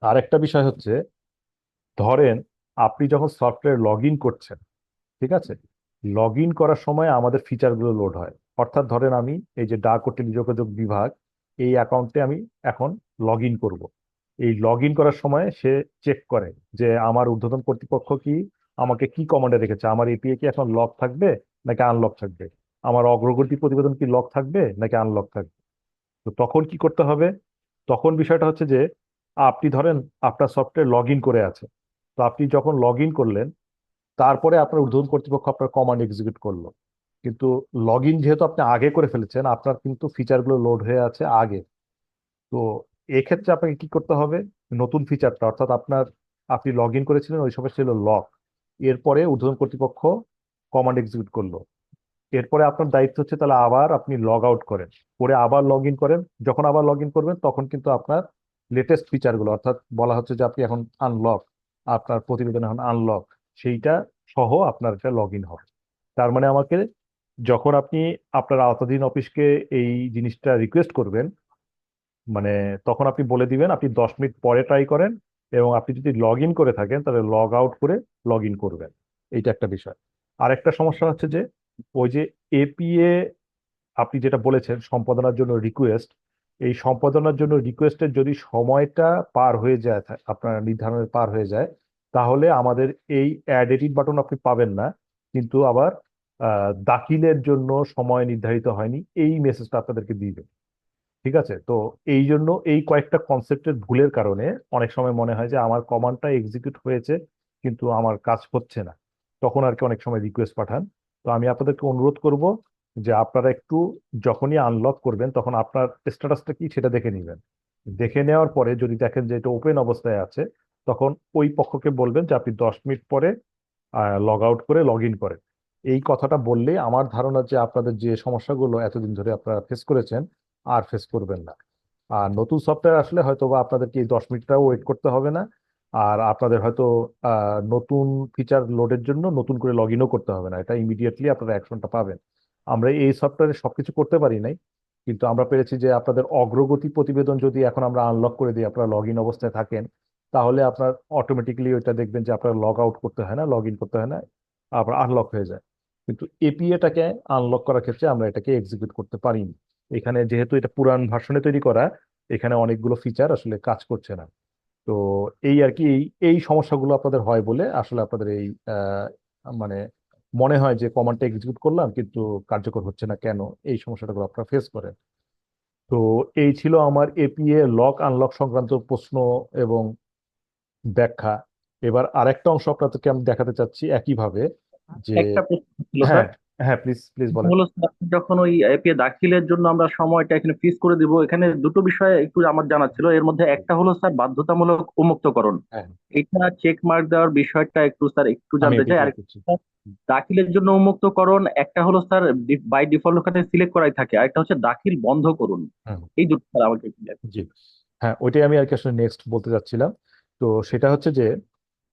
আর একটা বিষয় হচ্ছে, ধরেন আপনি যখন সফটওয়্যার লগ ইন করছেন, ঠিক আছে, লগ ইন করার সময় আমাদের ফিচারগুলো লোড হয়। অর্থাৎ ধরেন আমি এই যে ডাক ও টেলিযোগাযোগ বিভাগ, এই অ্যাকাউন্টে আমি এখন লগ ইন করবো। এই লগ ইন করার সময় সে চেক করে যে আমার ঊর্ধ্বতন কর্তৃপক্ষ কি আমাকে কি কমান্ডে রেখেছে, আমার এপিএ কি এখন লক থাকবে নাকি আনলক থাকবে, আমার অগ্রগতি প্রতিবেদন কি লক থাকবে নাকি আনলক থাকবে। তো তখন কি করতে হবে, তখন বিষয়টা হচ্ছে যে আপনি ধরেন আপনার সফটওয়্যার লগ ইন করে আছে, তো আপনি যখন লগ ইন করলেন তারপরে আপনার ঊর্ধ্বতন কর্তৃপক্ষ আপনার কমান্ড এক্সিকিউট করলো, কিন্তু লগ ইন যেহেতু আপনি আগে করে ফেলেছেন আপনার কিন্তু ফিচারগুলো লোড হয়ে আছে আগে। তো এক্ষেত্রে আপনাকে কি করতে হবে, নতুন ফিচারটা অর্থাৎ আপনি লগ ইন করেছিলেন ওই সময় ছিল লক, এরপরে ঊর্ধ্বতন কর্তৃপক্ষ কমান্ড এক্সিকিউট করলো, এরপরে আপনার দায়িত্ব হচ্ছে তাহলে আবার আপনি লগ আউট করেন, করে আবার লগ ইন করেন, যখন আবার লগ ইন করবেন তখন কিন্তু আপনার লেটেস্ট ফিচারগুলো অর্থাৎ বলা হচ্ছে যে আপনি এখন আনলক, আপনার প্রতিবেদন এখন আনলক, সেইটা সহ আপনার এটা লগ ইন হবে। তার মানে আমাকে যখন আপনি আপনার আওতাধীন অফিসকে এই জিনিসটা রিকোয়েস্ট করবেন, মানে তখন আপনি বলে দিবেন আপনি 10 মিনিট পরে ট্রাই করেন, এবং আপনি যদি লগ ইন করে থাকেন তাহলে লগ আউট করে লগ ইন করবেন। এইটা একটা বিষয়। আরেকটা সমস্যা হচ্ছে যে ওই যে এপিএ আপনি যেটা বলেছেন সম্পাদনার জন্য রিকোয়েস্ট, এই সম্পাদনার জন্য রিকোয়েস্টের যদি সময়টা পার হয়ে যায় আপনার নির্ধারণের পার হয়ে যায়, তাহলে আমাদের এই অ্যাড এডিট বাটন আপনি পাবেন না, কিন্তু আবার দাখিলের জন্য সময় নির্ধারিত হয়নি এই মেসেজটা আপনাদেরকে দিবে। ঠিক আছে, তো এই জন্য এই কয়েকটা কনসেপ্টের ভুলের কারণে অনেক সময় মনে হয় যে আমার কমান্ডটা এক্সিকিউট হয়েছে কিন্তু আমার কাজ হচ্ছে না, তখন আর কি অনেক সময় রিকোয়েস্ট পাঠান। তো আমি আপনাদেরকে অনুরোধ করব যে আপনারা একটু যখনই আনলক করবেন তখন আপনার স্ট্যাটাসটা কি সেটা দেখে নেবেন, দেখে নেওয়ার পরে যদি দেখেন যে এটা ওপেন অবস্থায় আছে তখন ওই পক্ষকে বলবেন যে আপনি 10 মিনিট পরে লগ আউট করে লগ ইন করেন। এই কথাটা বললে আমার ধারণা যে আপনাদের যে সমস্যাগুলো এতদিন ধরে আপনারা ফেস করেছেন আর ফেস করবেন না। আর নতুন সফটওয়্যার আসলে হয়তো বা আপনাদেরকে এই 10 মিনিটটাও ওয়েট করতে হবে না, আর আপনাদের হয়তো নতুন ফিচার লোডের জন্য নতুন করে লগ ইনও করতে হবে না, এটা ইমিডিয়েটলি আপনারা অ্যাকশনটা পাবেন। আমরা এই সফটওয়্যারে সবকিছু করতে পারি নাই, কিন্তু আমরা পেরেছি যে আপনাদের অগ্রগতি প্রতিবেদন যদি এখন আমরা আনলক করে দিই আপনারা লগ ইন অবস্থায় থাকেন, তাহলে আপনার অটোমেটিক্যালি ওইটা দেখবেন যে আপনার লগ আউট করতে হয় না, লগ ইন করতে হয় না, আপনার আনলক হয়ে যায়। কিন্তু এপিএটাকে আনলক করার ক্ষেত্রে আমরা এটাকে এক্সিকিউট করতে পারিনি। এখানে যেহেতু এটা পুরান ভার্সনে তৈরি করা, এখানে অনেকগুলো ফিচার আসলে কাজ করছে না। তো এই আর কি এই সমস্যাগুলো আপনাদের হয় বলে আসলে আপনাদের এই মানে মনে হয় যে কমান্ডটা এক্সিকিউট করলাম কিন্তু কার্যকর হচ্ছে না কেন, এই সমস্যাটাগুলো আপনারা ফেস করেন। তো এই ছিল আমার এপিএ লক আনলক সংক্রান্ত প্রশ্ন এবং ব্যাখ্যা। এবার আরেকটা অংশ আপনাদেরকে আমি দেখাতে চাচ্ছি একইভাবে যে একটা প্রশ্ন ছিল হ্যাঁ, স্যার। হ্যাঁ, প্লিজ প্লিজ বলেন। হলো স্যার, যখন ওই এপিএ দাখিলের জন্য আমরা সময়টা এখানে ফিক্স করে দিব, এখানে দুটো বিষয় একটু আমার জানা ছিল। এর মধ্যে একটা হলো স্যার বাধ্যতামূলক উন্মুক্তকরণ, হ্যাঁ, এটা চেক মার্ক দেওয়ার বিষয়টা একটু স্যার একটু আমি জানতে চাই। এটাই আর করছি। দাখিলের জন্য উন্মুক্তকরণ একটা হলো স্যার বাই ডিফল্ট ওখানে সিলেক্ট করাই থাকে, আরেকটা হচ্ছে দাখিল বন্ধ করুন। হুম, এই দুটো স্যার আমাকে clear জি, হ্যাঁ, ওইটাই আমি আর কি আসলে নেক্সট বলতে চাচ্ছিলাম। তো সেটা হচ্ছে যে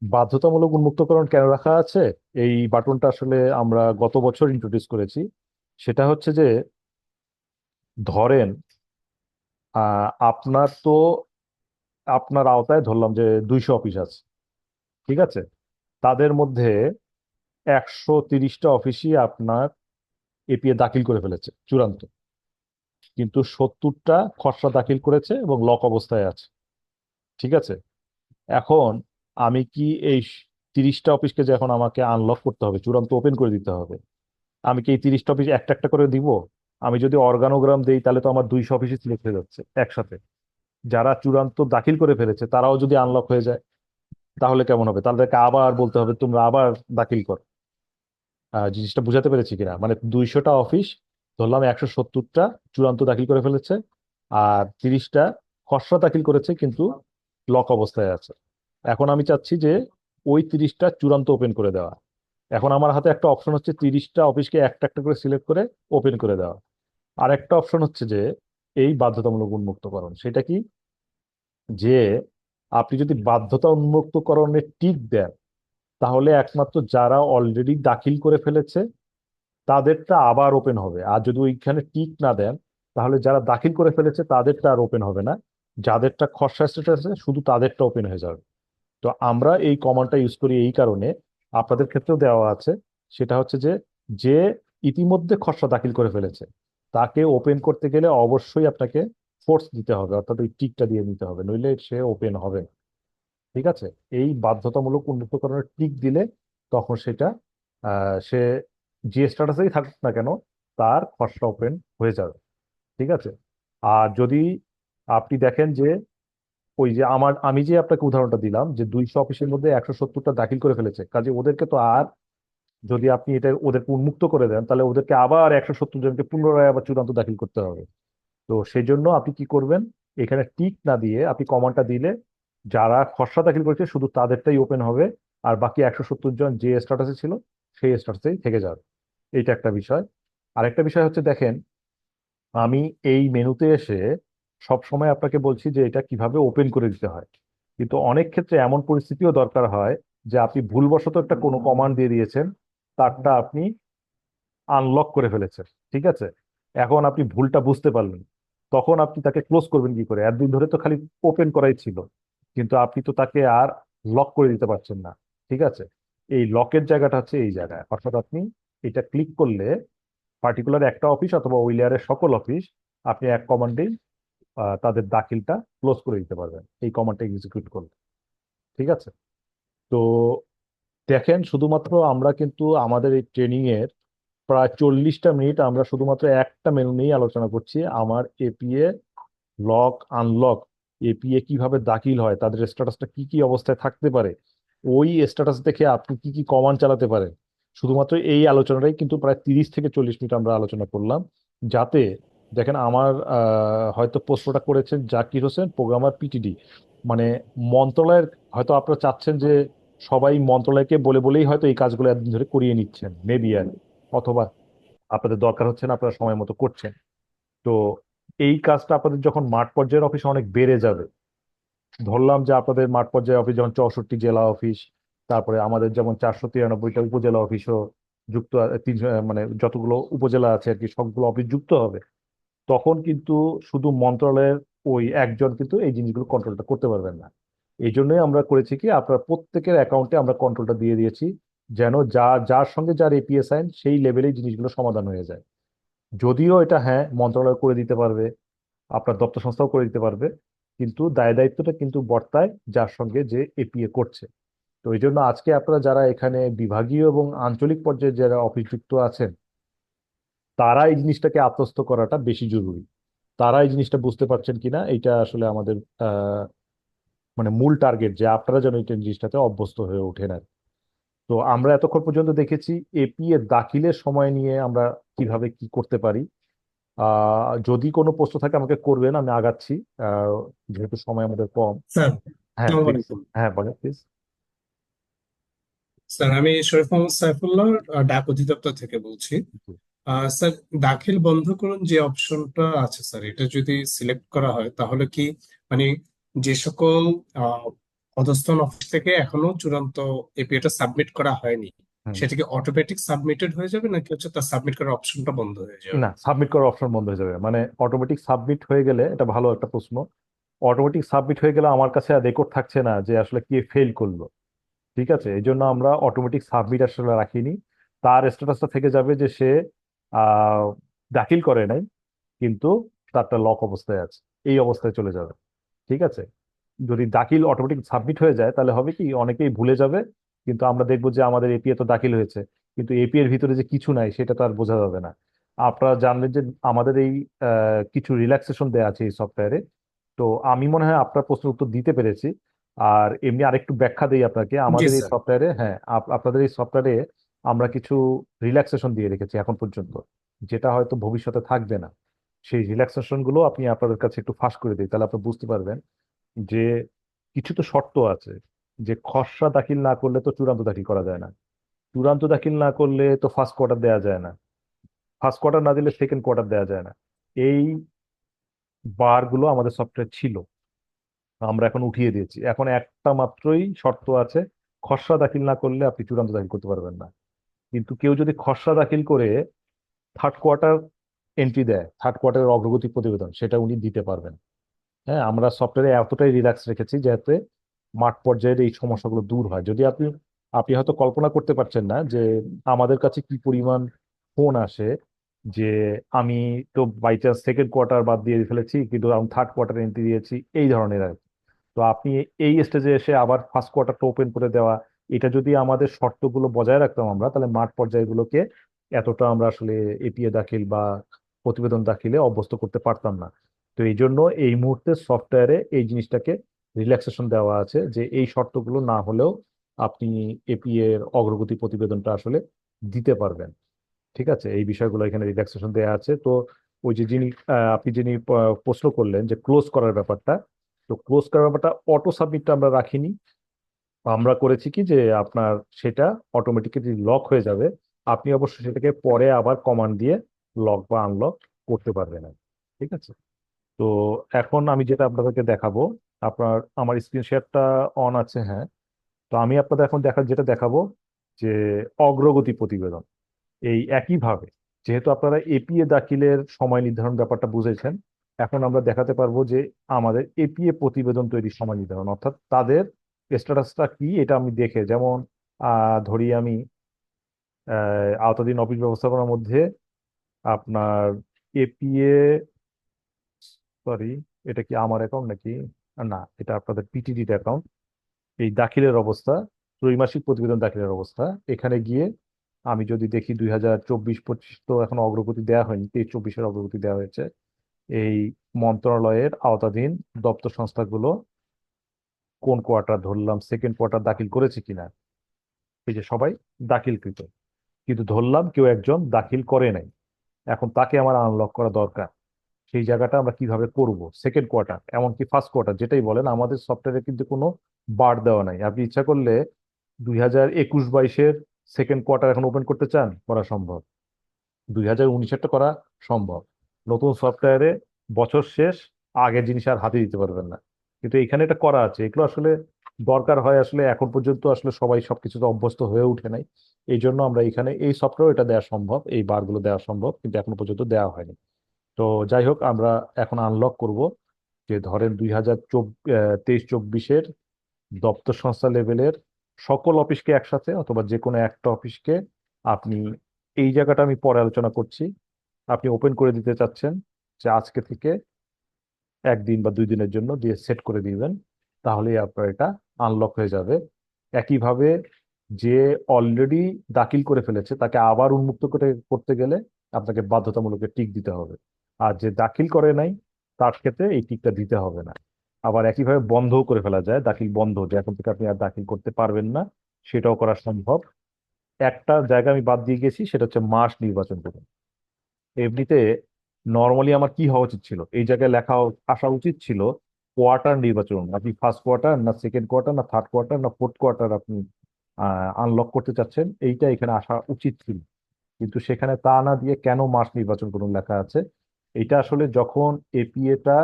বাধ্যতামূলক উন্মুক্তকরণ কেন রাখা আছে, এই বাটনটা আসলে আমরা গত বছর ইন্ট্রোডিউস করেছি। সেটা হচ্ছে যে ধরেন আপনার তো আপনার আওতায় ধরলাম যে 200 অফিস আছে, ঠিক আছে, তাদের মধ্যে 130টা অফিসই আপনার এপিএ দাখিল করে ফেলেছে চূড়ান্ত, কিন্তু 70টা খসড়া দাখিল করেছে এবং লক অবস্থায় আছে। ঠিক আছে, এখন আমি কি এই 30টা অফিসকে যে এখন আমাকে আনলক করতে হবে, চূড়ান্ত ওপেন করে দিতে হবে, আমি কি এই 30টা অফিস একটা একটা করে দিব? আমি যদি অর্গানোগ্রাম দেই তাহলে তো আমার 200 অফিসই সিলেক্ট হয়ে যাচ্ছে একসাথে। যারা চূড়ান্ত দাখিল করে ফেলেছে তারাও যদি আনলক হয়ে যায় তাহলে কেমন হবে, তাদেরকে আবার বলতে হবে তোমরা আবার দাখিল করো। জিনিসটা বুঝাতে পেরেছি কিনা, মানে 200টা অফিস ধরলাম 170টা চূড়ান্ত দাখিল করে ফেলেছে, আর 30টা খসড়া দাখিল করেছে কিন্তু লক অবস্থায় আছে। এখন আমি চাচ্ছি যে ওই 30টা চূড়ান্ত ওপেন করে দেওয়া। এখন আমার হাতে একটা অপশন হচ্ছে 30টা অফিসকে একটা একটা করে সিলেক্ট করে ওপেন করে দেওয়া, আর একটা অপশন হচ্ছে যে এই বাধ্যতামূলক উন্মুক্তকরণ। সেটা কি, যে আপনি যদি বাধ্যতা উন্মুক্তকরণে টিক দেন তাহলে একমাত্র যারা অলরেডি দাখিল করে ফেলেছে তাদেরটা আবার ওপেন হবে, আর যদি ওইখানে টিক না দেন তাহলে যারা দাখিল করে ফেলেছে তাদেরটা আর ওপেন হবে না, যাদেরটা খসড়া স্ট্যাটাস আছে শুধু তাদেরটা ওপেন হয়ে যাবে। তো আমরা এই কমান্ডটা ইউজ করি এই কারণে, আপনাদের ক্ষেত্রেও দেওয়া আছে, সেটা হচ্ছে যে যে ইতিমধ্যে খসড়া দাখিল করে ফেলেছে তাকে ওপেন করতে গেলে অবশ্যই আপনাকে ফোর্স দিতে হবে, অর্থাৎ ওই টিকটা দিয়ে নিতে হবে, নইলে সে ওপেন হবে না। ঠিক আছে? এই বাধ্যতামূলক উন্মুক্তকরণের টিক দিলে তখন সেটা সে যে স্ট্যাটাসেই থাকুক না কেন তার খসড়া ওপেন হয়ে যাবে। ঠিক আছে? আর যদি আপনি দেখেন যে ওই যে আমি যে আপনাকে উদাহরণটা দিলাম যে 200 অফিসের মধ্যে 170টা দাখিল করে ফেলেছে, কাজে ওদেরকে তো আর, যদি আপনি এটা ওদেরকে উন্মুক্ত করে দেন তাহলে ওদেরকে আবার 170 জনকে পুনরায় আবার চূড়ান্ত দাখিল করতে হবে। তো সেই জন্য আপনি কি করবেন, এখানে টিক না দিয়ে আপনি কমান্ডটা দিলে যারা খসড়া দাখিল করেছে শুধু তাদেরটাই ওপেন হবে, আর বাকি 170 জন যে স্ট্যাটাসে ছিল সেই স্ট্যাটাসেই থেকে যাবে। এইটা একটা বিষয়। আরেকটা বিষয় হচ্ছে দেখেন, আমি এই মেনুতে এসে সব সময় আপনাকে বলছি যে এটা কিভাবে ওপেন করে দিতে হয়, কিন্তু অনেক ক্ষেত্রে এমন পরিস্থিতিও দরকার হয় যে আপনি ভুলবশত একটা কোনো কমান্ড দিয়ে দিয়েছেন, তারটা আপনি আনলক করে ফেলেছেন। ঠিক আছে? এখন আপনি ভুলটা বুঝতে পারলেন, তখন আপনি তাকে ক্লোজ করবেন কি করে? একদিন ধরে তো খালি ওপেন করাই ছিল, কিন্তু আপনি তো তাকে আর লক করে দিতে পারছেন না। ঠিক আছে? এই লকের জায়গাটা হচ্ছে এই জায়গায়, অর্থাৎ আপনি এটা ক্লিক করলে পার্টিকুলার একটা অফিস অথবা ওই লেয়ারের সকল অফিস আপনি এক কমান্ডেই তাদের দাখিলটা ক্লোজ করে দিতে পারবেন এই কমান্ডটা এক্সিকিউট করলে। ঠিক আছে? তো দেখেন, শুধুমাত্র আমরা কিন্তু আমাদের এই ট্রেনিং এর প্রায় 40টা মিনিট আমরা শুধুমাত্র একটা মেনু নিয়েই আলোচনা করছি, আমার এপিএ লক আনলক, এপিএ কিভাবে দাখিল হয়, তাদের স্ট্যাটাসটা কি কি অবস্থায় থাকতে পারে, ওই স্ট্যাটাস দেখে আপনি কি কি কমান্ড চালাতে পারেন। শুধুমাত্র এই আলোচনাটাই কিন্তু প্রায় 30 থেকে 40 মিনিট আমরা আলোচনা করলাম, যাতে দেখেন আমার হয়তো প্রশ্নটা করেছেন জাকির হোসেন, প্রোগ্রামার পিটিডি, মানে মন্ত্রণালয়ের, হয়তো আপনারা চাচ্ছেন যে সবাই মন্ত্রণালয়কে বলে বলেই হয়তো এই কাজগুলো এতদিন ধরে করিয়ে নিচ্ছেন মেবি, আর অথবা আপনাদের দরকার হচ্ছে না, আপনারা সময় মতো করছেন। তো এই কাজটা আপনাদের যখন মাঠ পর্যায়ের অফিস অনেক বেড়ে যাবে, ধরলাম যে আপনাদের মাঠ পর্যায়ে অফিস যেমন 64 জেলা অফিস, তারপরে আমাদের যেমন 493টা উপজেলা অফিসও যুক্ত মানে যতগুলো উপজেলা আছে আর কি সবগুলো অফিস যুক্ত হবে, তখন কিন্তু শুধু মন্ত্রণালয়ের ওই একজন কিন্তু এই জিনিসগুলো কন্ট্রোলটা করতে পারবেন না। এই জন্যই আমরা করেছি কি, আপনার প্রত্যেকের অ্যাকাউন্টে আমরা কন্ট্রোলটা দিয়ে দিয়েছি, যেন যার সঙ্গে যার এপিএস আইন সেই লেভেলেই জিনিসগুলো সমাধান হয়ে যায়। যদিও এটা হ্যাঁ মন্ত্রণালয় করে দিতে পারবে, আপনার দপ্তর সংস্থাও করে দিতে পারবে, কিন্তু দায় দায়িত্বটা কিন্তু বর্তায় যার সঙ্গে যে এপিএ করছে। তো এই জন্য আজকে আপনারা যারা এখানে বিভাগীয় এবং আঞ্চলিক পর্যায়ে যারা অফিস যুক্ত আছেন, তারা এই জিনিসটাকে আত্মস্থ করাটা বেশি জরুরি। তারা এই জিনিসটা বুঝতে পারছেন কিনা এটা আসলে আমাদের আহ মানে মূল টার্গেট, যে আপনারা যেন এই জিনিসটাতে অভ্যস্ত হয়ে ওঠেন আর কি। তো আমরা এতক্ষণ পর্যন্ত দেখেছি এপিএ দাখিলের সময় নিয়ে আমরা কিভাবে কি করতে পারি। যদি কোনো প্রশ্ন থাকে আমাকে করবেন, আমি আগাচ্ছি, আহ যেহেতু সময় আমাদের কম। স্যার, হ্যাঁ আসসালামু প্লিজ। আলাইকুম। হ্যাঁ বলেন প্লিজ। স্যার, আমি শরীফ মোহাম্মদ সাইফুল্লাহ, ডাক অধিদপ্তর থেকে বলছি। স্যার, দাখিল বন্ধ করুন যে অপশনটা আছে স্যার, এটা যদি সিলেক্ট করা হয় তাহলে কি মানে যে সকল আহ, অধস্তন অফিস থেকে এখনো চূড়ান্ত এপিএটা সাবমিট করা হয়নি হুম। সেটা কি অটোমেটিক সাবমিটেড হয়ে যাবে, নাকি হচ্ছে তার সাবমিট করার অপশনটা বন্ধ হয়ে যাবে? না, সাবমিট করার অপশন বন্ধ হয়ে যাবে, মানে অটোমেটিক সাবমিট হয়ে গেলে, এটা ভালো একটা প্রশ্ন, অটোমেটিক সাবমিট হয়ে গেলে আমার কাছে আর রেকর্ড থাকছে না যে আসলে কে ফেল করলো। ঠিক আছে? এই জন্য আমরা অটোমেটিক সাবমিট আসলে রাখিনি, তার স্ট্যাটাসটা থেকে যাবে যে সে আহ দাখিল করে নাই, কিন্তু তারটা লক অবস্থায় আছে, এই অবস্থায় চলে যাবে। ঠিক আছে? যদি দাখিল অটোমেটিক সাবমিট হয়ে যায় তাহলে হবে কি, অনেকেই ভুলে যাবে, কিন্তু আমরা দেখবো যে আমাদের এপিএ তো দাখিল হয়েছে, কিন্তু এপিএর ভিতরে যে কিছু নাই সেটা তো আর বোঝা যাবে না। আপনারা জানলেন যে আমাদের এই কিছু রিল্যাক্সেশন দেওয়া আছে এই সফটওয়্যারে। তো আমি মনে হয় আপনার প্রশ্নের উত্তর দিতে পেরেছি। আর এমনি আরেকটু ব্যাখ্যা দিই আপনাকে, জি আমাদের এই স্যার। সফটওয়্যারে, হ্যাঁ আপনাদের এই সফটওয়্যারে আমরা কিছু রিল্যাক্সেশন দিয়ে রেখেছি এখন পর্যন্ত, যেটা হয়তো ভবিষ্যতে থাকবে না। সেই রিল্যাক্সেশন গুলো আপনি আপনাদের কাছে একটু ফাঁস করে দিই, তাহলে আপনি বুঝতে পারবেন যে কিছু তো শর্ত আছে, যে খসড়া দাখিল না করলে তো চূড়ান্ত দাখিল করা যায় না, চূড়ান্ত দাখিল না করলে তো ফার্স্ট কোয়ার্টার দেওয়া যায় না, ফার্স্ট কোয়ার্টার না দিলে সেকেন্ড কোয়ার্টার দেওয়া যায় না। এই বারগুলো আমাদের সফটওয়্যার ছিল, আমরা এখন উঠিয়ে দিয়েছি। এখন একটা মাত্রই শর্ত আছে, খসড়া দাখিল না করলে আপনি চূড়ান্ত দাখিল করতে পারবেন না। কিন্তু কেউ যদি খসড়া দাখিল করে থার্ড কোয়ার্টার এন্ট্রি দেয়, থার্ড কোয়ার্টারের অগ্রগতি প্রতিবেদন, সেটা উনি দিতে পারবেন। হ্যাঁ, আমরা সফটওয়্যারে এতটাই রিল্যাক্স রেখেছি যাতে মাঠ পর্যায়ের এই সমস্যাগুলো দূর হয়। যদি আপনি আপনি হয়তো কল্পনা করতে পারছেন না যে আমাদের কাছে কি পরিমাণ ফোন আসে যে আমি তো বাই চান্স সেকেন্ড কোয়ার্টার বাদ দিয়ে ফেলেছি, কিন্তু আমি থার্ড কোয়ার্টার এন্ট্রি দিয়েছি, এই ধরনের আর কি। তো আপনি এই স্টেজে এসে আবার ফার্স্ট কোয়ার্টারটা ওপেন করে দেওয়া, এটা যদি আমাদের শর্তগুলো বজায় রাখতাম আমরা, তাহলে মাঠ পর্যায়গুলোকে এতটা আমরা আসলে এপিএ দাখিল বা প্রতিবেদন দাখিলে অভ্যস্ত করতে পারতাম না। তো এই জন্য এই মুহূর্তে সফটওয়্যারে এই জিনিসটাকে রিল্যাক্সেশন দেওয়া আছে যে এই শর্তগুলো না হলেও আপনি এপিএ এর অগ্রগতি প্রতিবেদনটা আসলে দিতে পারবেন। ঠিক আছে, এই বিষয়গুলো এখানে রিল্যাক্সেশন দেওয়া আছে। তো ওই যে যিনি আপনি যিনি প্রশ্ন করলেন যে ক্লোজ করার ব্যাপারটা, তো ক্লোজ করার ব্যাপারটা অটো সাবমিটটা আমরা রাখিনি। আমরা করেছি কি যে আপনার সেটা অটোমেটিক্যালি লক হয়ে যাবে, আপনি অবশ্যই সেটাকে পরে আবার কমান্ড দিয়ে লক বা আনলক করতে পারবেন আর কি। ঠিক আছে। তো এখন আমি যেটা আপনাদেরকে দেখাবো, আমার স্ক্রিন শেয়ারটা অন আছে, হ্যাঁ। তো আমি আপনাদের এখন যেটা দেখাবো যে অগ্রগতি প্রতিবেদন। এই একইভাবে যেহেতু আপনারা এপিএ দাখিলের সময় নির্ধারণ ব্যাপারটা বুঝেছেন, এখন আমরা দেখাতে পারবো যে আমাদের এপিএ প্রতিবেদন তৈরির সময় নির্ধারণ, অর্থাৎ তাদের স্ট্যাটাসটা কি এটা আমি দেখে, যেমন ধরি আমি আওতাধীন অফিস ব্যবস্থাপনার মধ্যে আপনার এপিএ, সরি, এটা কি আমার অ্যাকাউন্ট নাকি? না, এটা আপনাদের পিটিডি অ্যাকাউন্ট। এই দাখিলের অবস্থা, ত্রৈমাসিক প্রতিবেদন দাখিলের অবস্থা, এখানে গিয়ে আমি যদি দেখি 2024-25 তো এখন অগ্রগতি দেওয়া হয়নি, 23-24-এর অগ্রগতি দেওয়া হয়েছে। এই মন্ত্রণালয়ের আওতাধীন দপ্তর সংস্থাগুলো কোন কোয়ার্টার, ধরলাম সেকেন্ড কোয়ার্টার দাখিল করেছে কিনা, এই যে সবাই দাখিলকৃত, কিন্তু ধরলাম কেউ একজন দাখিল করে নাই, এখন তাকে আমার আনলক করা দরকার। সেই জায়গাটা আমরা কিভাবে করব? সেকেন্ড কোয়ার্টার এমনকি ফার্স্ট কোয়ার্টার যেটাই বলেন, আমাদের সফটওয়্যারে কিন্তু কোনো বার দেওয়া নাই। আপনি ইচ্ছা করলে 2021-22-এর সেকেন্ড কোয়ার্টার এখন ওপেন করতে চান, করা সম্ভব। 2019-এরটা করা সম্ভব। নতুন সফটওয়্যারে বছর শেষ, আগের জিনিস আর হাতে দিতে পারবেন না। কিন্তু এখানে এটা করা আছে, এগুলো আসলে দরকার হয় আসলে, এখন পর্যন্ত আসলে সবাই সবকিছুতে অভ্যস্ত হয়ে ওঠে নাই। এই জন্য আমরা এখানে এই সফটওয়্যার এটা দেওয়া সম্ভব, এই বারগুলো দেওয়া সম্ভব, কিন্তু এখনো পর্যন্ত দেওয়া হয়নি। তো যাই হোক, আমরা এখন আনলক করব যে ধরেন 2023-24-এর দপ্তর সংস্থা লেভেলের সকল অফিসকে একসাথে, অথবা যে কোনো একটা অফিসকে আপনি, এই জায়গাটা আমি পরে আলোচনা করছি, আপনি ওপেন করে দিতে চাচ্ছেন যে আজকে থেকে 1 দিন বা 2 দিনের জন্য দিয়ে সেট করে দিবেন, তাহলেই আপনার এটা আনলক হয়ে যাবে। একইভাবে যে অলরেডি দাখিল করে ফেলেছে তাকে আবার উন্মুক্ত করতে গেলে আপনাকে বাধ্যতামূলক টিক দিতে হবে। আর যে দাখিল করে নাই তার ক্ষেত্রে এই টিকটা দিতে হবে না। আবার একইভাবে বন্ধও করে ফেলা যায়, দাখিল বন্ধ, যে এখন থেকে আপনি আর দাখিল করতে পারবেন না, সেটাও করা সম্ভব। একটা জায়গা আমি বাদ দিয়ে গেছি, সেটা হচ্ছে মাস নির্বাচন করুন। এমনিতে নর্মালি আমার কি হওয়া উচিত ছিল, এই জায়গায় লেখা আসা উচিত ছিল কোয়ার্টার নির্বাচন, আপনি ফার্স্ট কোয়ার্টার না সেকেন্ড কোয়ার্টার না থার্ড কোয়ার্টার না ফোর্থ কোয়ার্টার আপনি আনলক করতে চাচ্ছেন, এইটা এখানে আসা উচিত ছিল। কিন্তু সেখানে তা না দিয়ে কেন মাস নির্বাচন করুন লেখা আছে? এটা আসলে যখন এপিএটা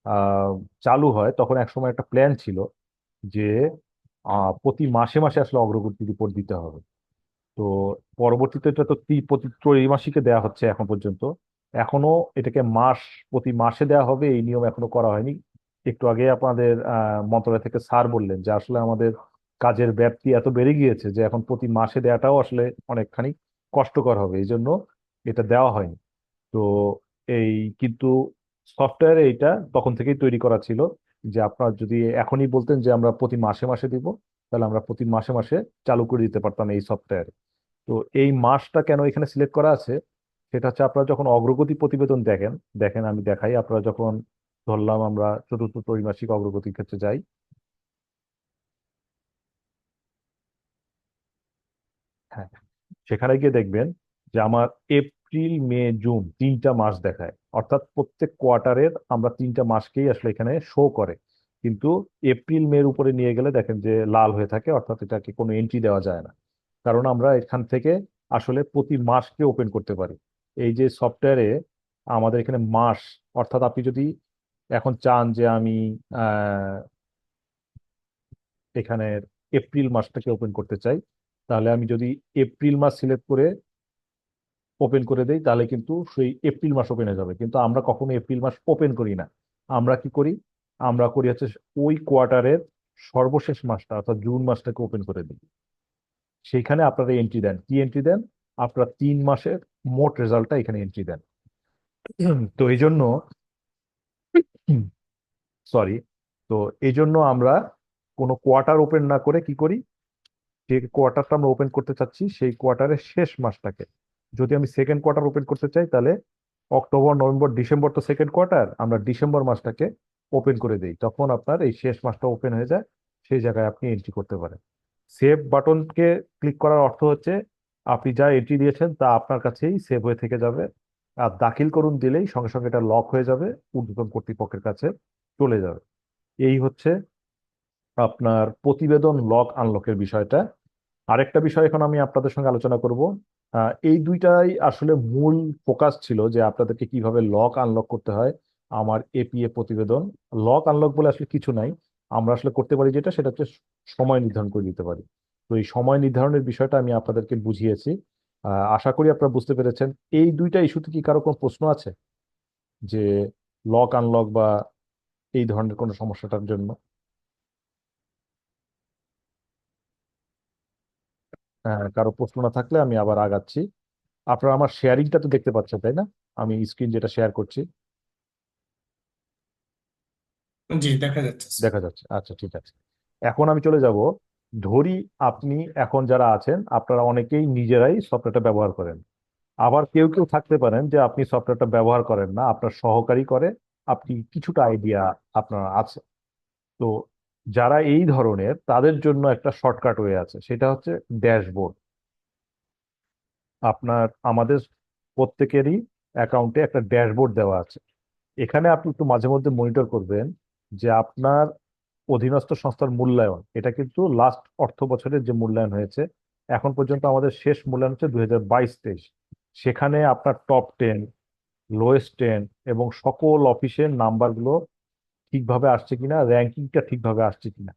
আহ, চালু হয় তখন একসময় একটা প্ল্যান ছিল যে প্রতি মাসে মাসে আসলে অগ্রগতি রিপোর্ট দিতে হবে। তো পরবর্তীতে এটা তো প্রতি ত্রৈমাসিকে দেওয়া হচ্ছে এখন পর্যন্ত, এখনো এটাকে প্রতি মাসে দেওয়া হবে এই নিয়ম এখনো করা হয়নি। একটু আগে আপনাদের মন্ত্রণালয় থেকে স্যার বললেন যে আসলে আমাদের কাজের ব্যাপ্তি এত বেড়ে গিয়েছে যে এখন প্রতি মাসে দেওয়াটাও আসলে অনেকখানি কষ্টকর হবে, এই জন্য এটা দেওয়া হয়নি। তো এই কিন্তু সফটওয়্যারে এইটা তখন থেকেই তৈরি করা ছিল যে আপনার যদি এখনই বলতেন যে আমরা প্রতি মাসে মাসে দিব, তাহলে আমরা প্রতি মাসে মাসে চালু করে দিতে পারতাম এই সফটওয়্যার। তো এই মাসটা কেন এখানে সিলেক্ট করা আছে, সেটা হচ্ছে আপনারা যখন অগ্রগতি প্রতিবেদন দেখেন, দেখেন আমি দেখাই, আপনারা যখন ধরলাম আমরা চতুর্থ ত্রৈমাসিক অগ্রগতির ক্ষেত্রে যাই, হ্যাঁ, সেখানে গিয়ে দেখবেন যে আমার এপ্রিল মে জুন 3টা মাস দেখায়, অর্থাৎ প্রত্যেক কোয়ার্টারের আমরা 3টা মাসকেই আসলে এখানে শো করে। কিন্তু এপ্রিল মের উপরে নিয়ে গেলে দেখেন যে লাল হয়ে থাকে, অর্থাৎ এটাকে কোনো এন্ট্রি দেওয়া যায় না, কারণ আমরা এখান থেকে আসলে প্রতি মাসকে ওপেন করতে পারি। এই যে সফটওয়্যারে আমাদের এখানে মাস, অর্থাৎ আপনি যদি এখন চান যে আমি আহ এখানে এপ্রিল মাসটাকে ওপেন করতে চাই, তাহলে আমি যদি এপ্রিল মাস সিলেক্ট করে ওপেন করে দেই, তাহলে কিন্তু সেই এপ্রিল মাস ওপেন হয়ে যাবে। কিন্তু আমরা কখনো এপ্রিল মাস ওপেন করি না, আমরা কি করি, আমরা করি হচ্ছে ওই কোয়ার্টারের সর্বশেষ মাসটা অর্থাৎ জুন মাসটাকে ওপেন করে দিই। সেইখানে আপনারা এন্ট্রি দেন, কি এন্ট্রি দেন? আপনার 3 মাসের মোট রেজাল্টটা এখানে এন্ট্রি দেন। তো এই জন্য সরি, তো এই জন্য আমরা কোনো কোয়ার্টার ওপেন না করে কি করি, যে কোয়ার্টারটা আমরা ওপেন করতে চাচ্ছি সেই কোয়ার্টারের শেষ মাসটাকে, যদি আমি সেকেন্ড কোয়ার্টার ওপেন করতে চাই তাহলে অক্টোবর নভেম্বর ডিসেম্বর তো সেকেন্ড কোয়ার্টার, আমরা ডিসেম্বর মাসটাকে ওপেন করে দিই, তখন আপনার এই শেষ মাসটা ওপেন হয়ে যায়, সেই জায়গায় আপনি এন্ট্রি করতে পারেন। সেভ বাটনকে ক্লিক করার অর্থ হচ্ছে আপনি যা এন্ট্রি দিয়েছেন তা আপনার কাছেই সেভ হয়ে থেকে যাবে, আর দাখিল করুন দিলেই সঙ্গে সঙ্গে এটা লক হয়ে যাবে, ঊর্ধ্বতন কর্তৃপক্ষের কাছে চলে যাবে। এই হচ্ছে আপনার প্রতিবেদন লক আনলকের বিষয়টা। আরেকটা বিষয় এখন আমি আপনাদের সঙ্গে আলোচনা করব। এই দুইটাই আসলে মূল ফোকাস ছিল, যে আপনাদেরকে কিভাবে লক আনলক করতে হয় আমার এপিএ প্রতিবেদন। লক আনলক বলে আসলে কিছু নাই, আমরা আসলে করতে পারি যেটা, সেটা হচ্ছে সময় নির্ধারণ করে দিতে পারি। তো এই সময় নির্ধারণের বিষয়টা আমি আপনাদেরকে বুঝিয়েছি, আশা করি আপনারা বুঝতে পেরেছেন। এই দুইটা ইস্যুতে কি কারো কোনো প্রশ্ন আছে, যে লক আনলক বা এই ধরনের কোনো সমস্যাটার জন্য? কারো প্রশ্ন না থাকলে আমি আবার আগাচ্ছি। আপনারা আমার শেয়ারিংটা তো দেখতে পাচ্ছেন তাই না, আমি স্ক্রিন যেটা শেয়ার করছি? জি, দেখা যাচ্ছে স্যার। দেখা যাচ্ছে, আচ্ছা ঠিক আছে। এখন আমি চলে যাব, ধরি আপনি এখন যারা আছেন আপনারা অনেকেই নিজেরাই সফটওয়্যারটা ব্যবহার করেন, আবার কেউ কেউ থাকতে পারেন যে আপনি সফটওয়্যারটা ব্যবহার করেন না, আপনার সহকারী করে, আপনি কিছুটা আইডিয়া আপনার আছে। তো যারা এই ধরনের, তাদের জন্য একটা শর্টকাট ওয়ে আছে, সেটা হচ্ছে ড্যাশবোর্ড। আপনার আমাদের প্রত্যেকেরই অ্যাকাউন্টে একটা ড্যাশবোর্ড দেওয়া আছে, এখানে আপনি একটু মাঝে মধ্যে মনিটর করবেন যে আপনার অধীনস্থ সংস্থার মূল্যায়ন, এটা কিন্তু লাস্ট অর্থ বছরের যে মূল্যায়ন হয়েছে, এখন পর্যন্ত আমাদের শেষ মূল্যায়ন হচ্ছে 2022-23। সেখানে আপনার টপ 10, লোয়েস্ট 10 এবং সকল অফিসের নাম্বারগুলো ঠিকভাবে আসছে কিনা, র্যাঙ্কিংটা ঠিকভাবে আসছে কিনা।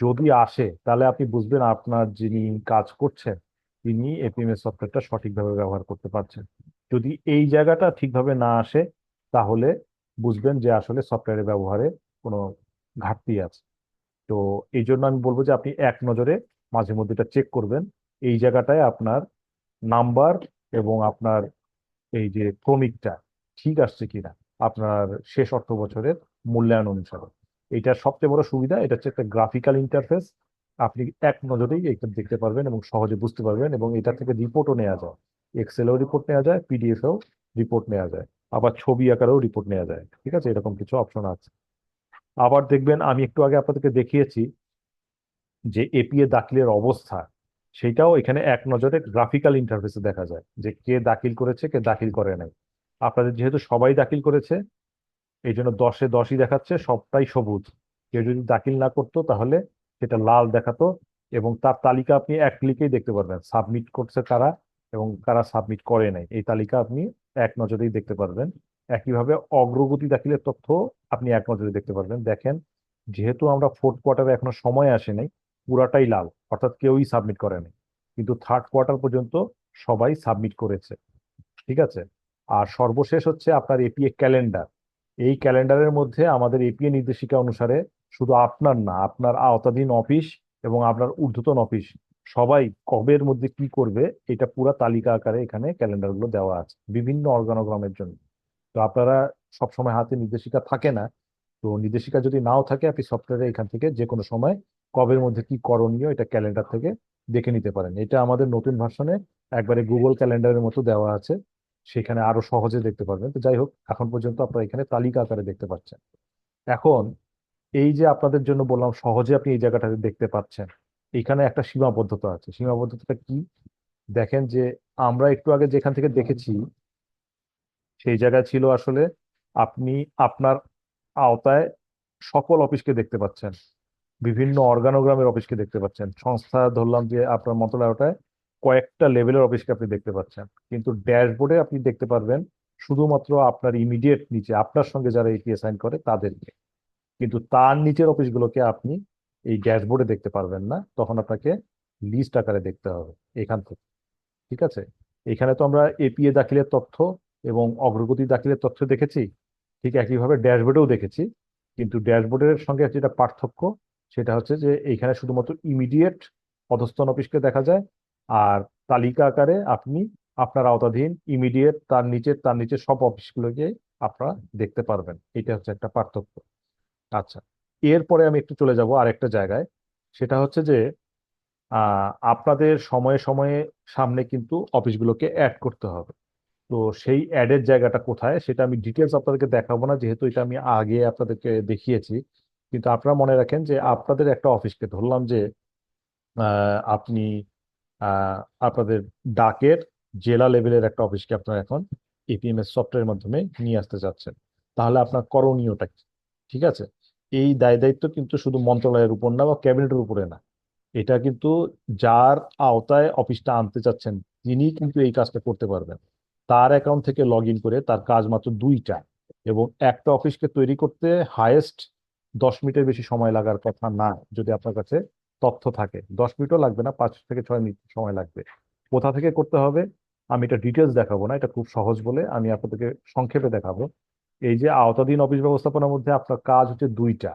যদি আসে তাহলে আপনি বুঝবেন আপনার যিনি কাজ করছেন তিনি এপিএমএস সফটওয়্যারটা সঠিকভাবে ব্যবহার করতে পারছেন। যদি এই জায়গাটা ঠিকভাবে না আসে তাহলে বুঝবেন যে আসলে সফটওয়্যারের ব্যবহারে কোনো ঘাটতি আছে। তো এই জন্য আমি বলবো যে আপনি এক নজরে মাঝে মধ্যে এটা চেক করবেন, এই জায়গাটায় আপনার নাম্বার এবং আপনার এই যে ক্রমিকটা ঠিক আসছে কিনা আপনার শেষ অর্থ বছরের মূল্যায়ন অনুসারে। এইটার সবচেয়ে বড় সুবিধা, এটা হচ্ছে একটা গ্রাফিক্যাল ইন্টারফেস, আপনি এক নজরেই এটা দেখতে পারবেন এবং সহজে বুঝতে পারবেন, এবং এটা থেকে রিপোর্টও নেওয়া যায়, এক্সেলেও রিপোর্ট নেওয়া যায়, পিডিএফেও রিপোর্ট নেওয়া যায়, আবার ছবি আকারেও রিপোর্ট নেওয়া যায়। ঠিক আছে, এরকম কিছু অপশন আছে। আবার দেখবেন আমি একটু আগে আপনাদেরকে দেখিয়েছি যে এপিএ দাখিলের অবস্থা, সেটাও এখানে এক নজরে গ্রাফিক্যাল ইন্টারফেসে দেখা যায়, যে কে দাখিল করেছে কে দাখিল করে নাই। আপনাদের যেহেতু সবাই দাখিল করেছে এই জন্য 10-এ 10ই দেখাচ্ছে, সবটাই সবুজ। কেউ যদি দাখিল না করতো তাহলে সেটা লাল দেখাতো, এবং তার তালিকা আপনি এক ক্লিকেই দেখতে পারবেন, সাবমিট করছে কারা এবং কারা সাবমিট করে নাই, এই তালিকা আপনি এক নজরেই দেখতে পারবেন। একইভাবে অগ্রগতি দাখিলের তথ্য আপনি এক নজরে দেখতে পারবেন। দেখেন, যেহেতু আমরা ফোর্থ কোয়ার্টারে এখনো সময় আসে নাই, পুরাটাই লাল, অর্থাৎ কেউই সাবমিট করে নাই, কিন্তু থার্ড কোয়ার্টার পর্যন্ত সবাই সাবমিট করেছে। ঠিক আছে। আর সর্বশেষ হচ্ছে আপনার এপিএ ক্যালেন্ডার। এই ক্যালেন্ডারের মধ্যে আমাদের এপিএ নির্দেশিকা অনুসারে শুধু আপনার না, আপনার আওতাধীন অফিস এবং আপনার ঊর্ধ্বতন অফিস সবাই কবের মধ্যে কি করবে এটা পুরো তালিকা আকারে এখানে ক্যালেন্ডারগুলো দেওয়া আছে বিভিন্ন অর্গানোগ্রামের জন্য। তো আপনারা সবসময় হাতে নির্দেশিকা থাকে না, তো নির্দেশিকা যদি নাও থাকে আপনি সফটওয়্যারে এখান থেকে যে কোনো সময় কবের মধ্যে কি করণীয় এটা ক্যালেন্ডার থেকে দেখে নিতে পারেন। এটা আমাদের নতুন ভার্সনে একবারে গুগল ক্যালেন্ডারের মতো দেওয়া আছে, সেখানে আরো সহজে দেখতে পারবেন। তো যাই হোক, এখন পর্যন্ত আপনারা এখানে তালিকা আকারে দেখতে পাচ্ছেন। এখন এই যে আপনাদের জন্য বললাম সহজে আপনি এই জায়গাটাতে দেখতে পাচ্ছেন, এখানে একটা সীমাবদ্ধতা আছে। সীমাবদ্ধতাটা কি? দেখেন যে আমরা একটু আগে যেখান থেকে দেখেছি সেই জায়গায় ছিল আসলে আপনি আপনার আওতায় সকল অফিসকে দেখতে পাচ্ছেন, বিভিন্ন অর্গানোগ্রামের অফিসকে দেখতে পাচ্ছেন, সংস্থা ধরলাম যে আপনার মন্ত্রণালয়টায় কয়েকটা লেভেলের অফিসকে আপনি দেখতে পাচ্ছেন, কিন্তু ড্যাশবোর্ডে আপনি দেখতে পারবেন শুধুমাত্র আপনার ইমিডিয়েট নিচে আপনার সঙ্গে যারা এপিএ সাইন করে তাদেরকে, কিন্তু তার নিচের অফিসগুলোকে আপনি এই ড্যাশবোর্ডে দেখতে পারবেন না, তখন আপনাকে লিস্ট আকারে দেখতে হবে এখান থেকে। ঠিক আছে, এখানে তো আমরা এপিএ দাখিলের তথ্য এবং অগ্রগতি দাখিলের তথ্য দেখেছি, ঠিক একইভাবে ড্যাশবোর্ডেও দেখেছি, কিন্তু ড্যাশবোর্ডের সঙ্গে যেটা পার্থক্য সেটা হচ্ছে যে এইখানে শুধুমাত্র ইমিডিয়েট অধস্তন অফিসকে দেখা যায়, আর তালিকা আকারে আপনি আপনার আওতাধীন ইমিডিয়েট তার নিচে সব অফিসগুলোকে আপনারা দেখতে পারবেন। এটা হচ্ছে একটা পার্থক্য। আচ্ছা, এরপরে আমি একটু চলে যাব আরেকটা জায়গায়। সেটা হচ্ছে যে আপনাদের সময়ে সময়ে সামনে কিন্তু অফিসগুলোকে অ্যাড করতে হবে। তো সেই অ্যাডের জায়গাটা কোথায় সেটা আমি ডিটেলস আপনাদেরকে দেখাবো না, যেহেতু এটা আমি আগে আপনাদেরকে দেখিয়েছি। কিন্তু আপনারা মনে রাখেন যে আপনাদের একটা অফিসকে ধরলাম যে আপনি আহ, আপনাদের ডাকের জেলা লেভেলের একটা অফিসকে আপনারা এখন এপিএমএস সফটওয়্যারের মাধ্যমে নিয়ে আসতে যাচ্ছেন। তাহলে আপনার করণীয়টা কি? ঠিক আছে, এই দায় দায়িত্ব কিন্তু শুধু মন্ত্রণালয়ের উপর না বা ক্যাবিনেটের উপরে না, এটা কিন্তু যার আওতায় অফিসটা আনতে চাচ্ছেন তিনি কিন্তু এই কাজটা করতে পারবেন। তার অ্যাকাউন্ট থেকে লগ ইন করে তার কাজ মাত্র দুইটা, এবং একটা অফিসকে তৈরি করতে হায়েস্ট 10 মিনিটের বেশি সময় লাগার কথা না। যদি আপনার কাছে তথ্য থাকে 10 মিনিটও লাগবে না, 5 থেকে 6 মিনিট সময় লাগবে। কোথা থেকে করতে হবে আমি এটা ডিটেলস দেখাবো না, এটা খুব সহজ বলে আমি আপনাদেরকে সংক্ষেপে দেখাবো। এই যে আওতাধীন অফিস ব্যবস্থাপনার মধ্যে আপনার কাজ হচ্ছে দুইটা: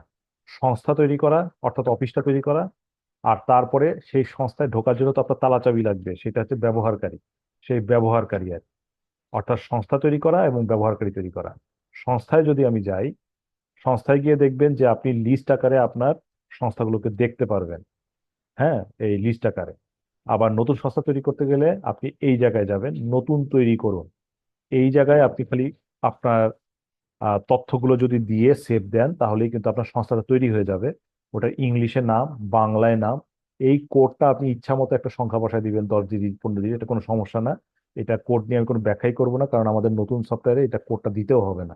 সংস্থা তৈরি করা, অর্থাৎ অফিসটা তৈরি করা, আর তারপরে সেই সংস্থায় ঢোকার জন্য তো আপনার তালা চাবি লাগবে, সেটা হচ্ছে ব্যবহারকারী। সেই ব্যবহারকারী আর কি। অর্থাৎ সংস্থা তৈরি করা এবং ব্যবহারকারী তৈরি করা। সংস্থায় যদি আমি যাই, সংস্থায় গিয়ে দেখবেন যে আপনি লিস্ট আকারে আপনার সংস্থাগুলোকে দেখতে পারবেন। হ্যাঁ, এই লিস্ট আকারে। আবার নতুন সংস্থা তৈরি করতে গেলে আপনি এই জায়গায় যাবেন, নতুন তৈরি করুন। এই জায়গায় আপনি খালি আপনার তথ্যগুলো যদি দিয়ে সেভ দেন তাহলেই কিন্তু আপনার সংস্থাটা তৈরি হয়ে যাবে। ওটা ইংলিশে নাম, বাংলায় নাম। এই কোডটা আপনি ইচ্ছা মতো একটা সংখ্যা বসায় দিবেন, 10 ডিজিট 15 ডিজিট, এটা কোনো সমস্যা না। এটা কোড নিয়ে আমি কোনো ব্যাখ্যাই করবো না, কারণ আমাদের নতুন সফটওয়্যারে এটা কোডটা দিতেও হবে না।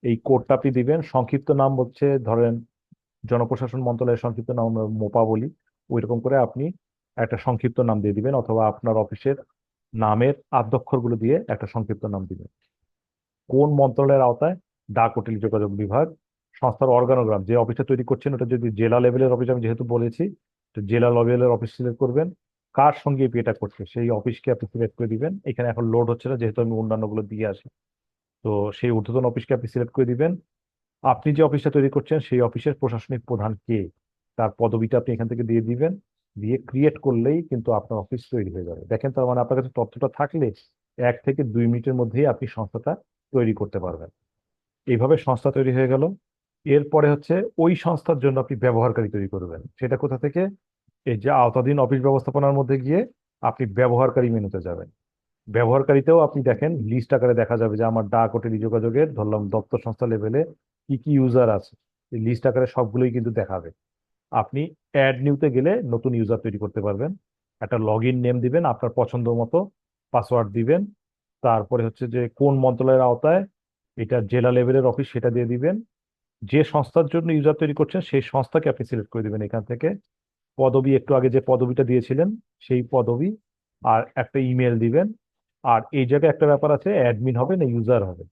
এই কোডটা আপনি দিবেন। সংক্ষিপ্ত নাম হচ্ছে ধরেন জনপ্রশাসন মন্ত্রণালয়ের সংক্ষিপ্ত নাম আমরা মোপা বলি, ওই রকম করে আপনি একটা সংক্ষিপ্ত নাম দিয়ে দিবেন, অথবা আপনার অফিসের নামের আদ্যক্ষরগুলো দিয়ে একটা সংক্ষিপ্ত নাম দিবেন। কোন মন্ত্রণালয়ের আওতায়? ডাক ও টেলিযোগাযোগ বিভাগ। সংস্থার অর্গানোগ্রাম, যে অফিসটা তৈরি করছেন ওটা যদি জেলা লেভেলের অফিস, আমি যেহেতু বলেছি, তো জেলা লেভেলের অফিস সিলেক্ট করবেন। কার সঙ্গে এটা করছে সেই অফিসকে আপনি সিলেক্ট করে দিবেন। এখানে এখন লোড হচ্ছে না, যেহেতু আমি অন্যান্যগুলো দিয়ে আসি। তো সেই ঊর্ধ্বতন অফিসকে আপনি সিলেক্ট করে দিবেন। আপনি যে অফিসটা তৈরি করছেন সেই অফিসের প্রশাসনিক প্রধান কে, তার পদবিটা আপনি এখান থেকে দিয়ে দিবেন। দিয়ে ক্রিয়েট করলেই কিন্তু আপনার অফিস তৈরি হয়ে যাবে। দেখেন, তার মানে আপনার কাছে তথ্যটা থাকলে 1 থেকে 2 মিনিটের মধ্যেই আপনি সংস্থাটা তৈরি করতে পারবেন। এইভাবে সংস্থা তৈরি হয়ে গেল। এরপরে হচ্ছে ওই সংস্থার জন্য আপনি ব্যবহারকারী তৈরি করবেন। সেটা কোথা থেকে? এই যে আওতাধীন অফিস ব্যবস্থাপনার মধ্যে গিয়ে আপনি ব্যবহারকারী মেনুতে যাবেন। ব্যবহারকারীতেও আপনি দেখেন লিস্ট আকারে দেখা যাবে যে আমার ডাক ও টেলিযোগাযোগের ধরলাম দপ্তর সংস্থা লেভেলে কি কি ইউজার আছে, এই লিস্ট আকারে সবগুলোই কিন্তু দেখাবে। আপনি অ্যাড নিউতে গেলে নতুন ইউজার তৈরি করতে পারবেন। একটা লগ ইন নেম দিবেন, আপনার পছন্দ মতো পাসওয়ার্ড দিবেন। তারপরে হচ্ছে যে কোন মন্ত্রণালয়ের আওতায়, এটা জেলা লেভেলের অফিস সেটা দিয়ে দিবেন। যে সংস্থার জন্য ইউজার তৈরি করছেন সেই সংস্থাকে আপনি সিলেক্ট করে দিবেন এখান থেকে। পদবি, একটু আগে যে পদবিটা দিয়েছিলেন সেই পদবি, আর একটা ইমেল দিবেন। আর এই জায়গায় একটা ব্যাপার আছে, অ্যাডমিন হবে না ইউজার হবে।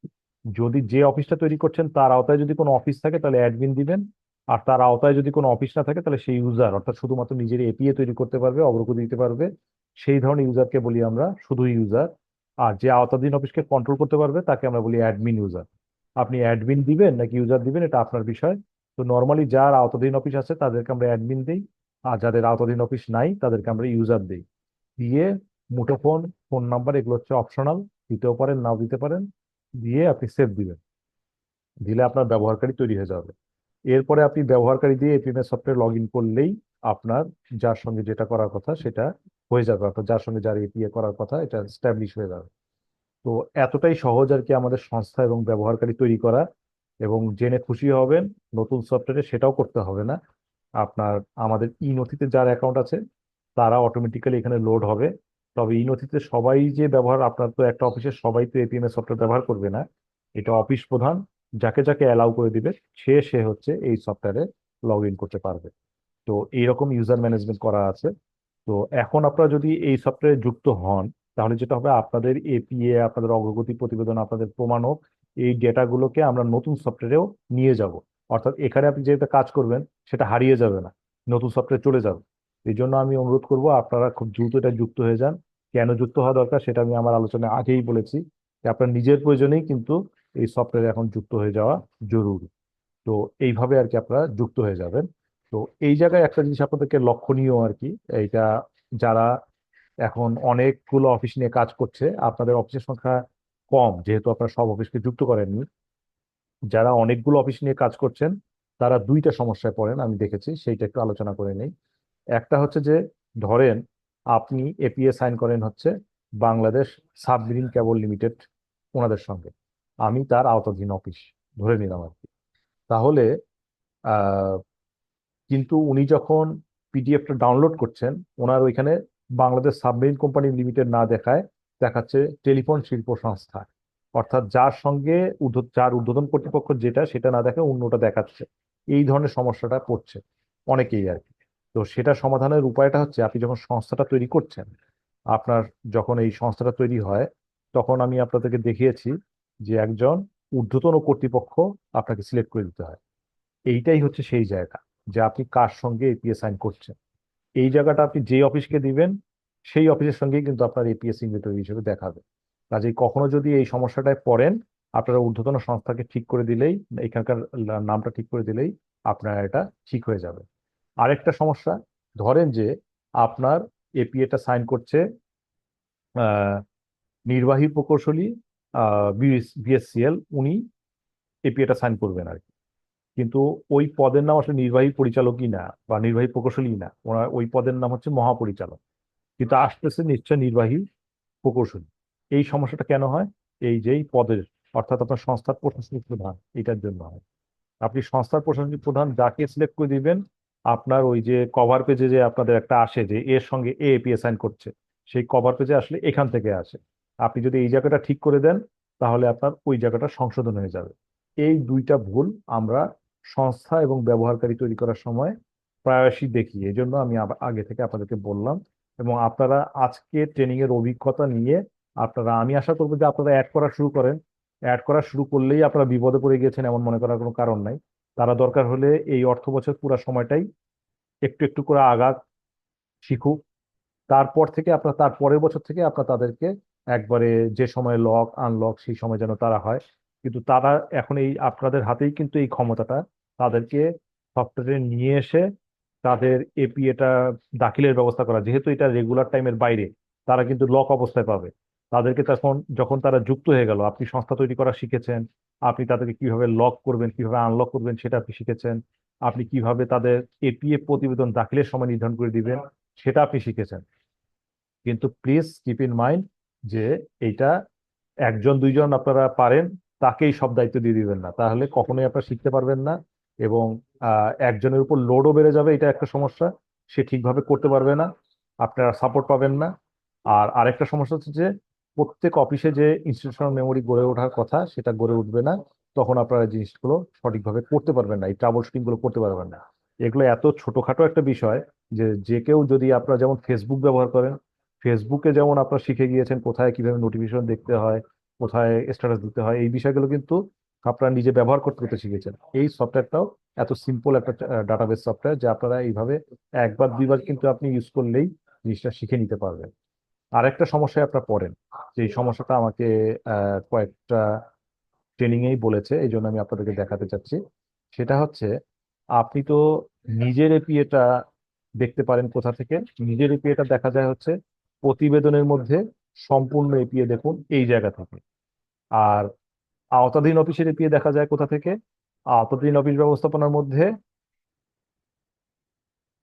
যদি যে অফিসটা তৈরি করছেন তার আওতায় যদি কোনো অফিস থাকে তাহলে অ্যাডমিন দিবেন। আর তার আওতায় যদি কোনো অফিস না থাকে তাহলে সেই ইউজার, অর্থাৎ শুধুমাত্র নিজের এপিএ তৈরি করতে পারবে, অগ্রগতি দিতে পারবে, সেই ধরনের ইউজারকে বলি আমরা শুধু ইউজার। আর যে আওতাধীন অফিসকে কন্ট্রোল করতে পারবে তাকে আমরা বলি অ্যাডমিন ইউজার। আপনি অ্যাডমিন দিবেন নাকি ইউজার দিবেন এটা আপনার বিষয়। তো নর্মালি যার আওতাধীন অফিস আছে তাদেরকে আমরা অ্যাডমিন দিই, আর যাদের আওতাধীন অফিস নাই তাদেরকে আমরা ইউজার দিই। দিয়ে মুঠোফোন, ফোন নাম্বার এগুলো হচ্ছে অপশনাল, দিতেও পারেন নাও দিতে পারেন। দিয়ে আপনি সেভ দিবেন, দিলে আপনার ব্যবহারকারী তৈরি হয়ে যাবে। এরপরে আপনি ব্যবহারকারী দিয়ে এপিএমএস সফটওয়্যার লগ ইন করলেই আপনার যার সঙ্গে যেটা করার কথা সেটা হয়ে যাবে, অর্থাৎ যার সঙ্গে যার এপিএ করার কথা এটা স্ট্যাবলিশ হয়ে যাবে। তো এতটাই সহজ আর কি আমাদের সংস্থা এবং ব্যবহারকারী তৈরি করা। এবং জেনে খুশি হবেন, নতুন সফটওয়্যারে সেটাও করতে হবে না। আপনার আমাদের ই নথিতে যার অ্যাকাউন্ট আছে তারা অটোমেটিক্যালি এখানে লোড হবে। তবে ই নথিতে সবাই যে ব্যবহার, আপনার তো একটা অফিসের সবাই তো এপিএমএস সফটওয়্যার ব্যবহার করবে না। এটা অফিস প্রধান যাকে যাকে অ্যালাউ করে দিবে সে হচ্ছে এই সফটওয়্যারে লগ ইন করতে পারবে। তো এইরকম ইউজার ম্যানেজমেন্ট করা আছে। তো এখন আপনারা যদি এই সফটওয়্যারে যুক্ত হন তাহলে যেটা হবে, আপনাদের এপিএ, আপনাদের অগ্রগতি প্রতিবেদন, আপনাদের প্রমাণক, এই ডেটাগুলোকে আমরা নতুন সফটওয়্যারেও নিয়ে যাব। অর্থাৎ এখানে আপনি যেটা কাজ করবেন সেটা হারিয়ে যাবে না, নতুন সফটওয়্যার চলে যাবে। এই জন্য আমি অনুরোধ করব আপনারা খুব দ্রুত এটা যুক্ত হয়ে যান। কেন যুক্ত হওয়া দরকার সেটা আমি আমার আলোচনায় আগেই বলেছি, যে আপনার নিজের প্রয়োজনেই কিন্তু এই সফটওয়্যারে এখন যুক্ত হয়ে যাওয়া জরুরি। তো এইভাবে আর কি আপনারা যুক্ত হয়ে যাবেন। তো এই জায়গায় একটা জিনিস আপনাদেরকে লক্ষণীয় আর কি, এইটা যারা এখন অনেকগুলো অফিস নিয়ে কাজ করছে, আপনাদের অফিসের সংখ্যা কম যেহেতু আপনারা সব অফিসকে যুক্ত করেননি। যারা অনেকগুলো অফিস নিয়ে কাজ করছেন তারা দুইটা সমস্যায় পড়েন আমি দেখেছি, সেইটা একটু আলোচনা করে নেই। একটা হচ্ছে যে ধরেন আপনি এপিএ সাইন করেন হচ্ছে বাংলাদেশ সাবমেরিন কেবল লিমিটেড, ওনাদের সঙ্গে, আমি তার আওতাধীন অফিস ধরে নিলাম আর কি। তাহলে আহ, কিন্তু উনি যখন পিডিএফটা ডাউনলোড করছেন ওনার ওইখানে বাংলাদেশ সাবমেরিন কোম্পানি লিমিটেড না দেখায় দেখাচ্ছে টেলিফোন শিল্প সংস্থা, অর্থাৎ যার সঙ্গে যার ঊর্ধ্বতন কর্তৃপক্ষ যেটা সেটা না দেখে অন্যটা দেখাচ্ছে। এই ধরনের সমস্যাটা পড়ছে অনেকেই আর কি। তো সেটা সমাধানের উপায়টা হচ্ছে আপনি যখন সংস্থাটা তৈরি করছেন, আপনার যখন এই সংস্থাটা তৈরি হয় তখন আমি আপনাদেরকে দেখিয়েছি যে একজন ঊর্ধ্বতন কর্তৃপক্ষ আপনাকে সিলেক্ট করে দিতে হয়। এইটাই হচ্ছে সেই জায়গা যে আপনি কার সঙ্গে এপিএ সাইন করছেন। এই জায়গাটা আপনি যে অফিসকে দিবেন সেই অফিসের সঙ্গেই কিন্তু আপনার এপিএস সিগনেটরি হিসেবে দেখাবে। কাজেই কখনো যদি এই সমস্যাটায় পড়েন, আপনারা ঊর্ধ্বতন সংস্থাকে ঠিক করে দিলেই, এখানকার নামটা ঠিক করে দিলেই আপনার এটা ঠিক হয়ে যাবে। আরেকটা সমস্যা, ধরেন যে আপনার এপিএটা সাইন করছে আহ, নির্বাহী প্রকৌশলী বিএসসিএল, উনি এপিএটা সাইন করবেন আর কি। কিন্তু ওই পদের নাম আসলে নির্বাহী পরিচালকই না বা নির্বাহী প্রকৌশলী না, ওনার ওই পদের নাম হচ্ছে মহাপরিচালক, কিন্তু আসতেছে নিশ্চয় নির্বাহী প্রকৌশলী। এই সমস্যাটা কেন হয়? এই যেই পদের, অর্থাৎ আপনার সংস্থার প্রশাসনিক প্রধান, এটার জন্য হয়। আপনি সংস্থার প্রশাসনিক প্রধান যাকে সিলেক্ট করে দিবেন, আপনার ওই যে কভার পেজে যে আপনাদের একটা আসে যে এর সঙ্গে এ এপি অ্যাসাইন করছে, সেই কভার পেজে আসলে এখান থেকে আসে। আপনি যদি এই জায়গাটা ঠিক করে দেন তাহলে আপনার ওই জায়গাটা সংশোধন হয়ে যাবে। এই দুইটা ভুল আমরা সংস্থা এবং ব্যবহারকারী তৈরি করার সময় প্রায়শই দেখি, এই জন্য আমি আগে থেকে আপনাদেরকে বললাম। এবং আপনারা আজকে ট্রেনিং এর অভিজ্ঞতা নিয়ে আপনারা, আমি আশা করবো যে আপনারা অ্যাড করা শুরু করেন। অ্যাড করা শুরু করলেই আপনারা বিপদে পড়ে গিয়েছেন এমন মনে করার কোনো কারণ নাই। তারা দরকার হলে এই অর্থ বছর পুরো সময়টাই একটু একটু করে আগাক, শিখুক। তারপর থেকে আপনার তার পরের বছর থেকে আপনার তাদেরকে একবারে যে সময় লক আনলক সেই সময় যেন তারা হয়। কিন্তু তারা এখন এই আপনাদের হাতেই কিন্তু এই ক্ষমতাটা, তাদেরকে সফটওয়্যারে নিয়ে এসে তাদের এপিএটা দাখিলের ব্যবস্থা করা, যেহেতু এটা রেগুলার টাইমের বাইরে, তারা কিন্তু লক অবস্থায় পাবে। তাদেরকে তখন যখন তারা যুক্ত হয়ে গেল, আপনি সংস্থা তৈরি করা শিখেছেন, আপনি তাদেরকে কিভাবে লক করবেন কিভাবে আনলক করবেন সেটা আপনি শিখেছেন, আপনি কিভাবে তাদের এপিএ প্রতিবেদন দাখিলের সময় নির্ধারণ করে দিবেন সেটা আপনি শিখেছেন। কিন্তু প্লিজ কিপ ইন মাইন্ড যে এইটা একজন দুইজন আপনারা পারেন তাকেই সব দায়িত্ব দিয়ে দিবেন না, তাহলে কখনোই আপনারা শিখতে পারবেন না। এবং একজনের উপর লোডও বেড়ে যাবে, এটা একটা সমস্যা, সে ঠিকভাবে করতে পারবে না, আপনারা সাপোর্ট পাবেন না। আর আরেকটা সমস্যা হচ্ছে যে প্রত্যেক অফিসে যে ইনস্টিটিউশনাল মেমোরি গড়ে ওঠার কথা সেটা গড়ে উঠবে না, তখন আপনারা এই জিনিসগুলো সঠিকভাবে করতে পারবেন না, এই ট্রাবল শুটিং গুলো করতে পারবেন না। এগুলো এত ছোটখাটো একটা বিষয় যে যে কেউ যদি, আপনারা যেমন ফেসবুক ব্যবহার করেন, ফেসবুকে যেমন আপনারা শিখে গিয়েছেন কোথায় কিভাবে নোটিফিকেশন দেখতে হয়, কোথায় স্ট্যাটাস দিতে হয়, এই বিষয়গুলো কিন্তু আপনারা নিজে ব্যবহার করতে করতে শিখেছেন। এই সফটওয়্যারটাও এত সিম্পল একটা ডাটাবেস সফটওয়্যার যে আপনারা এইভাবে একবার দুইবার কিন্তু আপনি ইউজ করলেই জিনিসটা শিখে নিতে পারবেন। আরেকটা সমস্যায় আপনারা পড়েন, যে এই সমস্যাটা আমাকে কয়েকটা ট্রেনিং এই বলেছে, এই জন্য আমি আপনাদেরকে দেখাতে চাচ্ছি। সেটা হচ্ছে আপনি তো নিজের এপিএটা দেখতে পারেন কোথা থেকে? নিজের এপিএটা দেখা যায় হচ্ছে প্রতিবেদনের মধ্যে সম্পূর্ণ এপিএ দেখুন এই জায়গা থেকে। আর আওতাধীন অফিসের এপিএ দেখা যায় কোথা থেকে? আওতাধীন অফিস ব্যবস্থাপনার মধ্যে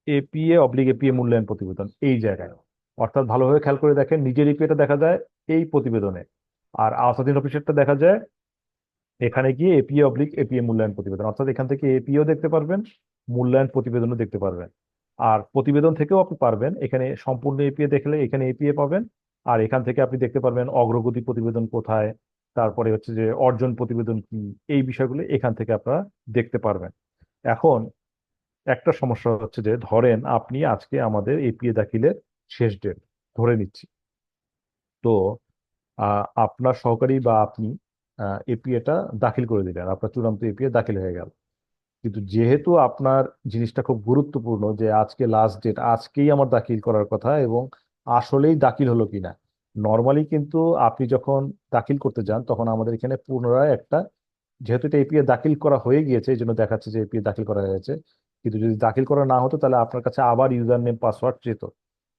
এপিএ অবলিক এপিএ মূল্যায়ন প্রতিবেদন এই জায়গায়। অর্থাৎ ভালোভাবে খেয়াল করে দেখেন, নিজের এপিএটা দেখা যায় এই প্রতিবেদনে, আর আওতাধীন অফিসেরটা দেখা যায় এখানে গিয়ে এপিএ অবলিক এপিএ মূল্যায়ন প্রতিবেদন। অর্থাৎ এখান থেকে এপিও দেখতে পারবেন, মূল্যায়ন প্রতিবেদনও দেখতে পারবেন। আর প্রতিবেদন থেকেও আপনি পারবেন, এখানে সম্পূর্ণ এপিএ দেখলে এখানে এপিএ পাবেন, আর এখান থেকে আপনি দেখতে পারবেন অগ্রগতি প্রতিবেদন কোথায়, তারপরে হচ্ছে যে অর্জন প্রতিবেদন কি, এই বিষয়গুলো এখান থেকে আপনারা দেখতে পারবেন। এখন একটা সমস্যা হচ্ছে যে ধরেন আপনি আজকে আমাদের এপিএ দাখিলের শেষ ডেট ধরে নিচ্ছি, তো আপনার সহকারী বা আপনি এপিএটা দাখিল করে দিলেন, আপনার চূড়ান্ত এপিএ দাখিল হয়ে গেল। কিন্তু যেহেতু আপনার জিনিসটা খুব গুরুত্বপূর্ণ যে আজকে লাস্ট ডেট, আজকেই আমার দাখিল করার কথা এবং আসলেই দাখিল হলো কিনা। নর্মালি কিন্তু আপনি যখন দাখিল করতে যান তখন আমাদের এখানে পুনরায় একটা, যেহেতু এটা এপিএ দাখিল করা হয়ে গিয়েছে এই জন্য দেখাচ্ছে যে এপিএ দাখিল করা হয়েছে, কিন্তু যদি দাখিল করা না হতো তাহলে আপনার কাছে আবার ইউজার নেম পাসওয়ার্ড যেত।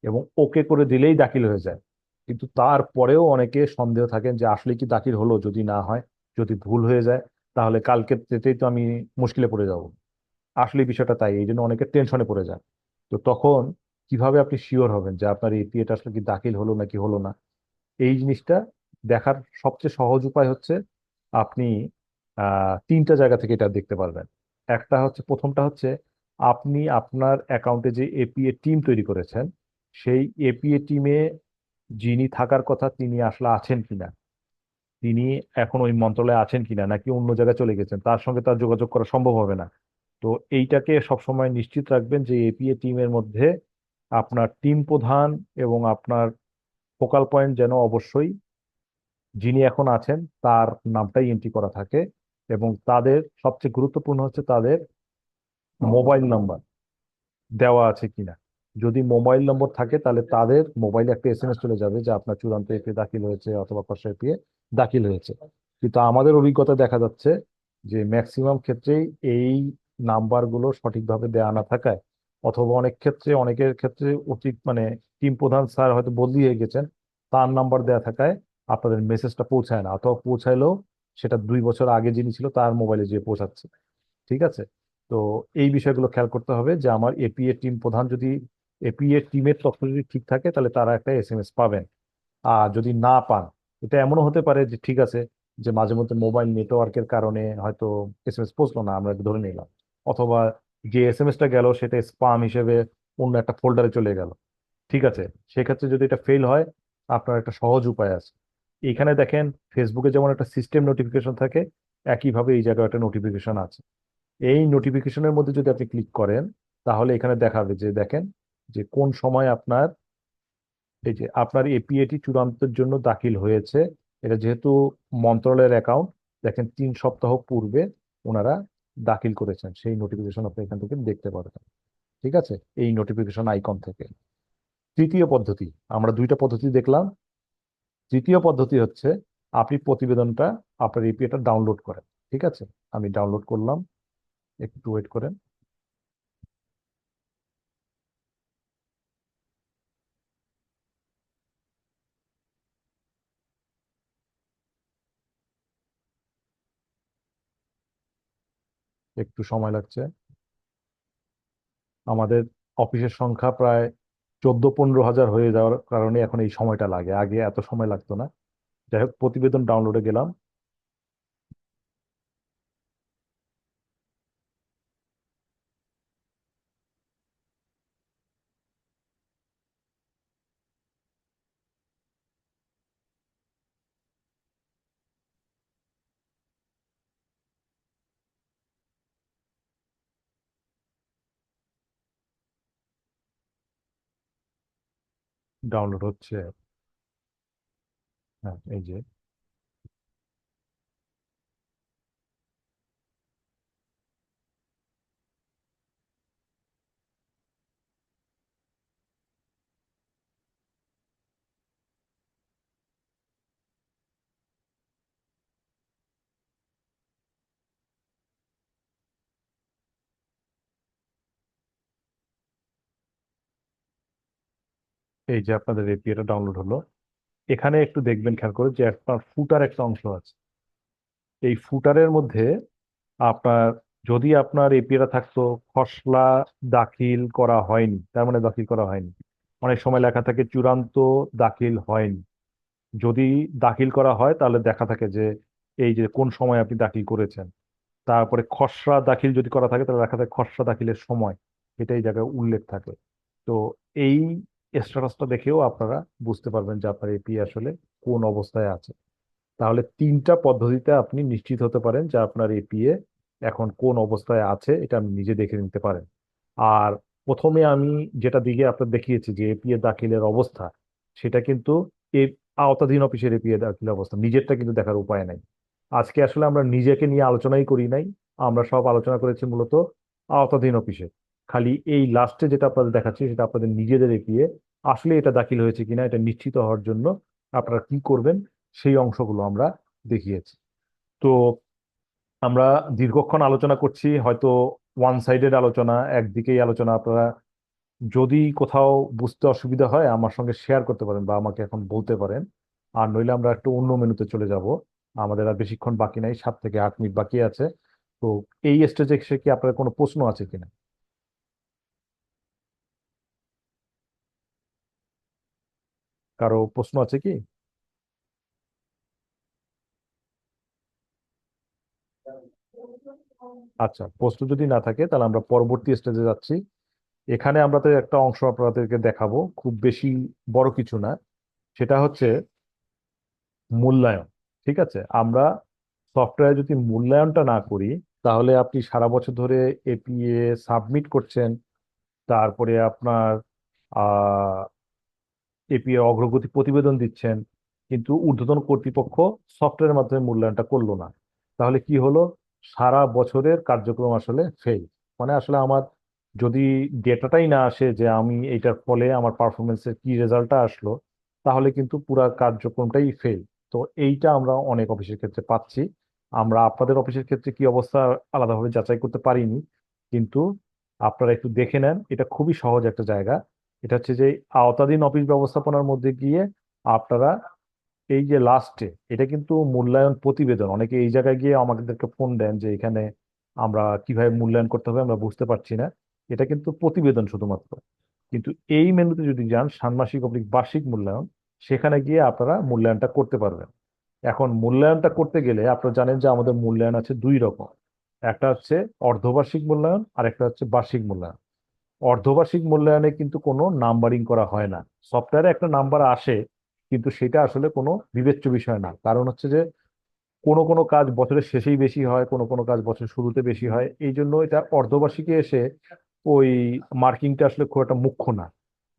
এবং ওকে করে দিলেই দাখিল হয়ে যায়। কিন্তু তারপরেও অনেকে সন্দেহ থাকেন যে আসলে কি দাখিল হলো, যদি না হয়, যদি ভুল হয়ে যায়, তাহলে কালকে যেতেই তো আমি মুশকিলে পড়ে যাব। আসলে বিষয়টা তাই, এই জন্য অনেকে টেনশনে পড়ে যায়। তো তখন কিভাবে আপনি শিওর হবেন যে আপনার এপিএটা আসলে কি দাখিল হলো নাকি হলো না? এই জিনিসটা দেখার সবচেয়ে সহজ উপায় হচ্ছে আপনি তিনটা জায়গা থেকে এটা দেখতে পারবেন। একটা হচ্ছে, প্রথমটা হচ্ছে আপনি আপনার অ্যাকাউন্টে যে এপিএ টিম তৈরি করেছেন, সেই এপিএ টিমে যিনি থাকার কথা তিনি আসলে আছেন কিনা, তিনি এখন ওই মন্ত্রণালয়ে আছেন কিনা, নাকি অন্য জায়গায় চলে গেছেন, তার সঙ্গে তার যোগাযোগ করা সম্ভব হবে না। তো এইটাকে সবসময় নিশ্চিত রাখবেন যে এপিএ টিমের মধ্যে আপনার টিম প্রধান এবং আপনার ফোকাল পয়েন্ট যেন অবশ্যই যিনি এখন আছেন তার নামটাই এন্ট্রি করা থাকে। এবং তাদের সবচেয়ে গুরুত্বপূর্ণ হচ্ছে তাদের মোবাইল নাম্বার দেওয়া আছে কিনা। যদি মোবাইল নম্বর থাকে তাহলে তাদের মোবাইলে একটা এসএমএস চলে যাবে যে আপনার চূড়ান্ত এপিএ দাখিল হয়েছে অথবা খসড়া এপিএ দাখিল হয়েছে। কিন্তু আমাদের অভিজ্ঞতা দেখা যাচ্ছে যে ম্যাক্সিমাম ক্ষেত্রেই এই নাম্বারগুলো সঠিকভাবে দেওয়া না থাকায়, অথবা অনেক ক্ষেত্রে, অনেকের ক্ষেত্রে অতীত মানে টিম প্রধান স্যার হয়তো বদলি হয়ে গেছেন, তার নাম্বার দেওয়া থাকায় আপনাদের মেসেজটা পৌঁছায় না, অথবা পৌঁছাইলেও সেটা 2 বছর আগে যিনি ছিল তার মোবাইলে যেয়ে পৌঁছাচ্ছে। ঠিক আছে? তো এই বিষয়গুলো খেয়াল করতে হবে যে আমার এপিএ টিম প্রধান যদি, এপিএ টিমের তথ্য যদি ঠিক থাকে তাহলে তারা একটা এসএমএস পাবেন। আর যদি না পান, এটা এমনও হতে পারে যে ঠিক আছে, যে মাঝে মধ্যে মোবাইল নেটওয়ার্কের কারণে হয়তো এসএমএস পৌঁছলো না, আমরা ধরে নিলাম, অথবা যে এসএমএসটা গেল সেটা স্পাম হিসেবে অন্য একটা ফোল্ডারে চলে গেল। ঠিক আছে, সেক্ষেত্রে যদি এটা ফেল হয়, আপনার একটা সহজ উপায় আছে। এখানে দেখেন, ফেসবুকে যেমন একটা সিস্টেম নোটিফিকেশন থাকে, একইভাবে এই জায়গায় একটা নোটিফিকেশন আছে। এই নোটিফিকেশনের মধ্যে যদি আপনি ক্লিক করেন, তাহলে এখানে দেখাবে যে দেখেন যে কোন সময় আপনার, এই যে আপনার এপিএটি চূড়ান্তের জন্য দাখিল হয়েছে। এটা যেহেতু মন্ত্রণালয়ের অ্যাকাউন্ট, দেখেন 3 সপ্তাহ পূর্বে ওনারা দাখিল করেছেন, সেই নোটিফিকেশন আপনি এখান থেকে দেখতে পারবেন। ঠিক আছে, এই নোটিফিকেশন আইকন থেকে। তৃতীয় পদ্ধতি, আমরা দুইটা পদ্ধতি দেখলাম। তৃতীয় পদ্ধতি হচ্ছে আপনি প্রতিবেদনটা, আপনার এপিএটা ডাউনলোড করেন। ঠিক আছে, আমি ডাউনলোড করলাম, একটু ওয়েট করেন। একটু সময় লাগছে। আমাদের অফিসের সংখ্যা প্রায় 14-15 হাজার হয়ে যাওয়ার কারণে এখন এই সময়টা লাগে, আগে এত সময় লাগতো না। যাই হোক, প্রতিবেদন ডাউনলোডে গেলাম। ডাউনলোড হচ্ছে। হ্যাঁ, এই যে, এই যে আপনাদের এপিএটা ডাউনলোড হলো। এখানে একটু দেখবেন খেয়াল করে যে আপনার ফুটার একটা অংশ আছে। এই ফুটারের মধ্যে আপনার, যদি আপনার এপিএটা থাকতো খসড়া দাখিল করা হয়নি, তার মানে দাখিল করা হয়নি। অনেক সময় লেখা থাকে চূড়ান্ত দাখিল হয়নি। যদি দাখিল করা হয় তাহলে দেখা থাকে যে এই যে কোন সময় আপনি দাখিল করেছেন। তারপরে খসড়া দাখিল যদি করা থাকে তাহলে দেখা যায় খসড়া দাখিলের সময়, এটা এই জায়গায় উল্লেখ থাকে। তো এই স্ট্যাটাসটা দেখেও আপনারা বুঝতে পারবেন যে আপনার এপি আসলে কোন অবস্থায় আছে। তাহলে তিনটা পদ্ধতিতে আপনি নিশ্চিত হতে পারেন যে আপনার এপিএ এখন কোন অবস্থায় আছে, এটা আপনি নিজে দেখে নিতে পারেন। আর প্রথমে আমি যেটা দিকে আপনার দেখিয়েছি যে এপিএ দাখিলের অবস্থা, সেটা কিন্তু এই আওতাধীন অফিসের এপিএ দাখিলের অবস্থা, নিজেরটা কিন্তু দেখার উপায় নাই। আজকে আসলে আমরা নিজেকে নিয়ে আলোচনাই করি নাই, আমরা সব আলোচনা করেছি মূলত আওতাধীন অফিসে। খালি এই লাস্টে যেটা আপনাদের দেখাচ্ছি সেটা আপনাদের নিজেদের এপিএ, আসলে এটা দাখিল হয়েছে কিনা এটা নিশ্চিত হওয়ার জন্য আপনারা কি করবেন, সেই অংশগুলো আমরা দেখিয়েছি। তো আমরা দীর্ঘক্ষণ আলোচনা করছি, হয়তো ওয়ান সাইডেড আলোচনা, একদিকেই আলোচনা, আপনারা যদি কোথাও বুঝতে অসুবিধা হয় আমার সঙ্গে শেয়ার করতে পারেন বা আমাকে এখন বলতে পারেন, আর নইলে আমরা একটু অন্য মেনুতে চলে যাব। আমাদের আর বেশিক্ষণ বাকি নাই, 7 থেকে 8 মিনিট বাকি আছে। তো এই স্টেজে এসে কি আপনার কোনো প্রশ্ন আছে কিনা? কারো প্রশ্ন আছে কি? আচ্ছা, প্রশ্ন যদি না থাকে তাহলে আমরা পরবর্তী স্টেজে যাচ্ছি। এখানে আমরা তো একটা অংশ আপনাদেরকে দেখাবো, খুব বেশি বড় কিছু না। সেটা হচ্ছে মূল্যায়ন। ঠিক আছে, আমরা সফটওয়্যার যদি মূল্যায়নটা না করি, তাহলে আপনি সারা বছর ধরে এপিএ সাবমিট করছেন, তারপরে আপনার এপিএ অগ্রগতি প্রতিবেদন দিচ্ছেন, কিন্তু ঊর্ধ্বতন কর্তৃপক্ষ সফটওয়্যারের মাধ্যমে মূল্যায়নটা করলো না। তাহলে কি হলো? সারা বছরের কার্যক্রম আসলে ফেল। মানে আসলে আমার যদি ডেটাটাই না আসে যে আমি এইটার ফলে আমার পারফরমেন্সের কি রেজাল্টটা আসলো, তাহলে কিন্তু পুরো কার্যক্রমটাই ফেল। তো এইটা আমরা অনেক অফিসের ক্ষেত্রে পাচ্ছি। আমরা আপনাদের অফিসের ক্ষেত্রে কি অবস্থা আলাদাভাবে যাচাই করতে পারিনি, কিন্তু আপনারা একটু দেখে নেন, এটা খুবই সহজ একটা জায়গা। এটা হচ্ছে যে আওতাধীন অফিস ব্যবস্থাপনার মধ্যে গিয়ে আপনারা এই যে লাস্টে, এটা কিন্তু মূল্যায়ন প্রতিবেদন। অনেকে এই জায়গায় গিয়ে আমাদেরকে ফোন দেন যে এখানে আমরা কিভাবে মূল্যায়ন করতে হবে আমরা বুঝতে পারছি না। এটা কিন্তু প্রতিবেদন শুধুমাত্র। কিন্তু এই মেনুতে যদি যান, ষান্মাসিক অবলিক বার্ষিক মূল্যায়ন, সেখানে গিয়ে আপনারা মূল্যায়নটা করতে পারবেন। এখন মূল্যায়নটা করতে গেলে আপনারা জানেন যে আমাদের মূল্যায়ন আছে দুই রকম। একটা হচ্ছে অর্ধবার্ষিক মূল্যায়ন আর একটা হচ্ছে বার্ষিক মূল্যায়ন। অর্ধবার্ষিক মূল্যায়নে কিন্তু কোনো নাম্বারিং করা হয় না। সফটওয়্যারে একটা নাম্বার আসে, কিন্তু সেটা আসলে কোনো বিবেচ্য বিষয় না। কারণ হচ্ছে যে কোনো কোনো কাজ বছরের শেষেই বেশি হয়, কোনো কোনো কাজ বছরের শুরুতে বেশি হয়, এই জন্য এটা অর্ধবার্ষিকে এসে ওই মার্কিংটা আসলে খুব একটা মুখ্য না।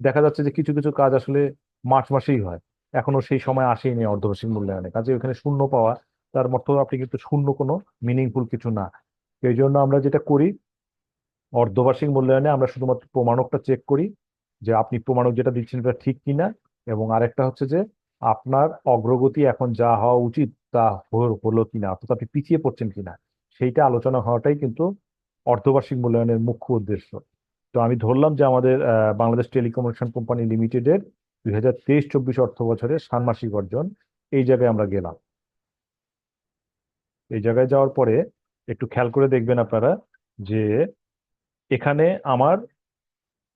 দেখা যাচ্ছে যে কিছু কিছু কাজ আসলে মার্চ মাসেই হয়, এখনো সেই সময় আসেনি অর্ধবার্ষিক মূল্যায়নে, কাজে ওখানে শূন্য পাওয়া তার মতো আপনি কিন্তু শূন্য কোনো মিনিংফুল কিছু না। এই জন্য আমরা যেটা করি, অর্ধবার্ষিক মূল্যায়নে আমরা শুধুমাত্র প্রমাণকটা চেক করি যে আপনি প্রমাণক যেটা দিচ্ছেন এটা ঠিক কিনা, এবং আরেকটা হচ্ছে যে আপনার অগ্রগতি এখন যা হওয়া উচিত তা হলো কিনা, অর্থাৎ আপনি পিছিয়ে পড়ছেন কিনা, সেইটা আলোচনা হওয়াটাই কিন্তু অর্ধবার্ষিক মূল্যায়নের মুখ্য উদ্দেশ্য। তো আমি ধরলাম যে আমাদের বাংলাদেশ টেলিকমিউনিকেশন কোম্পানি লিমিটেডের 2023-24 অর্থ বছরের ষান্মাসিক অর্জন। এই জায়গায় আমরা গেলাম। এই জায়গায় যাওয়ার পরে একটু খেয়াল করে দেখবেন আপনারা যে এখানে আমার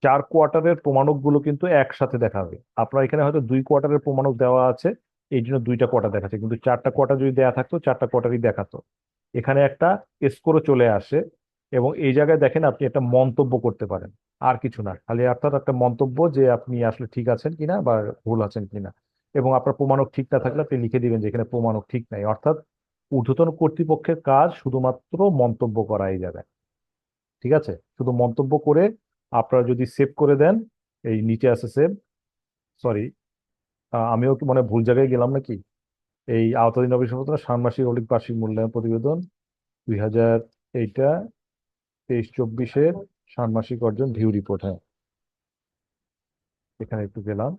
4 কোয়ার্টারের প্রমাণকগুলো কিন্তু একসাথে দেখাবে। আপনার এখানে হয়তো 2 কোয়ার্টারের প্রমাণক দেওয়া আছে, এই জন্য 2টা কোয়ার্টার দেখাচ্ছে, কিন্তু 4টা কোয়ার্টার যদি দেওয়া থাকতো 4টা কোয়ার্টারই দেখাতো। এখানে একটা স্কোরও চলে আসে, এবং এই জায়গায় দেখেন আপনি একটা মন্তব্য করতে পারেন। আর কিছু না, খালি অর্থাৎ একটা মন্তব্য যে আপনি আসলে ঠিক আছেন কিনা বা ভুল আছেন কিনা। এবং আপনার প্রমাণক ঠিক না থাকলে আপনি লিখে দিবেন যে এখানে প্রমাণক ঠিক নাই। অর্থাৎ ঊর্ধ্বতন কর্তৃপক্ষের কাজ শুধুমাত্র মন্তব্য করা এই জায়গায়। ঠিক আছে, শুধু মন্তব্য করে আপনারা যদি সেভ করে দেন, এই নিচে আছে সেভ। সরি, আমিও কি মনে হয় ভুল জায়গায় গেলাম নাকি? এই আওতাধীন অভিযোগ ষান্মাসিক অলিক বার্ষিক মূল্যায়ন প্রতিবেদন 2000, এইটা 23-24-এর ষান্মাসিক অর্জন ভিউ রিপোর্ট। হ্যাঁ, এখানে একটু গেলাম।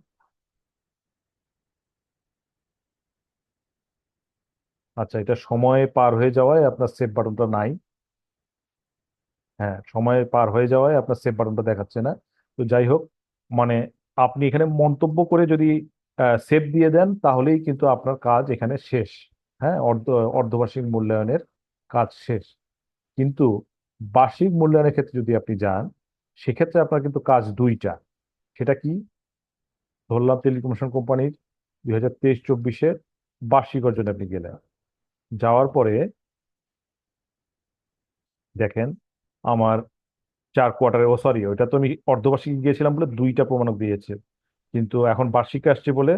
আচ্ছা, এটা সময় পার হয়ে যাওয়ায় আপনার সেভ বাটনটা নাই। হ্যাঁ, সময় পার হয়ে যাওয়ায় আপনার সেভ বাটনটা দেখাচ্ছে না। তো যাই হোক, মানে আপনি এখানে মন্তব্য করে যদি সেভ দিয়ে দেন তাহলেই কিন্তু আপনার কাজ এখানে শেষ। হ্যাঁ, অর্ধবার্ষিক মূল্যায়নের কাজ শেষ। কিন্তু বার্ষিক মূল্যায়নের ক্ষেত্রে যদি আপনি যান, সেক্ষেত্রে আপনার কিন্তু কাজ দুইটা। সেটা কি? ধরলাম টেলিকমিউনিকেশন কোম্পানির 2023-24-এর বার্ষিক অর্জনে আপনি গেলেন। যাওয়ার পরে দেখেন আমার 4 কোয়ার্টারে, ও সরি, ওইটা তো আমি অর্ধবার্ষিক গিয়েছিলাম বলে 2টা প্রমাণক দিয়েছে, কিন্তু এখন বার্ষিকে আসছে বলে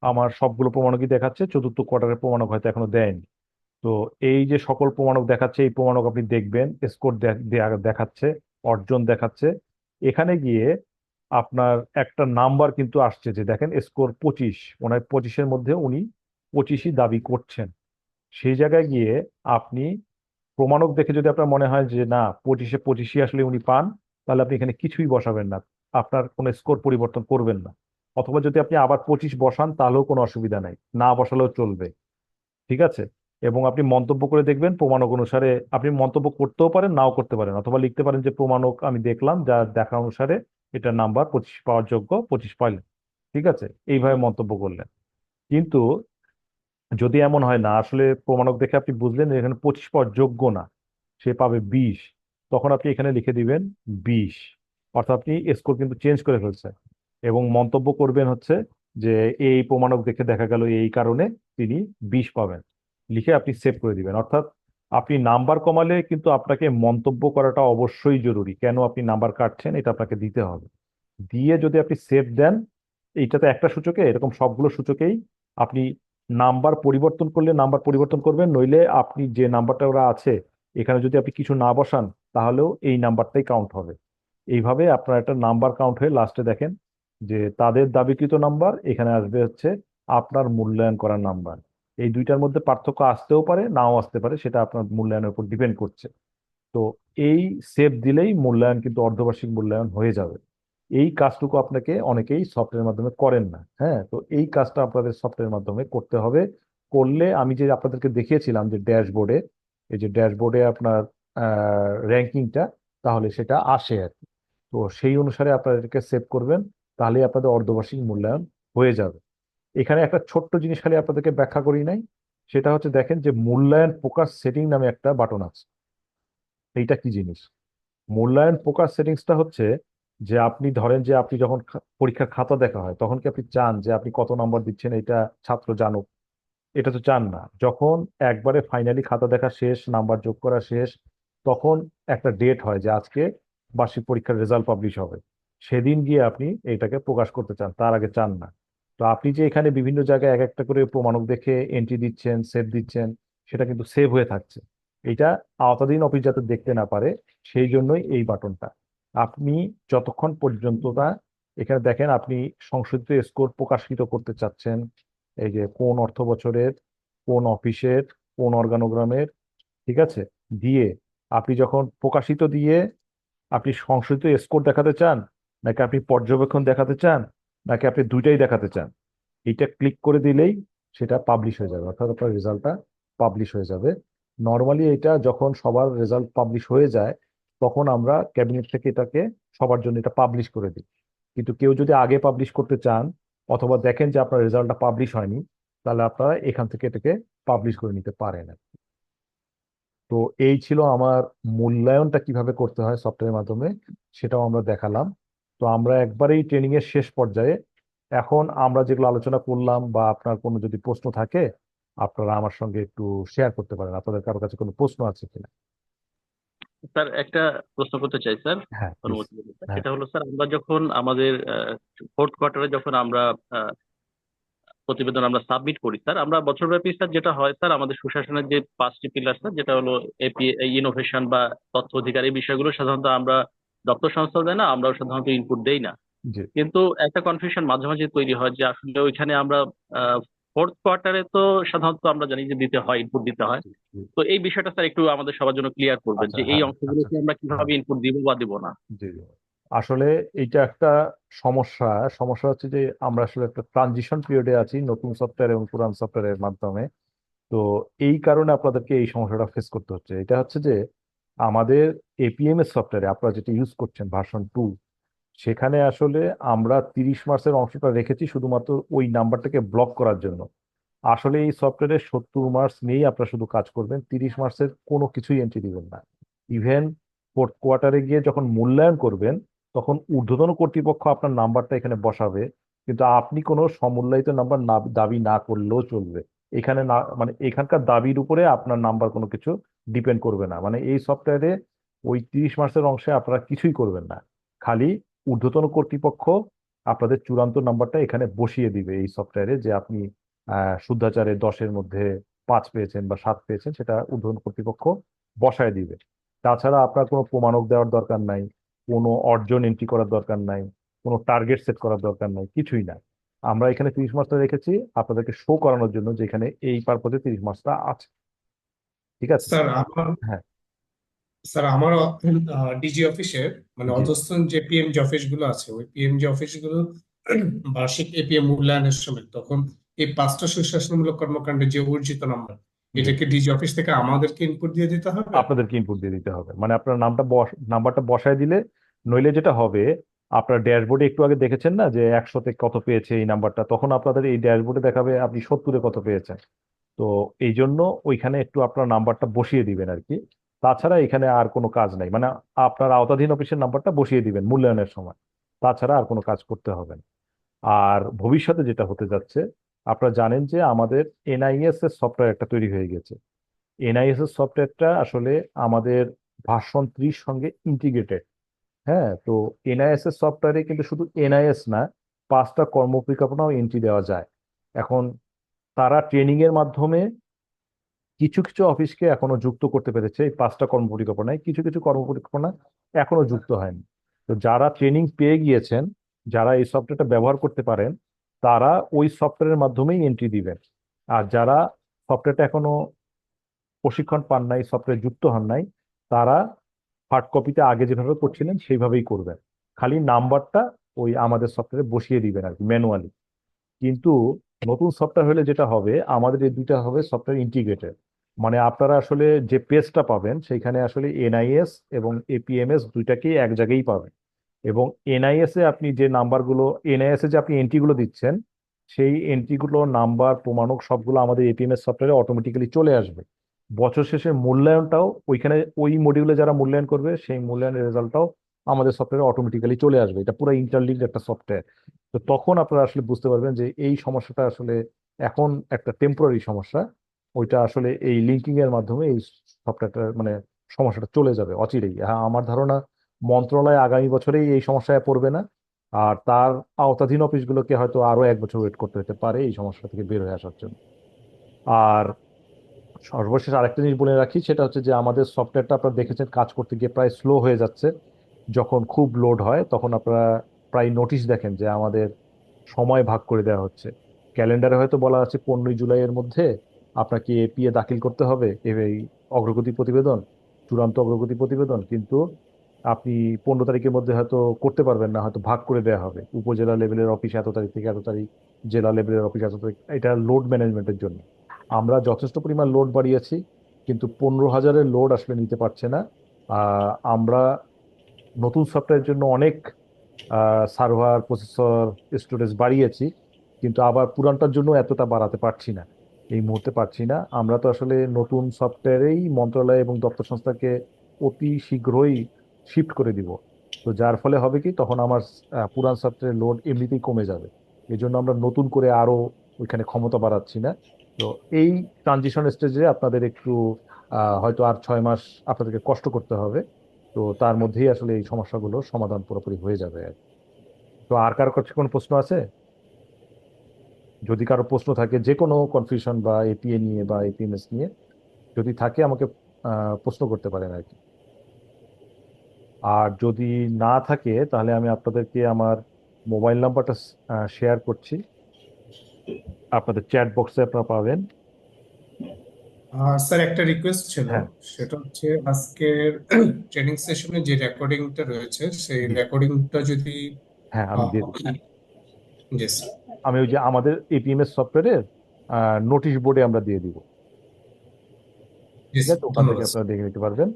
আমার সবগুলো প্রমাণকই দেখাচ্ছে, চতুর্থ কোয়ার্টারের প্রমাণক হয়তো এখনো দেয়নি। তো এই যে সকল প্রমাণক দেখাচ্ছে, এই প্রমাণক আপনি দেখবেন, স্কোর দেখাচ্ছে, অর্জন দেখাচ্ছে। এখানে গিয়ে আপনার একটা নাম্বার কিন্তু আসছে যে দেখেন স্কোর 25, ওনার 25-এর মধ্যে উনি 25ই দাবি করছেন। সেই জায়গায় গিয়ে আপনি প্রমাণক দেখে যদি আপনার মনে হয় যে না, 25-এ 25ই আসলে উনি পান, তাহলে আপনি এখানে কিছুই বসাবেন না, আপনার কোনো স্কোর পরিবর্তন করবেন না। অথবা যদি আপনি আবার 25 বসান তাহলেও কোনো অসুবিধা নাই, না বসালেও চলবে। ঠিক আছে, এবং আপনি মন্তব্য করে দেখবেন প্রমাণক অনুসারে, আপনি মন্তব্য করতেও পারেন নাও করতে পারেন, অথবা লিখতে পারেন যে প্রমাণক আমি দেখলাম যা দেখা অনুসারে এটা নাম্বার 25 পাওয়ার যোগ্য, 25 পাইলেন, ঠিক আছে, এইভাবে মন্তব্য করলেন। কিন্তু যদি এমন হয় না, আসলে প্রমাণক দেখে আপনি বুঝলেন যে এখানে 25 পাওয়ার যোগ্য না, সে পাবে 20, তখন আপনি এখানে লিখে দিবেন 20। অর্থাৎ আপনি স্কোর কিন্তু চেঞ্জ করে ফেলছেন এবং মন্তব্য করবেন হচ্ছে যে এই প্রমাণক দেখে দেখা গেল এই কারণে তিনি 20 পাবেন, লিখে আপনি সেভ করে দিবেন। অর্থাৎ আপনি নাম্বার কমালে কিন্তু আপনাকে মন্তব্য করাটা অবশ্যই জরুরি, কেন আপনি নাম্বার কাটছেন এটা আপনাকে দিতে হবে। দিয়ে যদি আপনি সেভ দেন, এইটাতে একটা সূচকে, এরকম সবগুলো সূচকেই আপনি নাম্বার পরিবর্তন করলে নাম্বার পরিবর্তন করবেন, নইলে আপনি যে নাম্বারটা ওরা আছে এখানে যদি আপনি কিছু না বসান তাহলেও এই নাম্বারটাই কাউন্ট হবে। এইভাবে আপনার একটা নাম্বার কাউন্ট হয়ে লাস্টে দেখেন যে তাদের দাবিকৃত নাম্বার এখানে আসবে হচ্ছে আপনার মূল্যায়ন করার নাম্বার। এই দুইটার মধ্যে পার্থক্য আসতেও পারে, নাও আসতে পারে, সেটা আপনার মূল্যায়নের উপর ডিপেন্ড করছে। তো এই সেভ দিলেই মূল্যায়ন কিন্তু অর্ধবার্ষিক মূল্যায়ন হয়ে যাবে। এই কাজটুকু আপনাকে অনেকেই সফটওয়্যারের মাধ্যমে করেন না। হ্যাঁ, তো এই কাজটা আপনাদের সফটওয়্যারের মাধ্যমে করতে হবে। করলে আমি যে আপনাদেরকে দেখিয়েছিলাম যে ড্যাশবোর্ডে, এই যে ড্যাশবোর্ডে আপনার র্যাঙ্কিংটা, তাহলে সেটা আসে আর কি। তো সেই অনুসারে আপনারা এটাকে সেভ করবেন, তাহলেই আপনাদের অর্ধবার্ষিক মূল্যায়ন হয়ে যাবে। এখানে একটা ছোট্ট জিনিস খালি আপনাদেরকে ব্যাখ্যা করি নাই, সেটা হচ্ছে দেখেন যে মূল্যায়ন ফোকাস সেটিং নামে একটা বাটন আছে। এইটা কি জিনিস? মূল্যায়ন ফোকাস সেটিংসটা হচ্ছে যে আপনি ধরেন যে আপনি যখন পরীক্ষার খাতা দেখা হয় তখন কি আপনি চান যে আপনি কত নাম্বার দিচ্ছেন এটা ছাত্র জানুক? এটা তো চান না। যখন একবারে ফাইনালি খাতা দেখা শেষ, নাম্বার যোগ করা শেষ, তখন একটা ডেট হয় যে আজকে বার্ষিক পরীক্ষার রেজাল্ট পাবলিশ হবে, সেদিন গিয়ে আপনি এটাকে প্রকাশ করতে চান, তার আগে চান না। তো আপনি যে এখানে বিভিন্ন জায়গায় এক একটা করে প্রমাণক দেখে এন্ট্রি দিচ্ছেন, সেভ দিচ্ছেন, সেটা কিন্তু সেভ হয়ে থাকছে। এটা আওতাধীন অফিস যাতে দেখতে না পারে সেই জন্যই এই বাটনটা। আপনি যতক্ষণ পর্যন্ত না এখানে দেখেন আপনি সংশোধিত স্কোর প্রকাশিত করতে চাচ্ছেন, এই যে কোন অর্থ বছরের, কোন অফিসের, কোন অর্গানোগ্রামের, ঠিক আছে, দিয়ে আপনি যখন প্রকাশিত দিয়ে আপনি সংশোধিত স্কোর দেখাতে চান, নাকি আপনি পর্যবেক্ষণ দেখাতে চান, নাকি আপনি দুইটাই দেখাতে চান, এটা ক্লিক করে দিলেই সেটা পাবলিশ হয়ে যাবে, অর্থাৎ আপনার রেজাল্টটা পাবলিশ হয়ে যাবে। নর্মালি এটা যখন সবার রেজাল্ট পাবলিশ হয়ে যায় তখন আমরা ক্যাবিনেট থেকে এটাকে সবার জন্য এটা পাবলিশ করে দিই। কিন্তু কেউ যদি আগে পাবলিশ করতে চান অথবা দেখেন যে আপনার রেজাল্টটা পাবলিশ হয়নি, তাহলে আপনারা এখান থেকে এটাকে পাবলিশ করে নিতে পারেন। তো এই ছিল আমার মূল্যায়নটা কিভাবে করতে হয় সফটওয়্যারের মাধ্যমে, সেটাও আমরা দেখালাম। তো আমরা একবারেই ট্রেনিং এর শেষ পর্যায়ে। এখন আমরা যেগুলো আলোচনা করলাম বা আপনার কোনো যদি প্রশ্ন থাকে আপনারা আমার সঙ্গে একটু শেয়ার করতে পারেন, আপনাদের কারো কাছে কোনো প্রশ্ন আছে কিনা। স্যার একটা প্রশ্ন করতে চাই স্যার, হ্যাঁ প্লিজ। অনুমতি দিলে স্যার। হ্যাঁ। সেটা হলো স্যার, আমরা যখন আমাদের ফোর্থ কোয়ার্টারে যখন আমরা প্রতিবেদন আমরা সাবমিট করি স্যার, আমরা বছরব্যাপী স্যার যেটা হয় স্যার, আমাদের সুশাসনের যে 5টি পিলার স্যার, যেটা হলো এপি ইনোভেশন বা তথ্য অধিকার, এই বিষয়গুলো সাধারণত আমরা দপ্তর সংস্থা দেয় না, আমরাও সাধারণত ইনপুট দেই না। জি। কিন্তু একটা কনফিউশন মাঝে মাঝে তৈরি হয় যে আসলে ওইখানে আমরা ফোর্থ কোয়ার্টারে তো সাধারণত আমরা জানি যে দিতে হয়, ইনপুট দিতে হয়। জি, জি। তো এই বিষয়টা স্যার একটু আমাদের সবার জন্য ক্লিয়ার করবেন আচ্ছা, যে এই হ্যাঁ, আচ্ছা, অংশগুলোকে আমরা হ্যাঁ, কিভাবে ইনপুট দিব বা দিব না। জি, জি। আসলে এইটা একটা সমস্যা। সমস্যা হচ্ছে যে আমরা আসলে একটা ট্রানজিশন পিরিয়ডে আছি নতুন সফটওয়্যার এবং পুরান সফটওয়্যারের মাধ্যমে। তো এই কারণে আপনাদেরকে এই সমস্যাটা ফেস করতে হচ্ছে। এটা হচ্ছে যে আমাদের এপিএমএস সফটওয়্যারে আপনারা যেটা ইউজ করছেন ভার্সন 2, সেখানে আসলে আমরা 30 মার্চের অংশটা রেখেছি শুধুমাত্র ওই নাম্বারটাকে ব্লক করার জন্য। আসলে এই সফটওয়্যারে 70 মার্চ নিয়েই আপনারা শুধু কাজ করবেন, 30 মার্চের কোনো কিছুই এন্ট্রি দিবেন না। ইভেন ফোর্থ কোয়ার্টারে গিয়ে যখন মূল্যায়ন করবেন তখন ঊর্ধ্বতন কর্তৃপক্ষ আপনার নাম্বারটা এখানে বসাবে, কিন্তু আপনি কোনো সমুল্লায়িত নাম্বার না দাবি না করলেও চলবে। এখানে না, মানে এখানকার দাবির উপরে আপনার নাম্বার কোনো কিছু ডিপেন্ড করবে না। মানে এই সফটওয়্যারে ওই 30 মার্চের অংশে আপনারা কিছুই করবেন না, খালি ঊর্ধ্বতন কর্তৃপক্ষ আপনাদের চূড়ান্ত নাম্বারটা এখানে বসিয়ে দিবে এই সফটওয়্যারে, যে আপনি শুদ্ধাচারে 10-এর মধ্যে 5 পেয়েছেন বা 7 পেয়েছেন, সেটা ঊর্ধ্বতন কর্তৃপক্ষ বসায় দিবে। তাছাড়া আপনার কোনো প্রমাণক দেওয়ার দরকার নাই, কোনো অর্জন এন্ট্রি করার দরকার নাই, কোনো টার্গেট সেট করার দরকার নাই, কিছুই না। আমরা এখানে 30 মার্চটা রেখেছি আপনাদেরকে শো করানোর জন্য যে এখানে এই পারপথে 30 মার্চটা আছে। ঠিক আছে। স্যার আমার হ্যাঁ। স্যার আমার ডিজি অফিসের মানে জি, অধস্তন যে পিএমজি অফিস গুলো আছে, ওই পিএমজি অফিস গুলো বার্ষিক এপিএম মূল্যায়নের সময় তখন এই 5টা সুশাসনমূলক কর্মকাণ্ডের যে অর্জিত নাম্বার, জি। এটাকে ডিজি অফিস থেকে আমাদেরকে ইনপুট দিয়ে দিতে হবে। আপনাদেরকে ইনপুট দিয়ে দিতে হবে, মানে আপনার নাম্বারটা বসায় দিলে, নইলে যেটা হবে আপনার ড্যাশবোর্ডে একটু আগে দেখেছেন না যে 100-তে কত পেয়েছে এই নাম্বারটা, তখন আপনাদের এই ড্যাশবোর্ডে দেখাবে আপনি 70-এ কত পেয়েছেন। তো এই জন্য ওইখানে একটু আপনার নাম্বারটা বসিয়ে দিবেন আর কি। তাছাড়া এখানে আর কোনো কাজ নাই, মানে আপনার আওতাধীন অফিসের নাম্বারটা বসিয়ে দিবেন মূল্যায়নের সময়। তাছাড়া আর কোনো কাজ করতে হবে না। আর ভবিষ্যতে যেটা হতে যাচ্ছে, আপনারা জানেন যে আমাদের এনআইএস এর সফটওয়্যার একটা তৈরি হয়ে গেছে। এনআইএস এর সফটওয়্যারটা আসলে আমাদের ভার্সন 3 সঙ্গে ইন্টিগ্রেটেড। হ্যাঁ, তো এনআইএস এর সফটওয়্যারে কিন্তু শুধু এনআইএস না, 5টা কর্ম পরিকল্পনাও এন্ট্রি দেওয়া যায়। এখন তারা ট্রেনিং এর মাধ্যমে কিছু কিছু অফিসকে এখনো যুক্ত করতে পেরেছে এই 5টা কর্ম পরিকল্পনায়, কিছু কিছু কর্ম পরিকল্পনা এখনো যুক্ত হয়নি। তো যারা ট্রেনিং পেয়ে গিয়েছেন, যারা এই সফটওয়্যারটা ব্যবহার করতে পারেন, তারা ওই সফটওয়্যারের মাধ্যমেই এন্ট্রি দিবেন। আর যারা সফটওয়্যারটা এখনো প্রশিক্ষণ পান নাই, সফটওয়্যার যুক্ত হন নাই, তারা হার্ড কপিতে আগে যেভাবে করছিলেন সেইভাবেই করবেন। খালি নাম্বারটা ওই আমাদের সফটওয়্যারে বসিয়ে দিবেন আর কি, ম্যানুয়ালি। কিন্তু নতুন সফটওয়্যার হলে যেটা হবে, আমাদের এই দুইটা হবে সফটওয়্যার ইন্টিগ্রেটেড। মানে আপনারা আসলে যে পেজটা পাবেন সেইখানে আসলে এনআইএস এবং এপিএমএস দুইটাকেই এক জায়গায় পাবেন। এবং এনআইএস এ আপনি যে নাম্বারগুলো, এনআইএস এ যে আপনি এন্ট্রিগুলো দিচ্ছেন, সেই এন্ট্রিগুলো নাম্বার প্রমাণক সবগুলো আমাদের এপিএমএস সফটওয়্যারে অটোমেটিক্যালি চলে আসবে। বছর শেষে মূল্যায়নটাও ওইখানে, ওই মডিউলে যারা মূল্যায়ন করবে সেই মূল্যায়নের রেজাল্টটাও আমাদের সফটওয়্যারে অটোমেটিক্যালি চলে আসবে। এটা পুরো ইন্টারলিঙ্কড একটা সফটওয়্যার। তো তখন আপনারা আসলে বুঝতে পারবেন যে এই সমস্যাটা আসলে এখন একটা টেম্পোরারি সমস্যা। ওইটা আসলে এই লিঙ্কিং এর মাধ্যমে এই সফটওয়্যারটা মানে সমস্যাটা চলে যাবে অচিরেই। হ্যাঁ, আমার ধারণা মন্ত্রণালয় আগামী বছরেই এই সমস্যায় পড়বে না। আর তার আওতাধীন অফিসগুলোকে হয়তো আরো 1 বছর ওয়েট করতে হতে পারে এই সমস্যা থেকে বের হয়ে আসার জন্য। আর সর্বশেষ আরেকটা জিনিস বলে রাখি, সেটা হচ্ছে যে আমাদের সফটওয়্যারটা আপনারা দেখেছেন কাজ করতে গিয়ে প্রায় স্লো হয়ে যাচ্ছে। যখন খুব লোড হয় তখন আপনারা প্রায় নোটিশ দেখেন যে আমাদের সময় ভাগ করে দেওয়া হচ্ছে। ক্যালেন্ডারে হয়তো বলা আছে 15 জুলাইয়ের মধ্যে আপনাকে এপিএ দাখিল করতে হবে, এই অগ্রগতি প্রতিবেদন, চূড়ান্ত অগ্রগতি প্রতিবেদন। কিন্তু আপনি 15 তারিখের মধ্যে হয়তো করতে পারবেন না, হয়তো ভাগ করে দেওয়া হবে, উপজেলা লেভেলের অফিস এত তারিখ থেকে এত তারিখ, জেলা লেভেলের অফিস এত তারিখ। এটা লোড ম্যানেজমেন্টের জন্য আমরা যথেষ্ট পরিমাণ লোড বাড়িয়েছি, কিন্তু 15,000-এর লোড আসলে নিতে পারছে না। আমরা নতুন সফটওয়্যারের জন্য অনেক সার্ভার, প্রসেসর, স্টোরেজ বাড়িয়েছি, কিন্তু আবার পুরানটার জন্য এতটা বাড়াতে পারছি না, এই মুহূর্তে পারছি না। আমরা তো আসলে নতুন সফটওয়্যারেই মন্ত্রণালয় এবং দপ্তর সংস্থাকে অতি শীঘ্রই শিফট করে দিব। তো যার ফলে হবে কি, তখন আমার পুরান সফটওয়্যারের লোড এমনিতেই কমে যাবে। এই জন্য আমরা নতুন করে আরো ওইখানে ক্ষমতা বাড়াচ্ছি না। তো এই ট্রানজিশন স্টেজে আপনাদের একটু হয়তো আর 6 মাস আপনাদেরকে কষ্ট করতে হবে। তো তার মধ্যেই আসলে এই সমস্যাগুলোর সমাধান পুরোপুরি হয়ে যাবে আর কি। তো আর কারো কাছে কোনো প্রশ্ন আছে? যদি কারো প্রশ্ন থাকে যে কোনো কনফিউশন বা এপিএ নিয়ে বা এপিএমএস নিয়ে যদি থাকে, আমাকে প্রশ্ন করতে পারেন আর কি। আর যদি না থাকে তাহলে আমি আপনাদেরকে আমার মোবাইল নাম্বারটা শেয়ার করছি, আপনাদের চ্যাট বক্সে আপনারা পাবেন। স্যার একটা রিকোয়েস্ট ছিল, হ্যাঁ, সেটা হচ্ছে আজকের ট্রেনিং সেশনে যে রেকর্ডিংটা রয়েছে সেই জি, রেকর্ডিংটা যদি হ্যাঁ আমি দিয়ে দিচ্ছি। জি স্যার। আমি ওই যে আমাদের এপিএমএস সফটওয়্যারের নোটিশ বোর্ডে আমরা দিয়ে দিব। জি ঠিক স্যার, আছে, ওখান থেকে ধন্যবাদ স্যার। আপনারা দেখে নিতে পারবেন।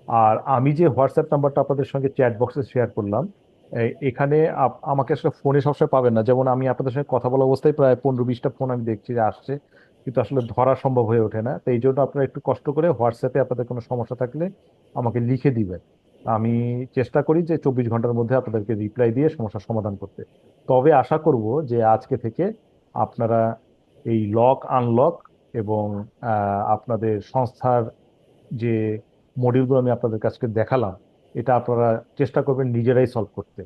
আর আমি যে হোয়াটসঅ্যাপ নাম্বারটা আপনাদের সঙ্গে চ্যাট বক্সে শেয়ার করলাম, এখানে আমাকে আসলে ফোনে সবসময় পাবেন না। যেমন আমি আপনাদের সঙ্গে কথা বলা অবস্থায় প্রায় 15-20টা ফোন আমি দেখছি যে আসছে, কিন্তু আসলে ধরা সম্ভব হয়ে ওঠে না। তো এই জন্য আপনারা একটু কষ্ট করে হোয়াটসঅ্যাপে আপনাদের কোনো সমস্যা থাকলে আমাকে লিখে দিবেন। আমি চেষ্টা করি যে 24 ঘন্টার মধ্যে আপনাদেরকে রিপ্লাই দিয়ে সমস্যার সমাধান করতে। তবে আশা করব যে আজকে থেকে আপনারা এই লক আনলক এবং আপনাদের সংস্থার যে মডিউলগুলো আমি আপনাদের কাছে দেখালাম, এটা আপনারা চেষ্টা করবেন নিজেরাই সলভ করতে।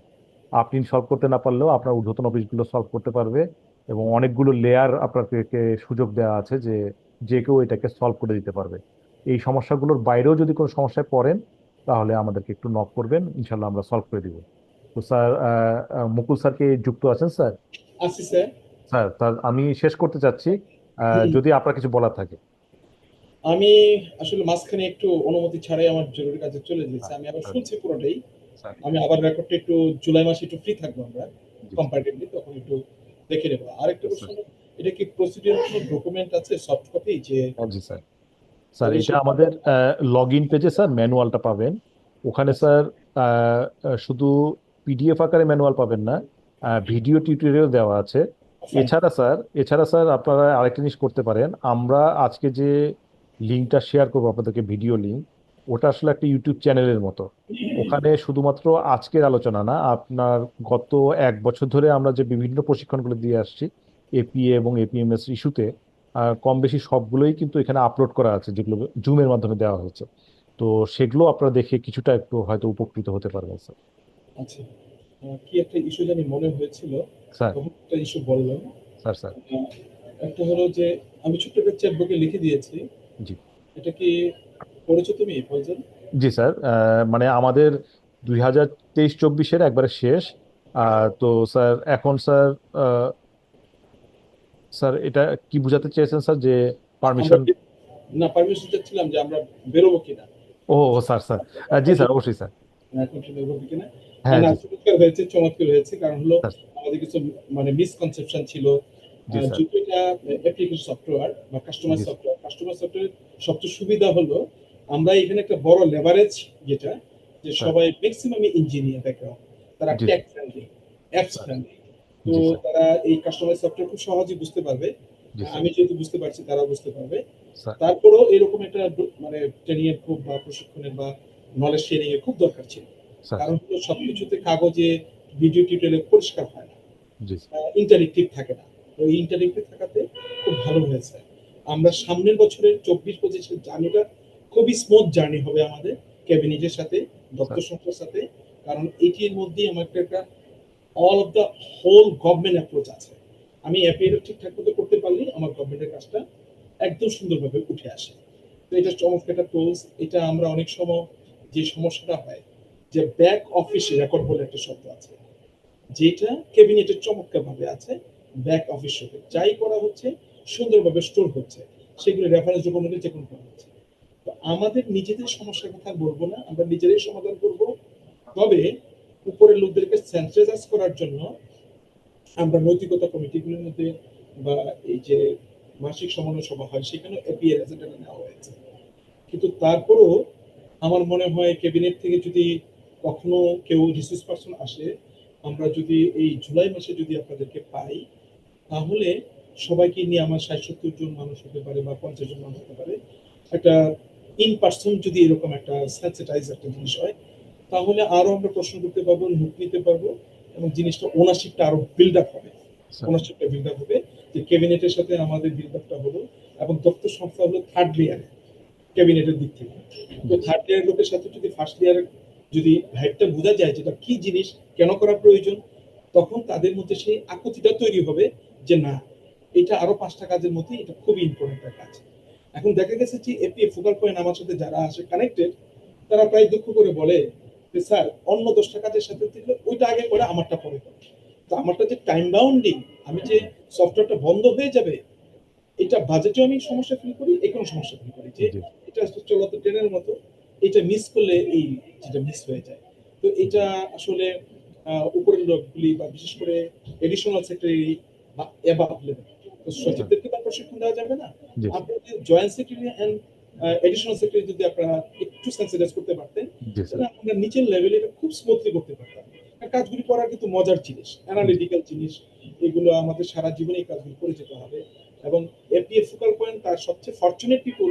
আপনি সলভ করতে না পারলেও আপনার ঊর্ধ্বতন অফিসগুলো সলভ করতে পারবে। এবং অনেকগুলো লেয়ার আপনাদেরকে সুযোগ দেওয়া আছে যে যে কেউ এটাকে সলভ করে দিতে পারবে। এই সমস্যাগুলোর বাইরেও যদি কোনো সমস্যায় পড়েন তাহলে আমাদেরকে একটু নক করবেন, ইনশাল্লাহ আমরা সলভ করে দিব। তো স্যার, মুকুল স্যার কি যুক্ত আছেন স্যার? আছি স্যার। স্যার, তার আমি শেষ করতে চাচ্ছি, হুম, যদি আপনার কিছু বলার থাকে। আমি আসলে মাঝখানে একটু অনুমতি ছাড়াই আমার জরুরি কাজে চলে যেতেছি, স্যার, আমি আবার স্যার, শুনছি পুরোটাই। স্যার, আমি আবার রেকর্ডটা একটু জুলাই মাসে একটু ফ্রি থাকবো আমরা জি স্যার, কম্পারেটিভলি, তখন একটু দেখে নেবো। আরেকটা yes, প্রশ্ন, স্যার। এটা কি প্রসিডিউর কোনো ডকুমেন্ট আছে সফট কপি যে হ্যাঁ, জি স্যার। স্যার, তাহলে এটা সেটা? আমাদের লগ ইন পেজে স্যার ম্যানুয়ালটা পাবেন। ওখানে আচ্ছা, স্যার শুধু পিডিএফ আকারে ম্যানুয়াল পাবেন না, ভিডিও টিউটোরিয়াল দেওয়া আছে। Fine. এছাড়া স্যার আপনারা আরেকটা জিনিস করতে পারেন, আমরা আজকে যে লিঙ্কটা শেয়ার করবো আপনাদেরকে, ভিডিও লিঙ্ক, ওটা আসলে একটা ইউটিউব চ্যানেলের মতো। ওখানে শুধুমাত্র আজকের আলোচনা না, আপনার গত 1 বছর ধরে আমরা যে বিভিন্ন প্রশিক্ষণগুলো দিয়ে আসছি এপিএ এবং এপিএমএস ইস্যুতে, কম বেশি সবগুলোই কিন্তু এখানে আপলোড করা আছে, যেগুলো জুমের মাধ্যমে দেওয়া হয়েছে। তো সেগুলো আপনারা দেখে কিছুটা একটু হয়তো উপকৃত হতে পারবেন স্যার। আচ্ছা, কি একটা ইস্যু জানি মনে হয়েছিল, স্যার তখন একটা ইস্যু বললাম। স্যার একটা হলো যে আমি ছোট্ট একটা চ্যাট বুকে লিখে দিয়েছি, জি এটা কি পড়েছো তুমি ফয়জাল? জি স্যার, মানে আমাদের 2023-24-এর একবারে শেষ। তো স্যার এখন স্যার, আহ, স্যার এটা কি বোঝাতে চেয়েছেন স্যার, যে আমরা পারমিশন? না পারমিশন চাচ্ছিলাম যে আমরা বেরোবো কিনা, স্যার স্যার, জি স্যার, অবশ্যই স্যার। এখন বেরোবো কিনা। হ্যাঁ না, জি চমৎকার হয়েছে, চমৎকার হয়েছে, কারণ হলো স্যার। আমাদের কিছু মানে মিসকনসেপশন ছিল। জি স্যার। যেহেতু এটা অ্যাপ্লিকেশন সফটওয়্যার বা কাস্টমার জি সফটওয়্যার সবচেয়ে সুবিধা হলো আমরা এখানে একটা বড় লেভারেজ, যেটা যে স্যার। সবাই ম্যাক্সিমামই ইঞ্জিনিয়ার ব্যাকগ্রাউন্ড, তারা জি tech friendly, apps sir. Friendly. তো জি স্যার। তারা এই কাস্টমার সফটওয়্যার খুব সহজেই বুঝতে পারবে। জি স্যার। আমি যেহেতু বুঝতে পারছি, তারা বুঝতে পারবে। স্যার। তারপরেও এরকম একটা মানে ট্রেনিং এর খুব বা প্রশিক্ষণের বা নলেজ শেয়ারিং এর খুব দরকার ছিল। স্যার। কারণ হলো সবকিছুতে কাগজে ভিডিও টিউটোরিয়ালে পরিষ্কার হয় না, জি ইন্টারেক্টিভ থাকে না। তো এই ইন্টারেক্টিভ থাকাতে খুব ভালো হয়েছে। আমরা সামনের বছরের 24-25 জার্নিটা খুবই স্মুথ জার্নি হবে আমাদের ক্যাবিনেটের সাথে, স্যার। দপ্তর সংস্থার সাথে। কারণ এটির মধ্যেই আমার একটা all of the whole government approach আছে। আমি অ্যাপিয়ার ঠিকঠাক মতো করতে পারলে আমার গভর্নমেন্টের কাজটা একদম সুন্দরভাবে উঠে আসে। তো এটা চমৎকার একটা টুলস। এটা আমরা অনেক সময় যে সমস্যাটা হয়, যে ব্যাক অফিস রেকর্ড বলে একটা শব্দ আছে, যেটা ক্যাবিনেটের চমৎকার ভাবে আছে। ব্যাক অফিস শপে যাই করা হচ্ছে সুন্দরভাবে স্টোর হচ্ছে, সেগুলো রেফারেন্স ডকুমেন্টে যে কোনো করা হচ্ছে। তো আমাদের নিজেদের সমস্যার কথা বলবো না, আমরা নিজেরাই সমাধান করব। তবে উপরের লোকদেরকে সেন্ট্রালাইজ করার জন্য আমরা নৈতিকতা কমিটিগুলোর মধ্যে বা এই যে মাসিক সমন্বয় সভা হয়, সেখানে এপিএর এজেন্ডাটা নেওয়া হয়েছে। কিন্তু তারপরও আমার মনে হয় ক্যাবিনেট থেকে যদি কখনো কেউ রিসোর্স পার্সন আসে, আমরা যদি এই জুলাই মাসে যদি আপনাদেরকে পাই, তাহলে সবাইকে নিয়ে আমার 60-70 জন মানুষ হতে পারে বা 50 জন মানুষ হতে পারে, একটা ইন পার্সন যদি এরকম একটা সেন্সিটাইজ একটা জিনিস হয়, তাহলে আরো আমরা প্রশ্ন করতে পারবো, নোট নিতে পারবো, এবং জিনিসটা ওনারশিপটা আরো বিল্ড আপ হবে। স্যার। ওনারশিপটা বিল্ড আপ হবে, যে ক্যাবিনেটের সাথে আমাদের বিল্ড আপটা হলো, এবং দপ্তর সংস্থা হলো থার্ড লেয়ারে ক্যাবিনেটের দিক থেকে। তো থার্ড লেয়ার লোকের সাথে যদি ফার্স্ট লেয়ার যদি ভাইবটা বোঝা যায় যেটা কি জিনিস, কেন করা প্রয়োজন, তখন তাদের মধ্যে সেই আকুতিটা তৈরি হবে যে না, এটা আরো 5টা কাজের মধ্যে এটা খুবই ইম্পর্টেন্ট একটা কাজ। এখন দেখা গেছে যে এপিএ ফোকাল পয়েন্ট আমার সাথে যারা আসে কানেক্টেড, তারা প্রায় দুঃখ করে বলে যে স্যার, অন্য 10টা কাজের সাথে দিলে ওইটা আগে করে আমারটা পরে করে। তো আমারটা যে টাইম বাউন্ডিং, আমি যে সফটওয়্যারটা বন্ধ হয়ে যাবে, এটা বাজেটে আমি সমস্যা ফিল করি, এখানে সমস্যা ফিল করি যে জি এটা চলতো ট্রেনের মতো, এটা মিস করলে এই যেটা মিস হয়ে যায়। তো এটা আসলে উপরের লোকগুলি বা বিশেষ করে এডিশনাল সেক্রেটারি বা এবাব লেভেল, তো সচিবদেরকে তো প্রশিক্ষণ দেওয়া যাবে না। জি আপনার joint secretary and additional secretary যদি আপনারা একটু সেন্সিটাইজ করতে পারতেন, জি স্যার। তাহলে আমরা নিচের লেভেলে এটা খুব স্মুথলি করতে পারতাম। আর কাজগুলি করার কিন্তু মজার জিনিস, অ্যানালিটিক্যাল জিনিস, এগুলো আমাদের সারা জীবনে এই কাজগুলি করে যেতে হবে। এবং এপিএ ফোকাল পয়েন্ট তার সবচেয়ে ফরচুনেট পিপল,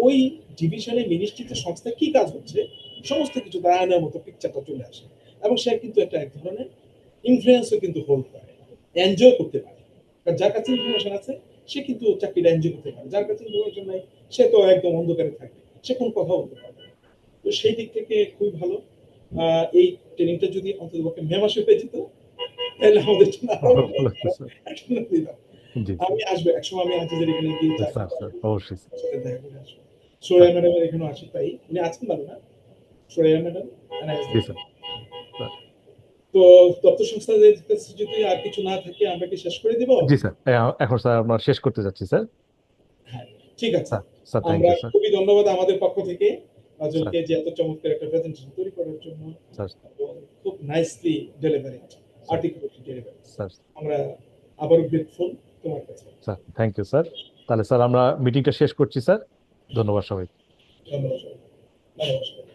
ওই ডিভিশনে মিনিস্ট্রিতে সংস্থা কি কাজ হচ্ছে সমস্ত কিছু তার আয়নার মতো পিকচারটা চলে আসে, এবং সে কিন্তু একটা এক ধরনের ইনফ্লুয়েন্সও কিন্তু হোল্ড করে, এনজয় করতে পারে। কারণ যার কাছে ইনফরমেশন আছে সে কিন্তু চাকরিটা এনজয় করতে পারে, যার কাছে ইনফরমেশন নাই সে তো একদম অন্ধকারে থাকবে, সে কোনো কথা বলতে পারবে না। তো সেই দিক থেকে খুবই ভালো। এই ট্রেনিংটা যদি অন্ততপক্ষে মে মাসে হয়ে যেত, তাহলে আমাদের জন্য আরো ভালো লাগতো স্যার। একটা সুবিধা। জি আমি আসবো একসময়, আমি আজিজের এখানে গিয়ে স্যার। স্যার স্যার, অবশ্যই স্যার। সাথে দেখা করে আসবো। সোয়া ম্যাডামের এখানে আসি, তাই উনি আছেন ভালো না, সোয়া ম্যাডাম। জি স্যার। স্যার। তো দপ্তর সংস্থাদের কাছে যদি আর কিছু না থাকে, আমরা কি শেষ করে দিব? জি স্যার, এখন স্যার আমরা শেষ করতে যাচ্ছি স্যার। হ্যাঁ, ঠিক আছে। স্যার। স্যার, থ্যাংক আমরা ইউ স্যার। খুবই ধন্যবাদ আমাদের পক্ষ থেকে স্যার। আজলকে যে এত চমৎকার একটা প্রেজেন্টেশন তৈরি করার জন্য, স্যার। এবং খুব nicely delivery, sir. Articulately delivery. Sir. আমরা আবারও গ্রেটফুল তোমার কাছে। Sir, thank you sir. তাহলে স্যার আমরা মিটিংটা শেষ করছি স্যার। ধন্যবাদ সবাই। ধন্যবাদ। নমস্কার।